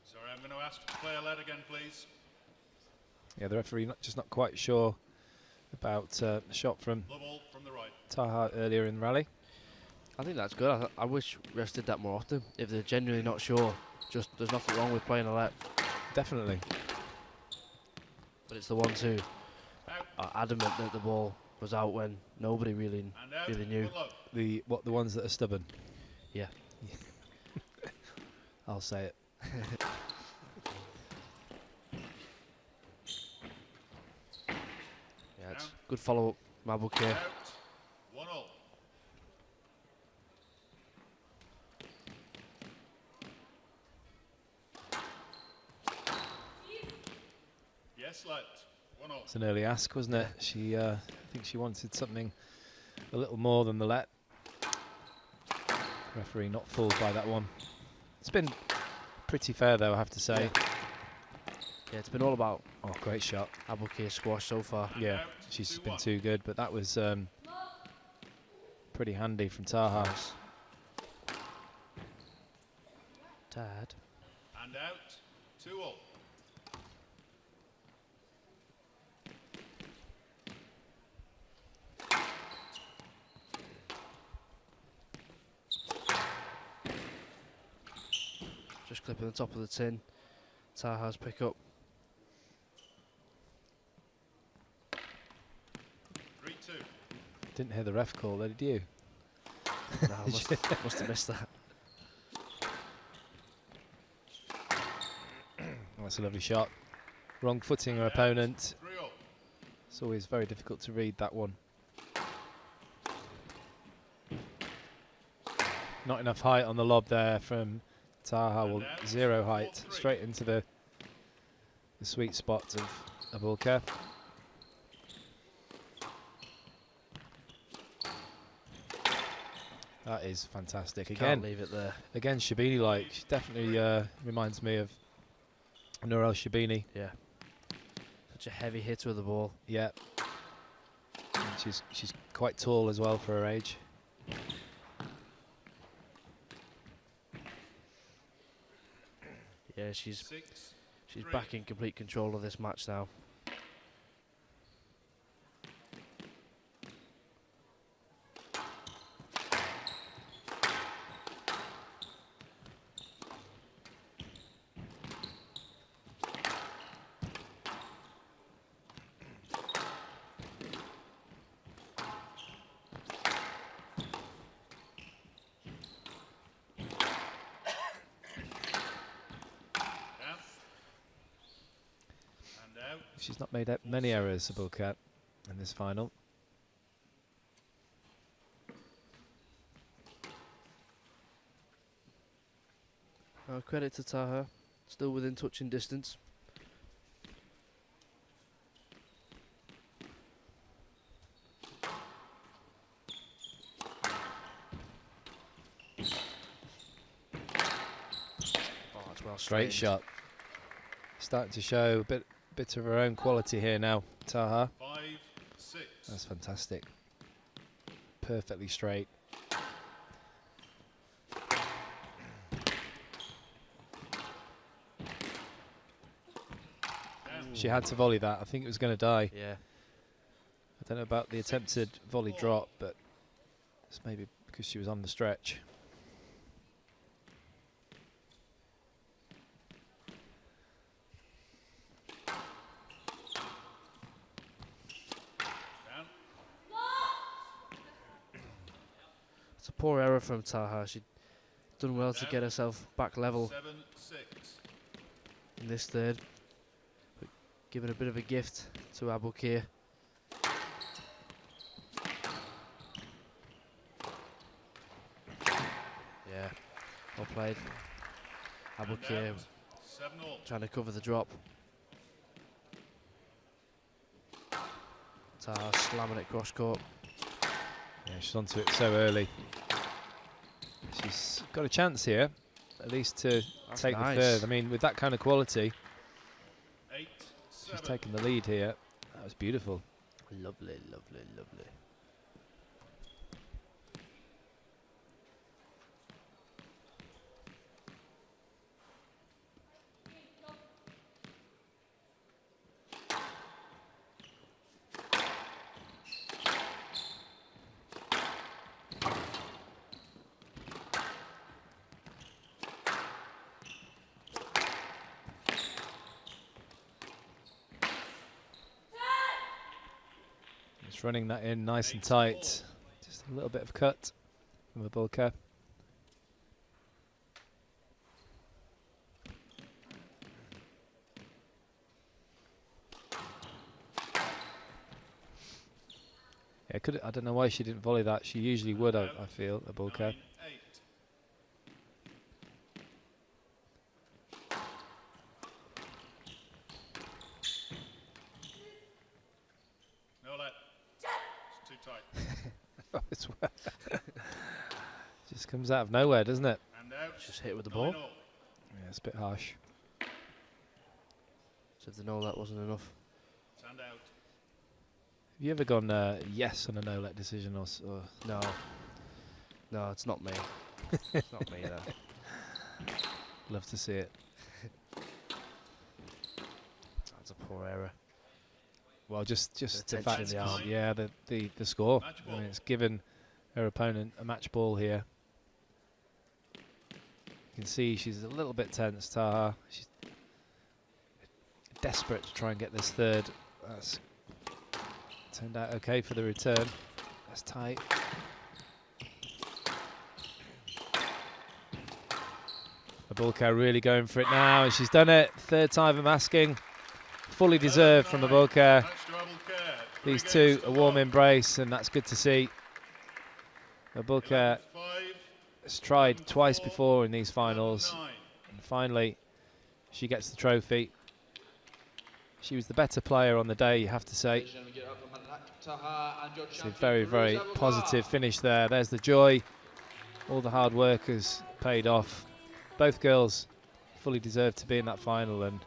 Sorry, I'm going to ask to play a lead again, please. Yeah, the referee just not quite sure about a shot from Level from the right. Taha earlier in the rally. I think that's good. I wish refs did that more often. If they're genuinely not sure, just there's nothing wrong with playing a let. Definitely. But it's the ones who Out. are adamant that the ball was out when nobody really And out. really knew. for love. The ones that are stubborn. Yeah. I'll say it. Yeah, it's good follow-up from Abouelkheir. Out. 1-all. Yes, let. 1-all. It's an early ask, wasn't it? She, I think she wanted something a little more than the let. Referee not fooled by that one. It's been pretty fair, though, I have to say. Yeah, it's been all about Oh, great shot. Abouelkheir squash so far. Yeah, she's been too good, but that was pretty handy from Taha. Nice. Dad. And out, 2-all. Just clipping the top of the tin. Taha's pick up. 3-2. Didn't hear the ref call there, did you? No, must have missed that. Oh, that's a lovely shot. Wrong footing her opponent. 3-all. It's always very difficult to read that one. Not enough height on the lob there from Taha. Well, zero height. Straight into the sweet spot of Abouelkheir. That is fantastic. Can't Again, leave it there. again, Shabini-like. She definitely reminds me of Nourel Shabini. Yeah. Such a heavy hitter of the ball. Yeah. And she's quite tall as well for her age. Yeah, she's 6-3. back in complete control of this match now. She's not made many errors, Abouelkheir, in this final. Credit to Taha, still within touching distance. Oh, that's well Great straightened. shot. Starting to show a bit of her own quality here now, Taha. 5-6. That's fantastic. Perfectly straight. She had to volley that. I think it was going to die. Yeah. I don't know about the attempted volley drop, but it's maybe because she was on the stretch. It's a poor error from Taha. She'd done well to get herself back level 7-6. in this third. But giving a bit of a gift to Abouelkheir. Yeah, well played. Abouelkheir 7-all. trying to cover the drop. Taha slamming it cross court. Yeah, she's onto it so early. She's got a chance here, at least to That's take nice. the third. I mean, with that kind of quality, 8-7. she's taken the lead here. That was beautiful. Lovely, lovely, lovely. Just running that in nice and tight. Just a little bit of cut from Abouelkheir. Yeah, I don't know why she didn't volley that. She usually would, I feel, Abouelkheir. 9-8. No, lad. It's too tight. It's just comes out of nowhere, doesn't it? And out. Just hit with the ball. 9-all. Yeah, it's a bit harsh. So if they know that wasn't enough. Stand out. Have you ever gone yes on a no-let decision or No. No, it's not me. It's not me, then. Love to see it. That's a poor error. Well, just the tension fact, in the arm. yeah, the score. Match I mean, ball. it's given her opponent a match ball here. You can see she's a little bit tense, Taha. She's desperate to try and get this third. That's turned out okay for the return. That's tight. Abouelkheir really going for it now, and she's done it. Third time I'm asking. Fully deserved from Abouelkheir. Match to Abouelkheir. These 3 two, games to a warm 1. embrace, and that's good to see. Abouelkheir 11-5, has tried twice 11-4, before in these finals, 11-9. and finally she gets the trophy. She was the better player on the day, you have to say. Ladies and gentlemen, get up for Malak, Taha, and your It's a champion, very, very Fayrouz positive Abouelkheir. finish there. There's the joy. All the hard work has paid off. Both girls fully deserved to be in that final, and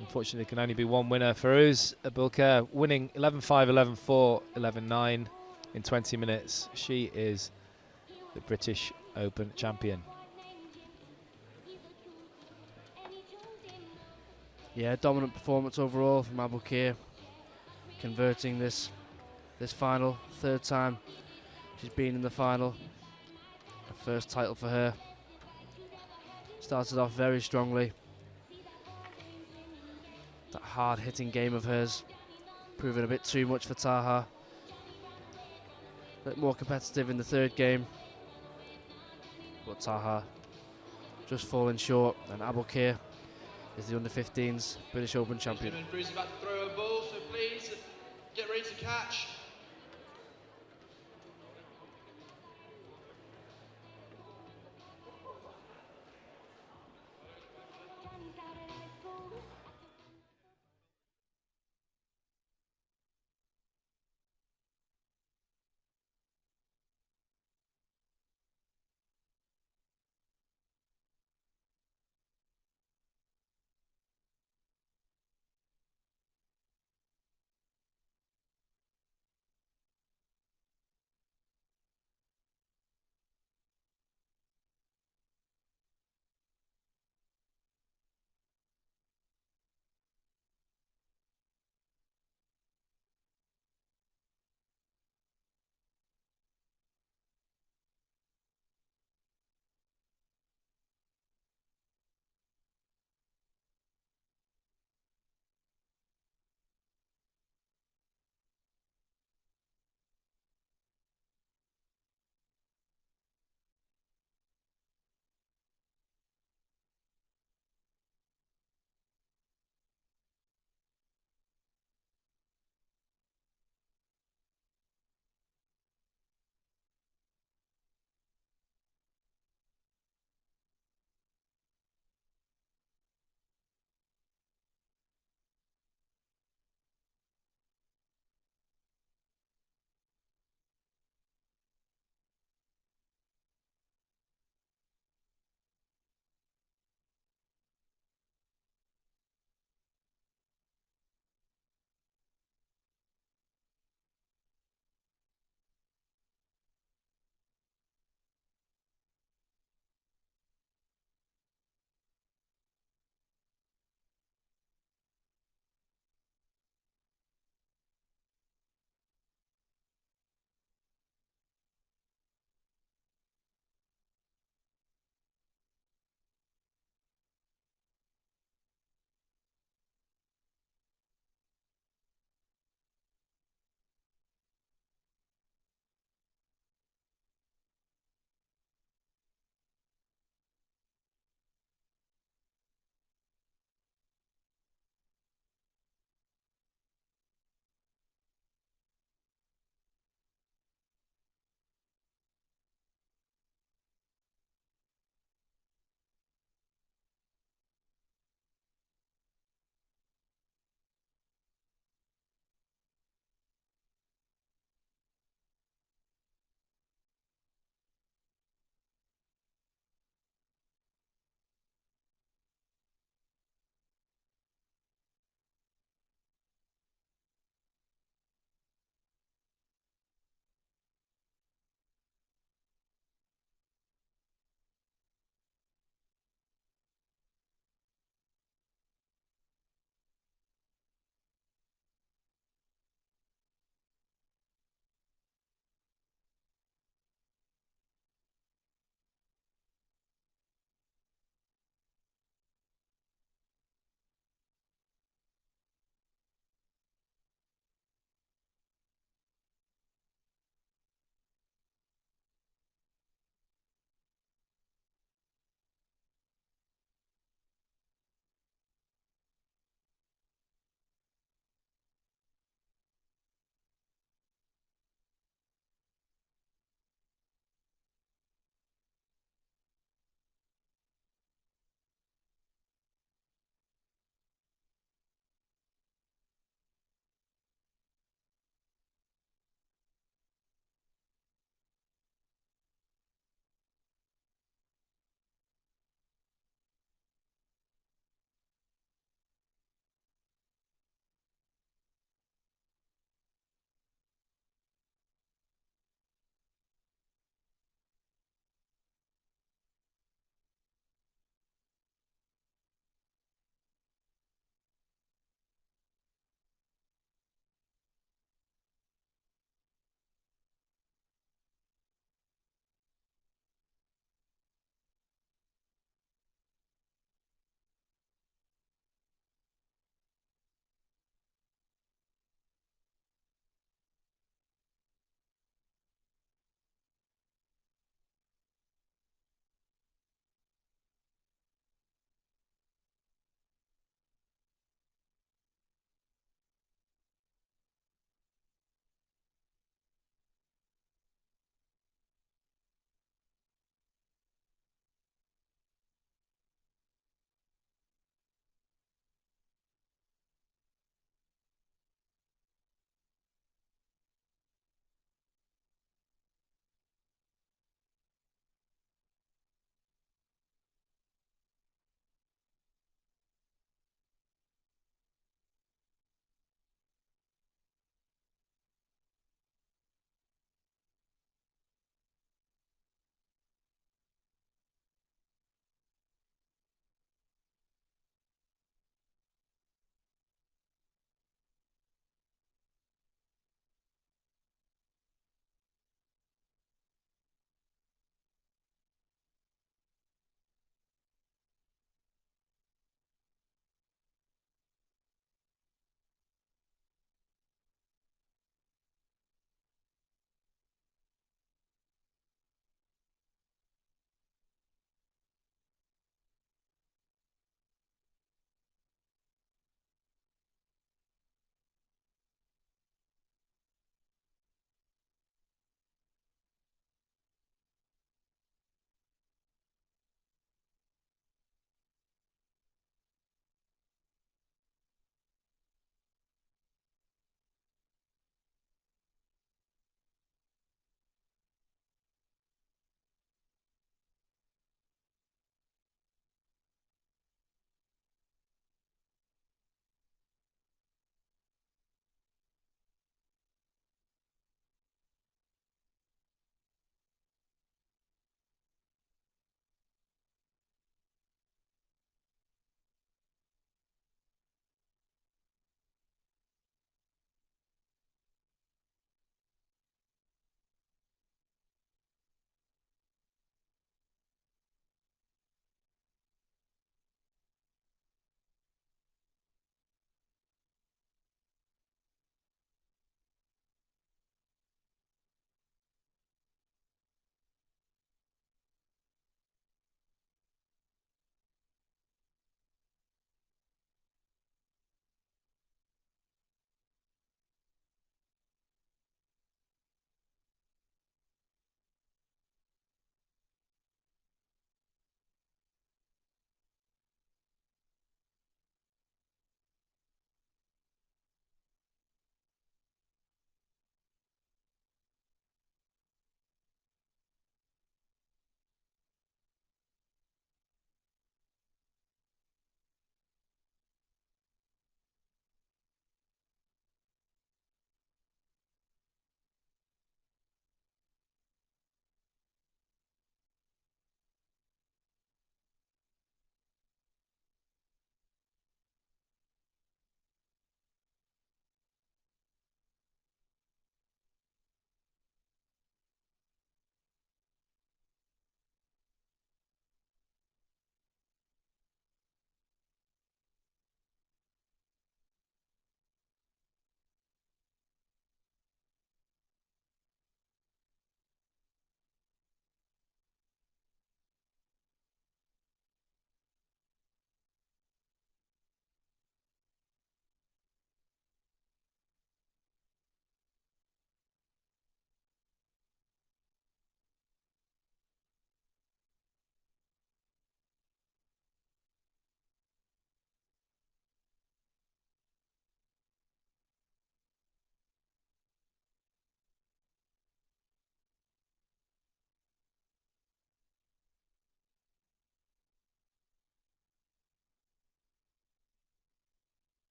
unfortunately can only be one winner. Fayrouz Abouelkheir winning 11-5, 11-4, 11-9 in 20 minutes. She is the British Open champion. Yeah, dominant performance overall from Abouelkheir, converting this final. Third time she's been in the final. Her first title for her. Started off very strongly. That hard-hitting game of hers proving a bit too much for Taha. A bit more competitive in the third game, but Taha just falling short, and Abouelkheir is the under-15s British Open champion. Fayrouz is about to throw a ball, so please get ready to catch.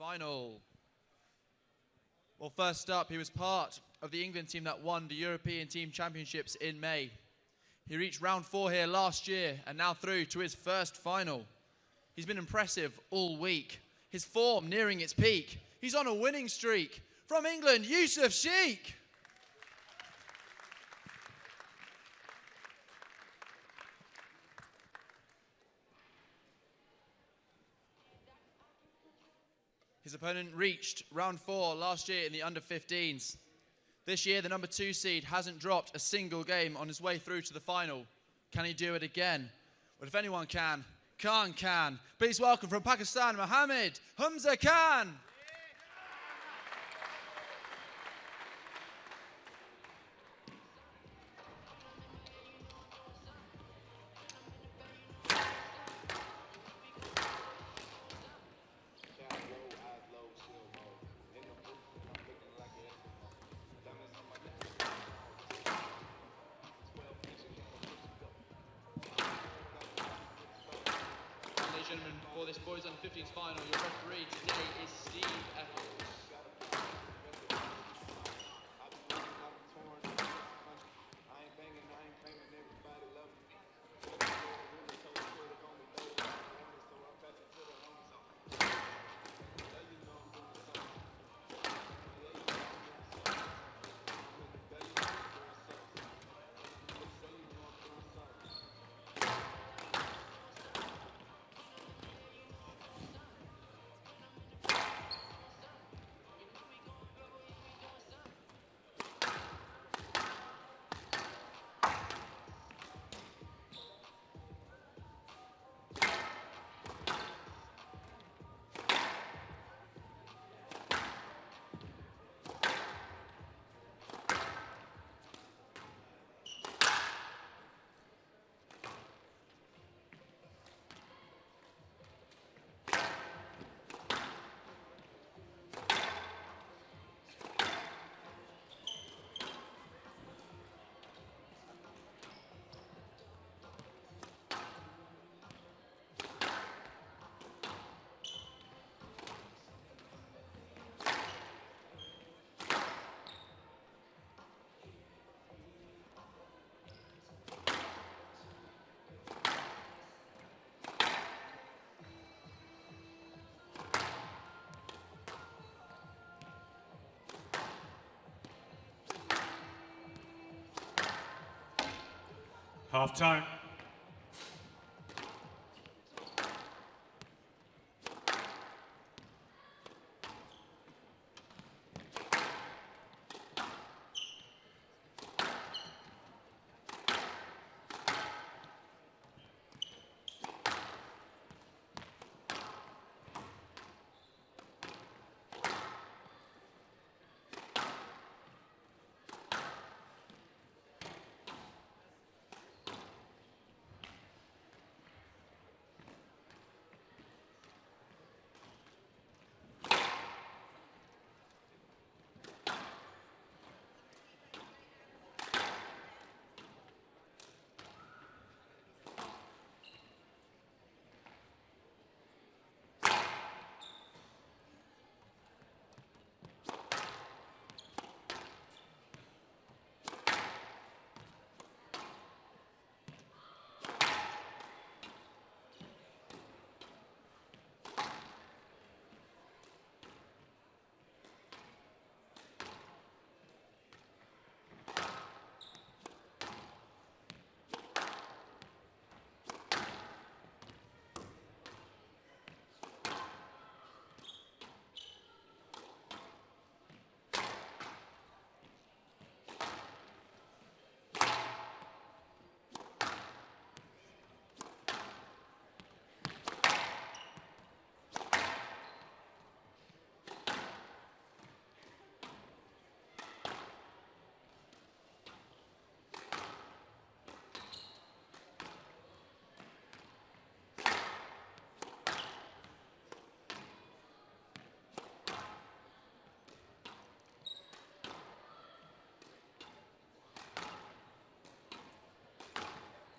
final. Well, first up, he was part of the England team that won the European Team Championships in May. He reached round 4 here last year and now through to his first final. He's been impressive all week. His form nearing its peak. He's on a winning streak. From England, Yusuf Sheikh. His opponent reached round 4 last year in the under-15s. This year, the number 2 seed hasn't dropped a single game on his way through to the final. Can he do it again? Well, if anyone can, Khan can. Please welcome from Pakistan, Mohammed Humza Khan. For this boys under 15s final, your referee today is Steve Eccles. Half time.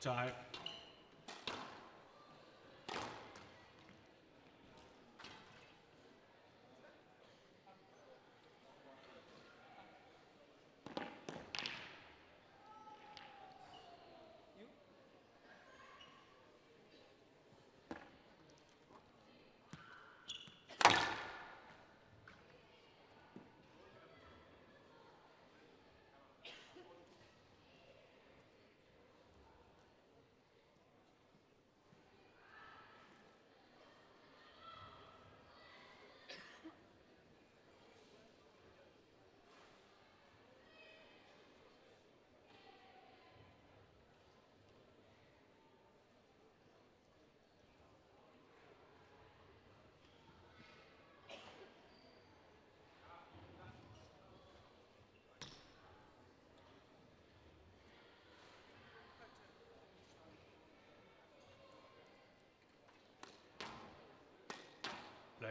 Time.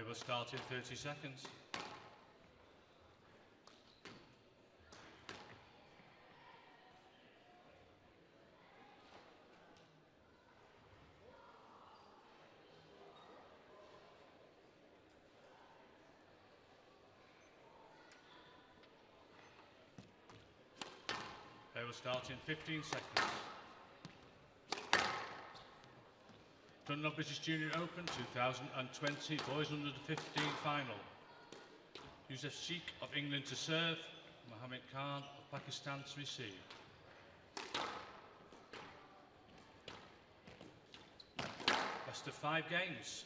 Play will start in 30 seconds. Play will start in 15 seconds. Dunlop British Junior Open 2020 Boys Under 15 Final. Youssef Sheikh of England to serve, Mohammed Khan of Pakistan to receive. Best of 5 games.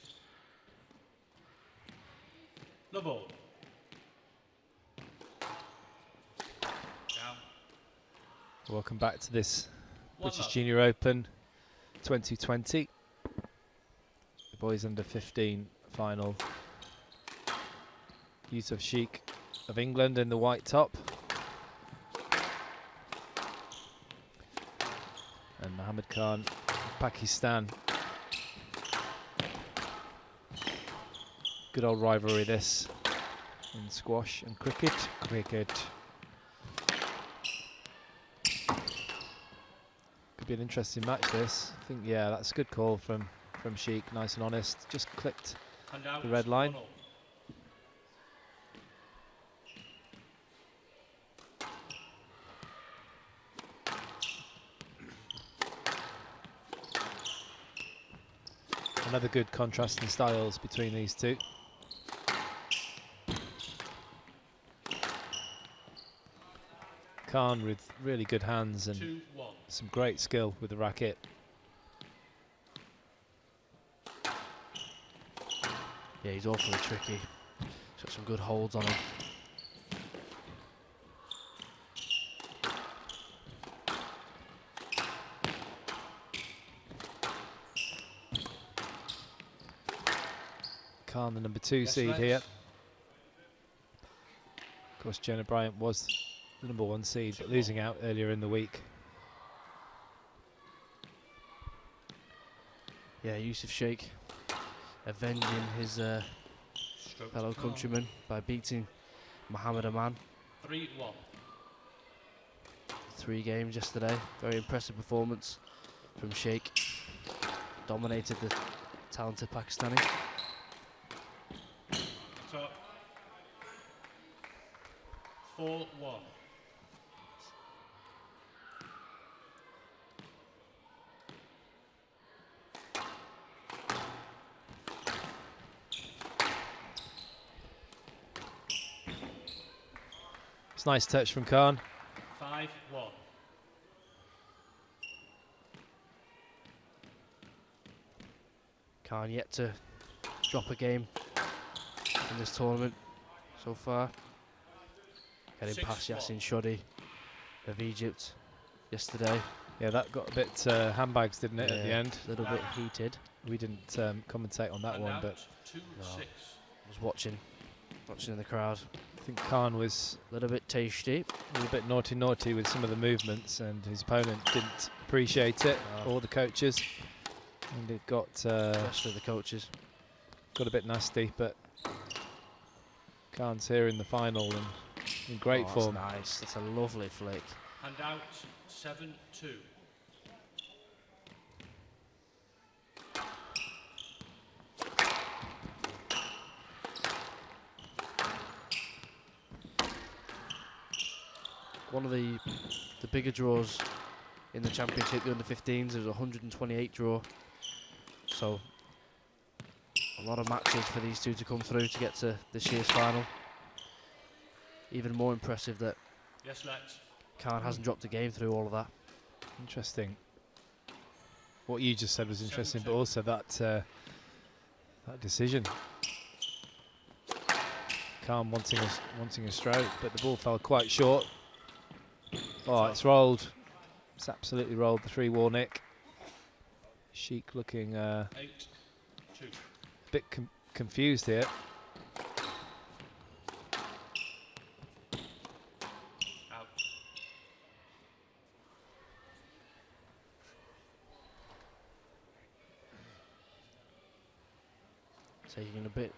Love all. Down. Welcome back to this British 1-0. Junior Open 2020. The Boys Under 15 final. Youssef Sheikh of England in the white top. And Mohammed Khan of Pakistan. Good old rivalry this in squash and cricket. Could be an interesting match this. I think, yeah, that's a good call from Sheikh, nice and honest. Just clipped the red line. Another good contrast in styles between these two. Khan with really good hands and 2-1. some great skill with the racket. Yeah, he's awfully tricky. He's got some good holds on him. Khan, the number 2 Yes, seed Rex. here. Of course, Jenna Bryant was the number 1 seed, but losing out earlier in the week. Yeah, Youssef Sheikh avenging his Stroke fellow to Khan. countryman by beating Mohammed Aman. 3-1. 3 games yesterday. Very impressive performance from Sheikh. Dominated the talented Pakistani. Top. 4-1. It's a nice touch from Khan. 5-1. Khan yet to drop a game in this tournament so far. Getting past 6-1. Yassin Shoddy of Egypt yesterday. Yeah, that got a bit handbags, didn't it, at the Yeah, end? A little bit heated. We didn't commentate on that And one, out, but 2-6. I was watching in the crowd. I think Khan was A little bit tasty. a little bit naughty with some of the movements, and his opponent didn't appreciate it, No. or the coaches. And it got Especially the coaches. got a bit nasty, but Khan's here in the final and in great That's form. nice. That's a lovely flick. And out, 7-2. One of the bigger draws in the championship, the under-15s, there was a 128 draw. So a lot of matches for these two to come through to get to this year's final. Even more impressive that Yes, Lex. Khan hasn't dropped a game through all of that. Interesting. What you just said was interesting, but 7-2. also that that decision. Khan wanting a stroke, but the ball fell quite short. Oh, it's rolled. It's absolutely rolled the 3-war nick. Sheikh looking 8-2. a bit confused here. Out. Taking a bit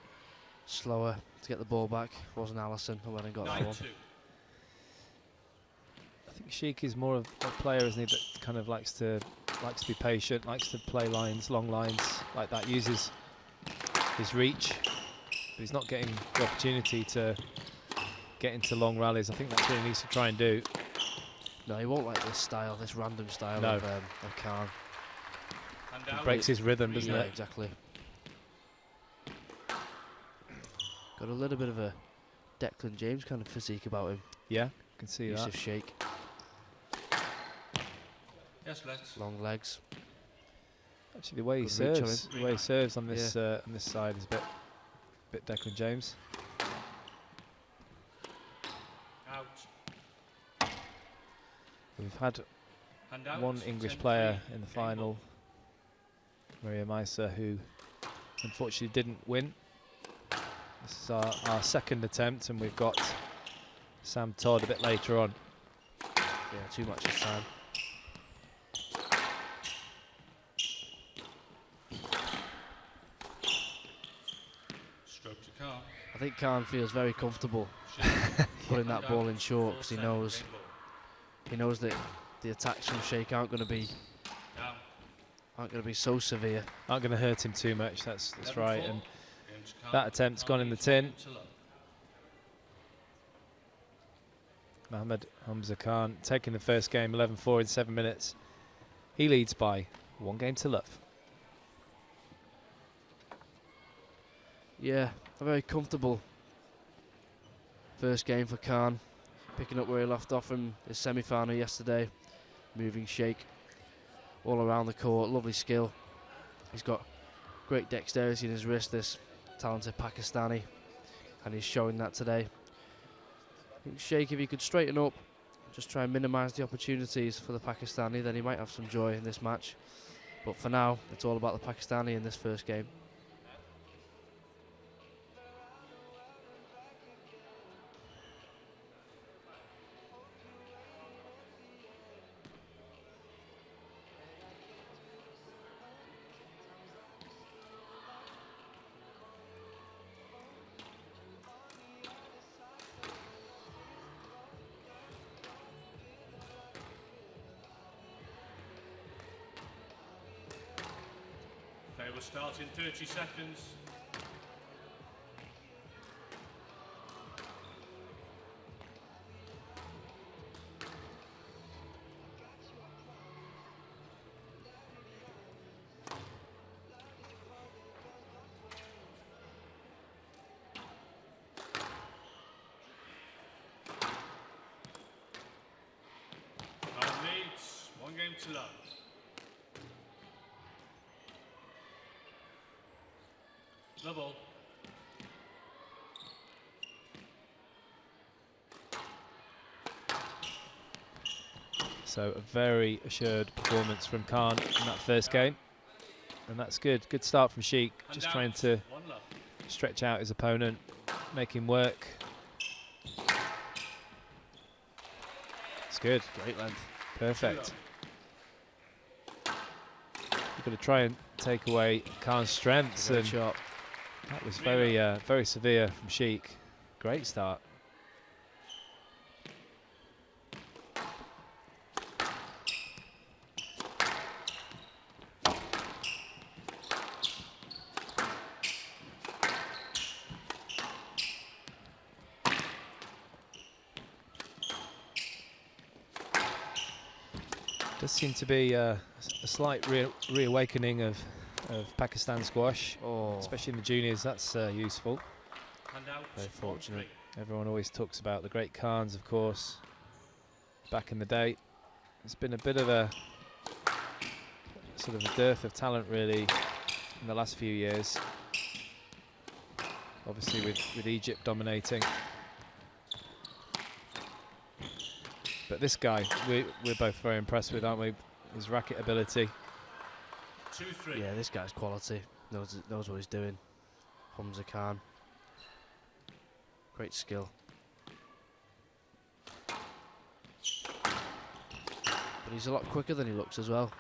slower to get the ball back. Wasn't Allison who went and got that one. 9-2. I think Sheikh is more of a player, isn't he, that kind of likes to be patient, likes to play lines, long lines like that, uses his reach, but he's not getting the opportunity to get into long rallies. I think that's what he needs to try and do. No, he won't like this style, this random style No. of Khan. And It out. breaks his rhythm, doesn't Yeah, it? exactly. Got a little bit of a Declan James kind of physique about him. Yeah, I can see Yusuf that. Sheikh, Yes, let's. long legs. Actually, the way he Good reach on serves, the way he serves on this side is a bit Declan James. Out. We've had And out. one English 10-3. player in the Game final, Mariam Eissa, who unfortunately didn't win. This is our second attempt, and we've got Sam Todd a bit later on. Yeah, too much this time. Stroke to Khan. I think Khan feels very comfortable putting that ball in short because he knows that the attacks from Sheikh aren't going to be so severe. Aren't going to hurt him too much. That's 11-4. right. And Games Khan. that attempt's Khan gone in the leads tin. 1 to love. Mohammed Humza Khan taking the first game 11-4 in 7 minutes. He leads by 1 game to love. Yeah, a very comfortable first game for Khan, picking up where he left off from his semi-final yesterday, moving Sheikh all around the court, lovely skill. He's got great dexterity in his wrist, this talented Pakistani, and he's showing that today. I think Sheikh, if he could straighten up, just try and minimise the opportunities for the Pakistani, then he might have some joy in this match. But for now, it's all about the Pakistani in this first game. Play will start in 30 seconds. Khan leads 1 game to love. Level. So a very assured performance from Khan in that first game. And that's good. Good start from Sheikh. Just trying to 1 love. stretch out his opponent, make him work. It's good. Great length. Perfect. You've got to try and take away Khan's strengths, Great and shot. that was very severe from Sheikh. Great start. Does seem to be a slight reawakening of Pakistan squash, especially in the juniors. That's useful. And out. Very fortunate. Everyone always talks about the great Khans, of course, back in the day. There's been a bit of a sort of a dearth of talent, really, in the last few years. Obviously, with Egypt dominating. But this guy, we're both very impressed with, aren't we? His racket ability. 2-3. Yeah, this guy's quality. Knows what he's doing. Humza Khan. Great skill. But he's a lot quicker than he looks as well,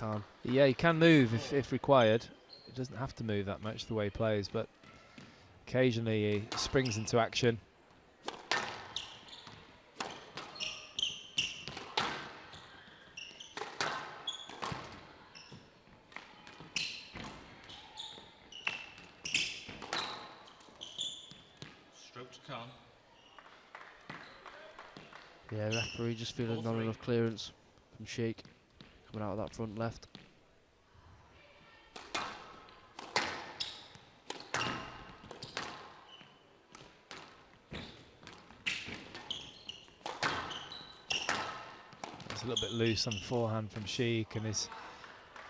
Khan. Yeah, he can move if required. He doesn't have to move that much the way he plays, but occasionally he springs into action. Stroke to calm. Yeah, referee just feeling not enough clearance from Sheikh coming out of that front left. It's a little bit loose on forehand from Sheikh, and it's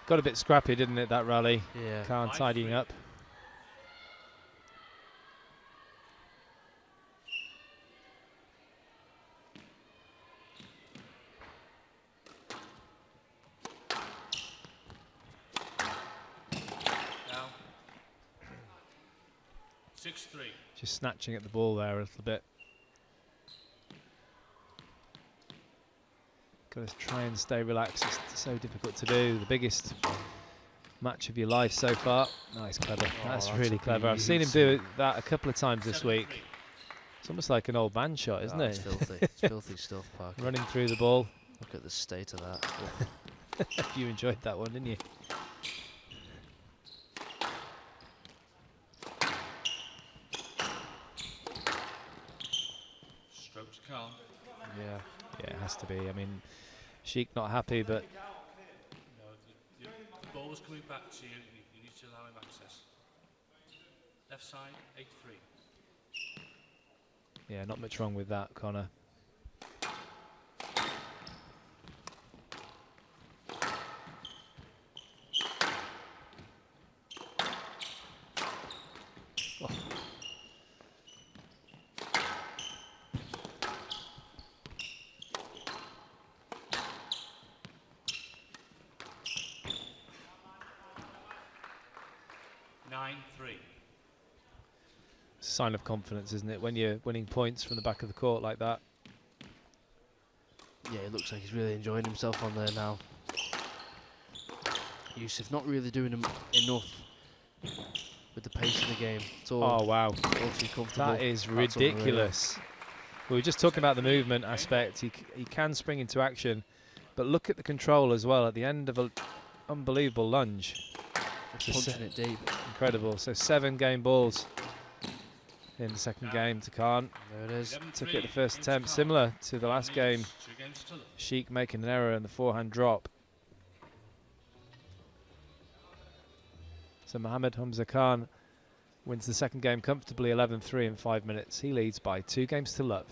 got a bit scrappy, didn't it, that rally? Yeah. Khan tidying up. Now. 6-3. Just snatching at the ball there a little bit. Got to try and stay relaxed. It's so difficult to do. The biggest match of your life so far. Nice, clever. That's really clever. I've seen him do that a couple of times this week. It's almost like an old man shot, isn't it? It's filthy. It's filthy stuff, Parker. Running through the ball. Look at the state of that. You enjoyed that one, didn't you? Stroke to calm. Yeah. Yeah, it has to be. I mean, Sheikh not happy, but No, the ball was coming back to you. You need to allow him access. Left side, 8-3. yeah, not much wrong with that, Connor. Sign of confidence, isn't it, when you're winning points from the back of the court like that? Yeah, it looks like he's really enjoying himself on there now. Youssef not really doing enough with the pace of the game. It's all, Oh wow, all too comfortable. that is That's ridiculous. We were just talking about the movement aspect. He can spring into action, but look at the control as well at the end of an unbelievable lunge. Just punching it deep. Incredible. So 7 game balls in the second game to Khan. There it is. Took it the first attempt, similar to the last game. Sheikh making an error in the forehand drop. So Mohammed Humza Khan wins the second game comfortably, 11-3 in 5 minutes. He leads by 2 games to love.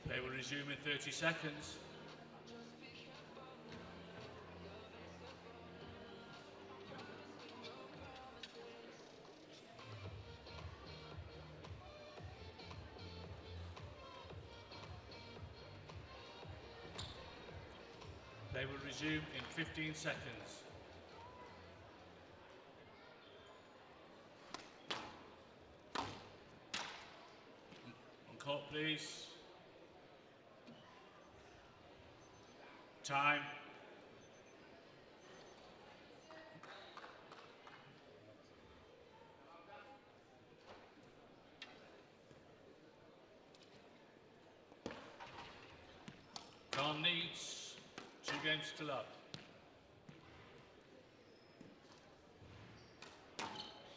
They will resume in 30 seconds. They will resume in 15 seconds. On court, please. Time. Khan needs 2 games to love.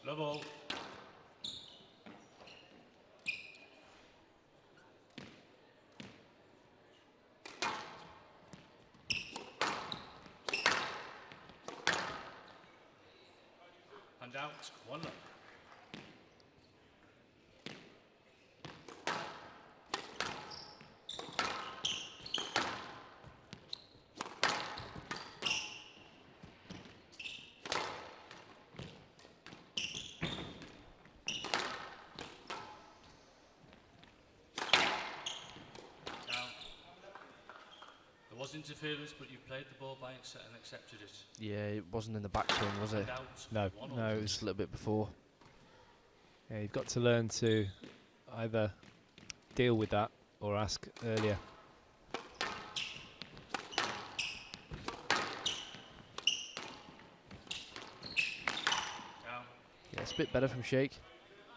Love all. And out, 1 love. Was interference, but you played the ball by and accepted it. Yeah, it wasn't in the backswing, was it? And out. No, 1-all. no, It was a little bit before. Yeah, you've got to learn to either deal with that or ask earlier. Down. Yeah, it's a bit better from Sheikh,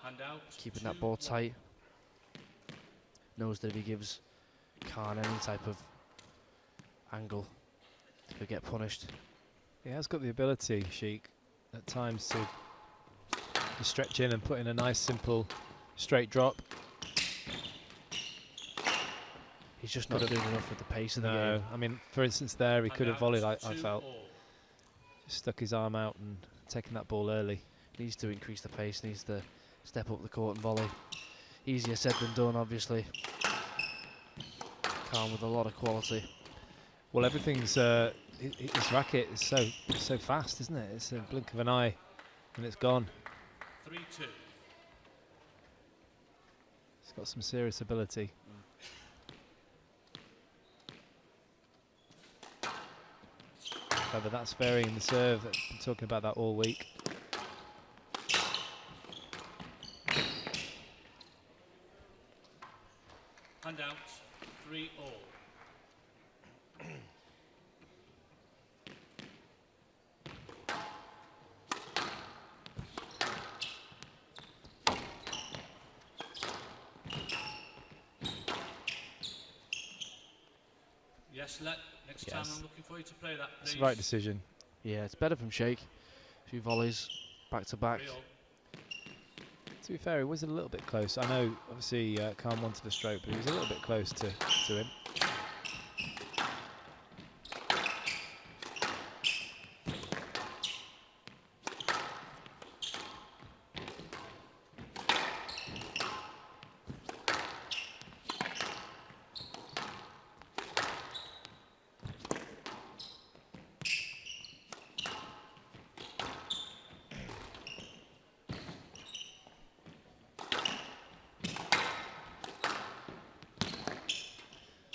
And out. keeping that ball 2-1. tight. Knows that if he gives Khan any type of angle, he'll get punished. He has got the ability, Sheikh, at times to stretch in and put in a nice, simple, straight drop. He's just not doing enough with the pace of the No, game. I mean, for instance, there he And could have out, volleyed. I felt 2-all. just stuck his arm out and taken that ball early. Needs to increase the pace, needs to step up the court and volley. Easier said than done, obviously. Khan with a lot of quality. Well, everything's his racket is so fast, isn't it? It's a blink of an eye, and it's gone. 3-2. He's got some serious ability. However, that's varying the serve. I've been talking about that all week. And out. 3-all. Yes, next time Yes. I'm looking for you to play that, It's please. the right decision. Yeah, it's better from Sheikh. A few volleys, back to back. 3-all. To be fair, he was a little bit close. I know, obviously, Khan wanted the stroke, but he was a little bit close to him.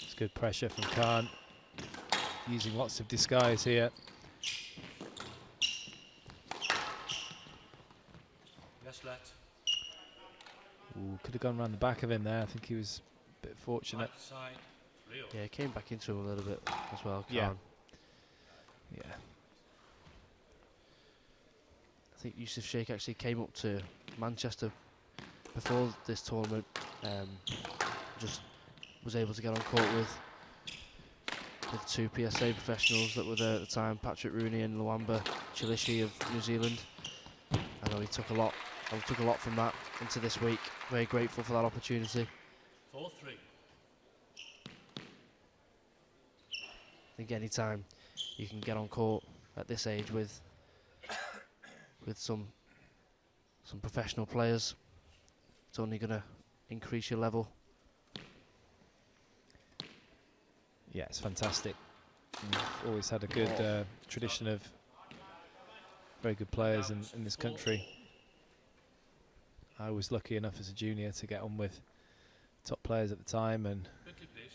It's good pressure from Khan, using lots of disguise here. Yes, let. Ooh, could have gone around the back of him there. I think he was a bit fortunate. Right side. 3-all. Yeah, came back into him a little bit as well, Khan. Yeah. Yeah. I think Yusuf Sheikh actually came up to Manchester before this tournament. Just was able to get on court with two PSA professionals that were there at the time, Patrick Rooney and Luamba Chilishi of New Zealand. I know he took a lot from that into this week. Very grateful for that opportunity. 4-3. I think any time you can get on court at this age with some professional players, it's only going to increase your level. Yeah, it's fantastic. We've always had a good tradition of very good players in this country. I was lucky enough as a junior to get on with top players at the time, and Quickly, please.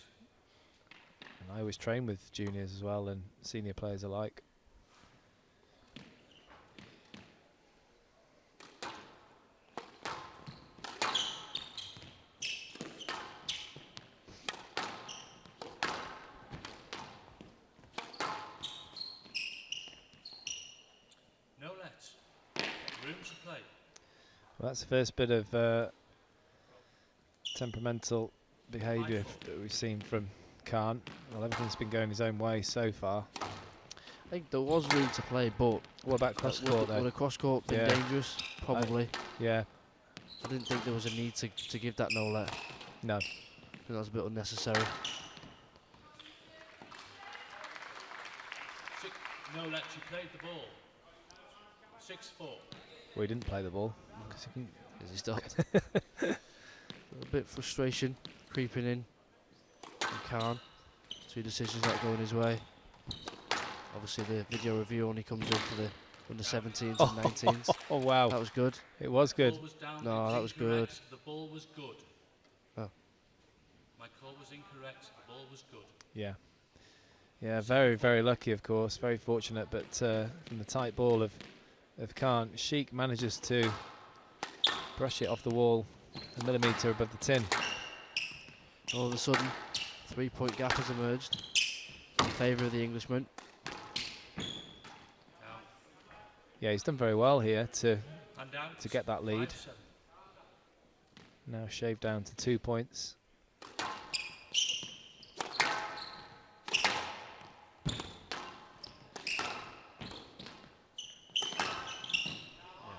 I always train with juniors as well and senior players alike. No let. Room to play. Well, that's the first bit of temperamental behaviour that we've seen from Khan. Well, everything's been going his own way so far. I think there was room to play, but What about cross would, court would a though? cross court been Yeah. dangerous? Probably. Yeah, I didn't think there was a need to give that no let. no. I think that was a bit unnecessary. No let. You played the ball. 6-4. Well, he didn't play the ball. 'Cause he couldn't- As he stopped. A bit of frustration creeping in from Khan. Two decisions not going his way. Obviously the video review only comes in for the under 17s and 19s. Oh wow, That was good. it was good. Ball was down. No, It's that was incorrect. The ball was good. Oh. My call was incorrect. The ball was good. Yeah. Yeah, very, very lucky, of course. Very fortunate, but from the tight ball of Khan, Sheikh manages to brush it off the wall a millimetre above the tin. All of a sudden, 3-point gap has emerged in favour of the Englishman. Yeah, he's done very well here to get that lead. Now shaved down to 2 points.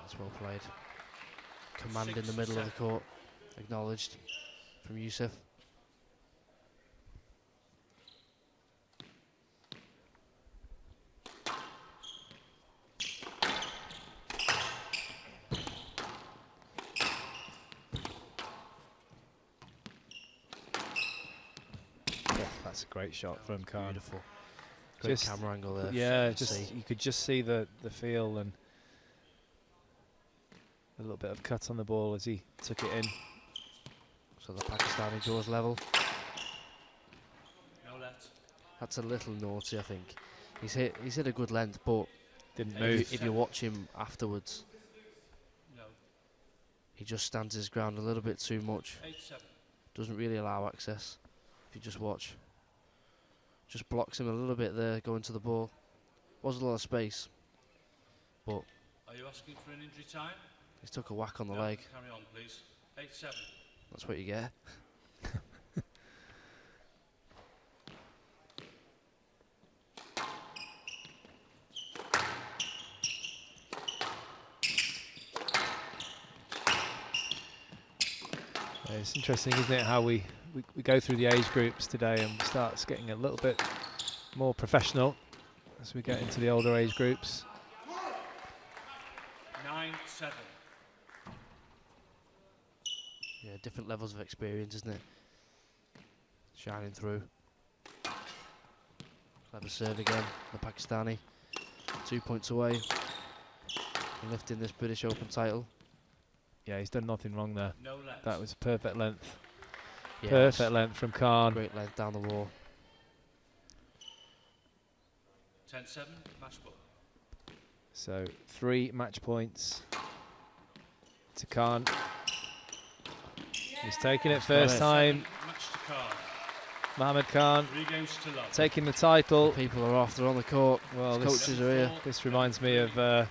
That's well played. Command in the middle of the court, acknowledged from Youssef. That's a great shot from Khan. Beautiful. Great camera angle there. Yeah, you could just see the feel and a little bit of cut on the ball as he took it in. So the Pakistani draws level. No let. That's a little naughty, I think. He's hit a good length, but didn't move. If you watch him afterwards, no. He just stands his ground a little bit too much. 8-7. Doesn't really allow access. If you just watch, just blocks him a little bit there, going to the ball. Wasn't a lot of space, but. Are you asking for an injury time? He's took a whack on the No, leg. Carry on, please. 8-7. That's what you get. It's interesting, isn't it, how we go through the age groups today and starts getting a little bit more professional as we get into the older age groups. 9-7. Yeah, different levels of experience, isn't it? Shining through. Clever serve again, the Pakistani. 2 points away from lifting this British Open title. Yeah, he's done nothing wrong there. No length. That was perfect length. Yeah, Perfect length from Khan. Great length down the wall. 10-7, match ball. So 3 match points to Khan. He's taking it first time. Match to Khan. Mohammed Khan 3 games to love. taking the title. People are off, they're on the court. Well, Coaches are here. This reminds me of 11-7.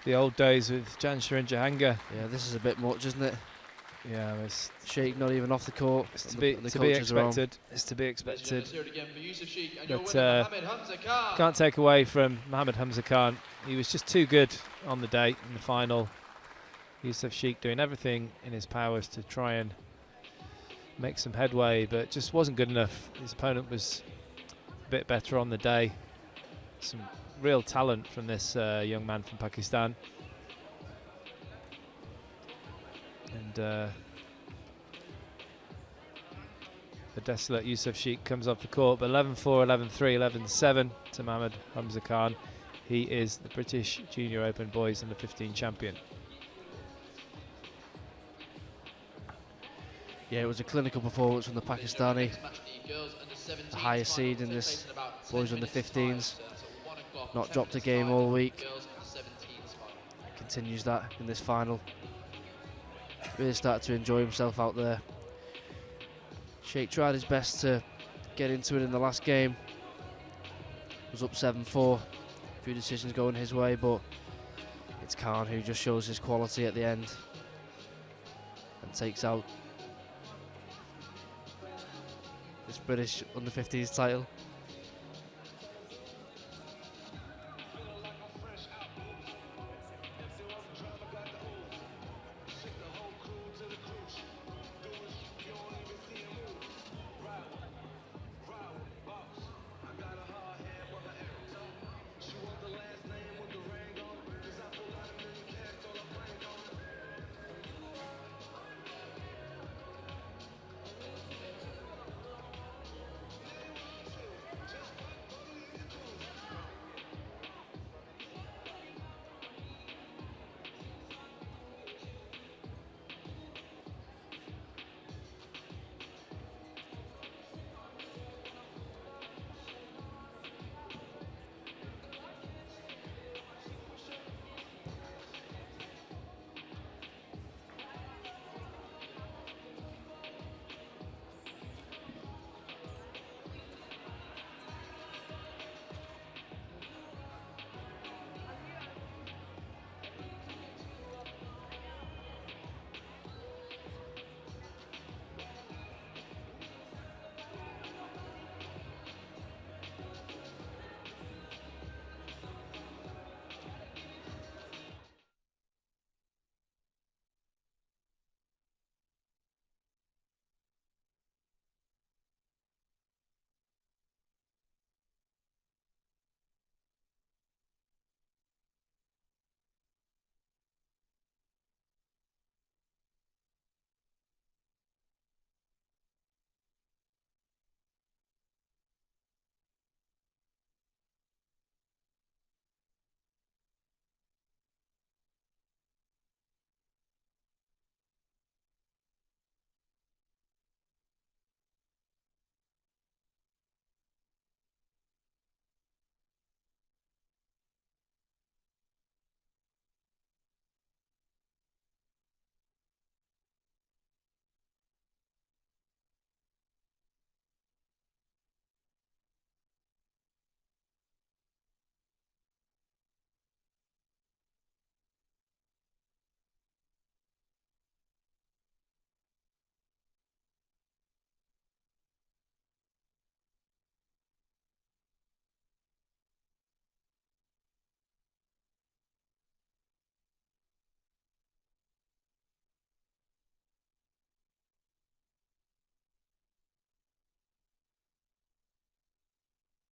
the old days with Jansher and Jahangir. Yeah, this is a bit much, isn't it? Yeah, it's Sheikh not even off the court. to be expected. It's to be expected. But can't take away from Mohammed Humza Khan. He was just too good on the day in the final. Youssef Sheikh doing everything in his powers to try and make some headway, but just wasn't good enough. His opponent was a bit better on the day. Some real talent from this young man from Pakistan. And the desolate Youssef Sheikh comes off the court, but 11-4, 11-3, 11-7 to Mohammed Humza Khan. He is the British Junior Open Boys Under 15 champion. Yeah, it was a clinical performance from the Pakistani. The highest seed in this Boys Under 15s. Not dropped a game all week. Continues that in this final. Really started to enjoy himself out there. Sheikh tried his best to get into it in the last game. Was up 7-4. A few decisions going his way, but it's Khan who just shows his quality at the end and takes out this British Under 15s title.